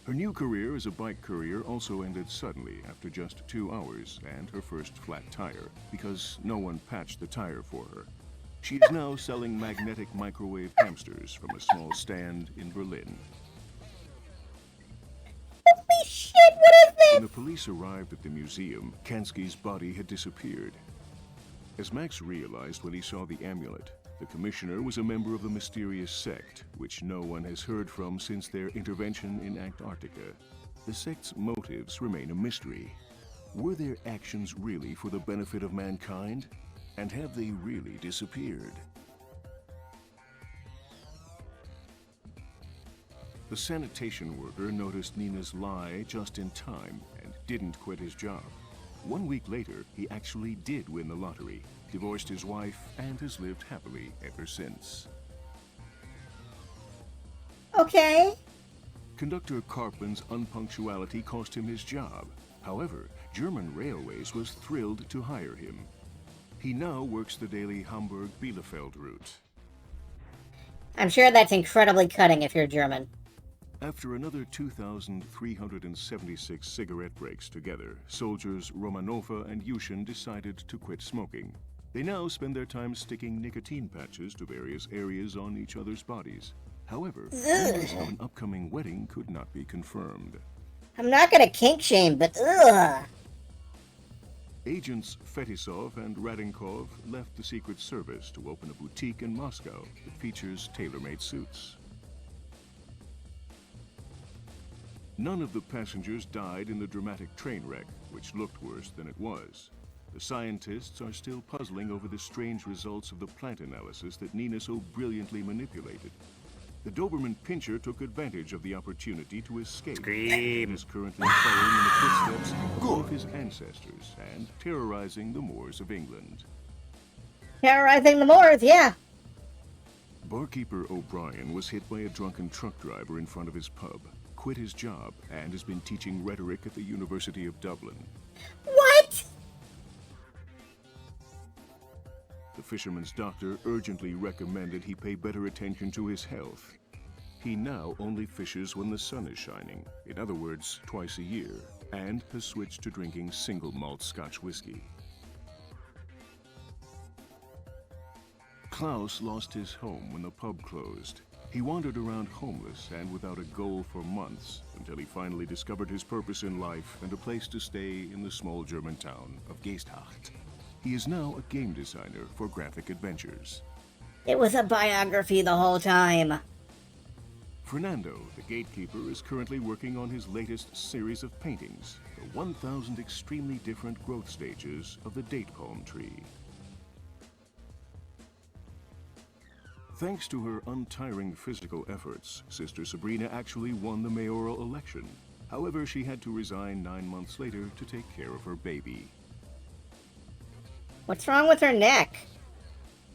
Her new career as a bike courier also ended suddenly after just 2 hours and her first flat tire, because no one patched the tire for her. She is now selling magnetic microwave hamsters from a small stand in Berlin. Holy shit, what is this? When the police arrived at the museum, Kansky's body had disappeared. As Max realized when he saw the amulet, the commissioner was a member of the mysterious sect, which no one has heard from since their intervention in Antarctica. The sect's motives remain a mystery. Were their actions really for the benefit of mankind? And have they really disappeared? The sanitation worker noticed Nina's lie just in time and didn't quit his job. 1 week later, he actually did win the lottery, divorced his wife, and has lived happily ever since. Okay. Conductor Karpman's unpunctuality cost him his job. However, German Railways was thrilled to hire him. He now works the daily Hamburg-Bielefeld route. I'm sure that's incredibly cutting if you're German. After another 2,376 cigarette breaks together, soldiers Romanova and Yushin decided to quit smoking. They now spend their time sticking nicotine patches to various areas on each other's bodies. However, rumors of an upcoming wedding could not be confirmed. I'm not gonna kink shame, but ugh. Agents Fetisov and Radinkov left the Secret Service to open a boutique in Moscow that features tailor-made suits. None of the passengers died in the dramatic train wreck, which looked worse than it was. The scientists are still puzzling over the strange results of the plant analysis that Nina so brilliantly manipulated. The Doberman Pinscher took advantage of the opportunity to escape. And is currently following in the footsteps of all of his ancestors and terrorizing the moors of England. Terrorizing the moors, yeah. Barkeeper O'Brien was hit by a drunken truck driver in front of his pub, quit his job, and has been teaching rhetoric at the University of Dublin. What? The fisherman's doctor urgently recommended he pay better attention to his health. He now only fishes when the sun is shining, in other words, twice a year, and has switched to drinking single malt Scotch whiskey. Klaus lost his home when the pub closed. He wandered around homeless and without a goal for months until he finally discovered his purpose in life and a place to stay in the small German town of Geesthacht. He is now a game designer for graphic adventures. It was a biography the whole time. Fernando, the gatekeeper, is currently working on his latest series of paintings, the 1,000 extremely different growth stages of the date palm tree. Thanks to her untiring physical efforts, Sister Sabrina actually won the mayoral election. However, she had to resign 9 months later to take care of her baby. What's wrong with her neck?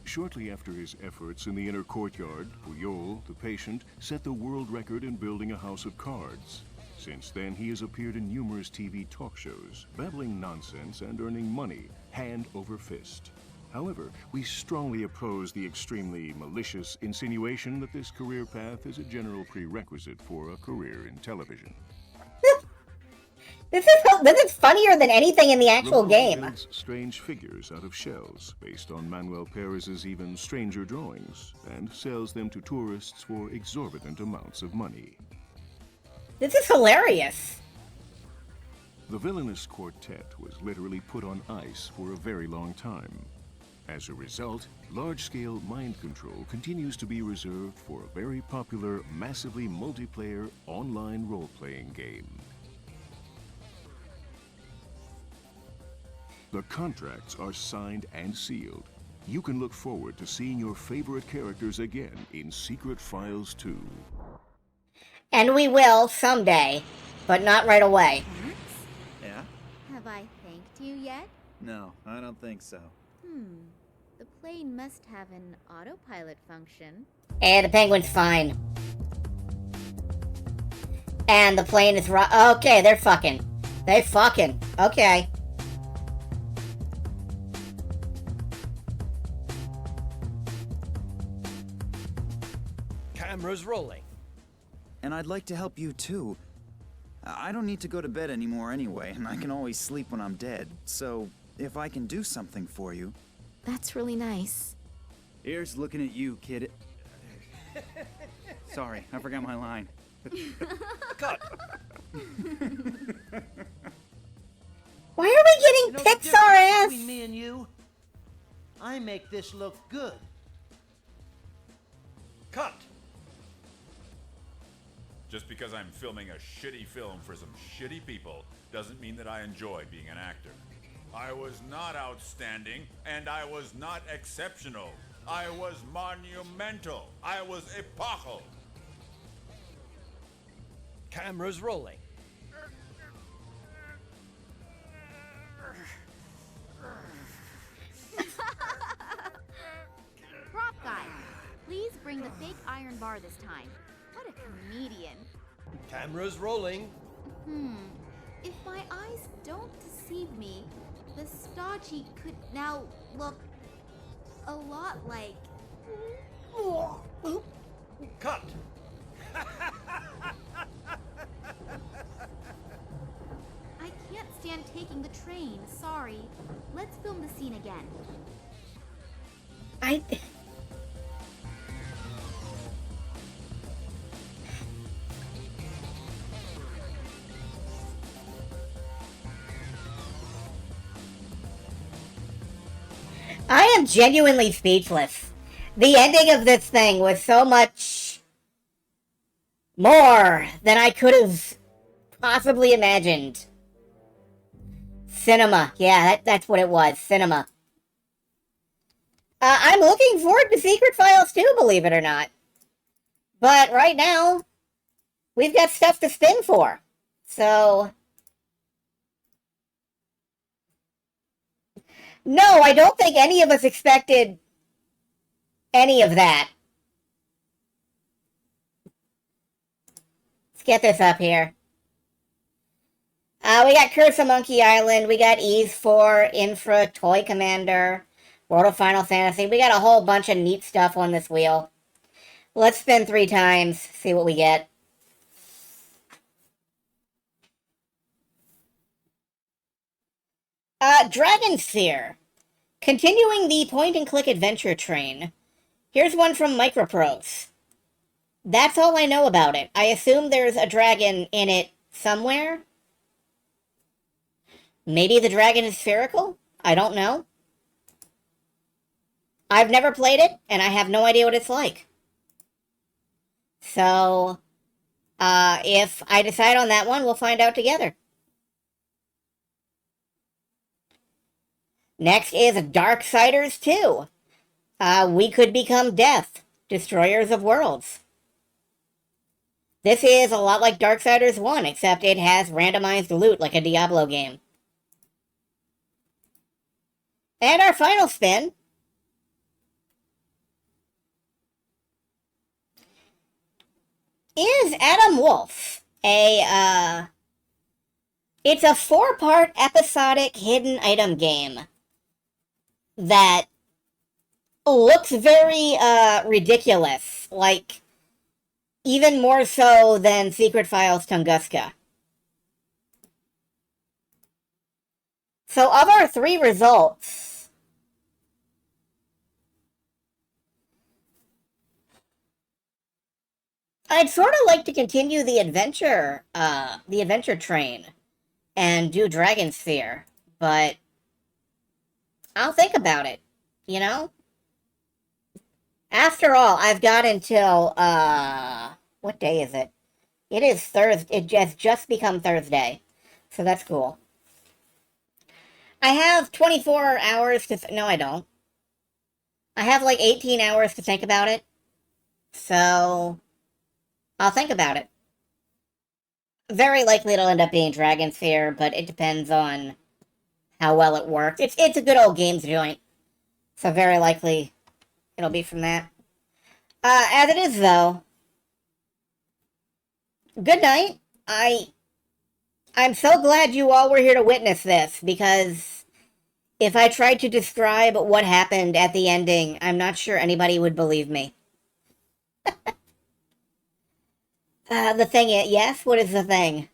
Shortly after his efforts in the inner courtyard, Puyol, the patient, set the world record in building a house of cards. Since then, he has appeared in numerous TV talk shows, babbling nonsense and earning money, hand over fist. However, we strongly oppose the extremely malicious insinuation that this career path is a general prerequisite for a career in television. This is funnier than anything in the actual Ramon game. builds strange figures out of shells based on Manuel Perez's even stranger drawings and sells them to tourists for exorbitant amounts of money. This is hilarious. The villainous quartet was literally put on ice for a very long time. As a result, large-scale mind control continues to be reserved for a very popular, massively multiplayer online role-playing game. The contracts are signed and sealed. You can look forward to seeing your favorite characters again in Secret Files 2. And we will someday, but not right away. Yeah? Have I thanked you yet? No, I don't think so. The plane must have an autopilot function. And the penguin's fine. And the plane is okay, they're fucking. They fucking. Okay. Camera's rolling. And I'd like to help you too. I don't need to go to bed anymore anyway, and I can always sleep when I'm dead. So, if I can do something for you... That's really nice. Here's looking at you, kid. Sorry, I forgot my line. Cut. Why are we getting Pixar ass? Between me and you, I make this look good. Cut. Just because I'm filming a shitty film for some shitty people doesn't mean that I enjoy being an actor. I was not outstanding, and I was not exceptional. I was monumental. I was epochal. Camera's rolling. Prop guy, please bring the fake iron bar this time. What a comedian. Camera's rolling. If my eyes don't deceive me, the stodgy could now look a lot like... Cut. I can't stand taking the train, sorry. Let's film the scene again. I am genuinely speechless. The ending of this thing was so much more than I could have possibly imagined. Cinema. Yeah, that's what it was. Cinema. I'm looking forward to Secret Files 2, believe it or not. But right now, we've got stuff to spin for. So... No, I don't think any of us expected any of that. Let's get this up here. We got Curse of Monkey Island, we got Ys 4, Infra, Toy Commander, World of Final Fantasy. We got a whole bunch of neat stuff on this wheel. Let's spin 3 times, see what we get. Dragon Sphere. Continuing the point-and-click adventure train. Here's one from Microprose. That's all I know about it. I assume there's a dragon in it somewhere. Maybe the dragon is spherical? I don't know. I've never played it, and I have no idea what it's like. So, if I decide on that one, we'll find out together. Next is Darksiders 2. We could become Death, Destroyers of Worlds. This is a lot like Darksiders 1, except it has randomized loot like a Diablo game. And our final spin is Adam Wolf, it's a 4-part episodic hidden item game that looks very ridiculous. Like, even more so than Secret Files Tunguska. So of our 3 results, I'd sort of like to continue the adventure train and do Dragon Sphere, but I'll think about it, you know? After all, I've got until, what day is it? It is Thursday. It has just become Thursday, so that's cool. I have 24 hours to... No, I don't. I have like 18 hours to think about it, so I'll think about it. Very likely it'll end up being Dragon Sphere, but it depends on how well it works. It's a good old games joint, so very likely it'll be from that. As it is, though, good night. I'm so glad you all were here to witness this, because if I tried to describe what happened at the ending, I'm not sure anybody would believe me. The Thing is... Yes? What is The Thing?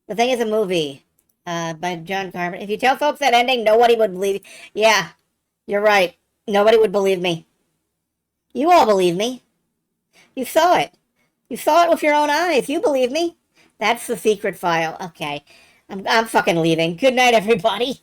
The Thing is a movie by John Carpenter. If you tell folks that ending, nobody would believe... Yeah, you're right. Nobody would believe me. You all believe me. You saw it. You saw it with your own eyes. You believe me. That's the secret file. Okay. I'm fucking leaving. Good night, everybody.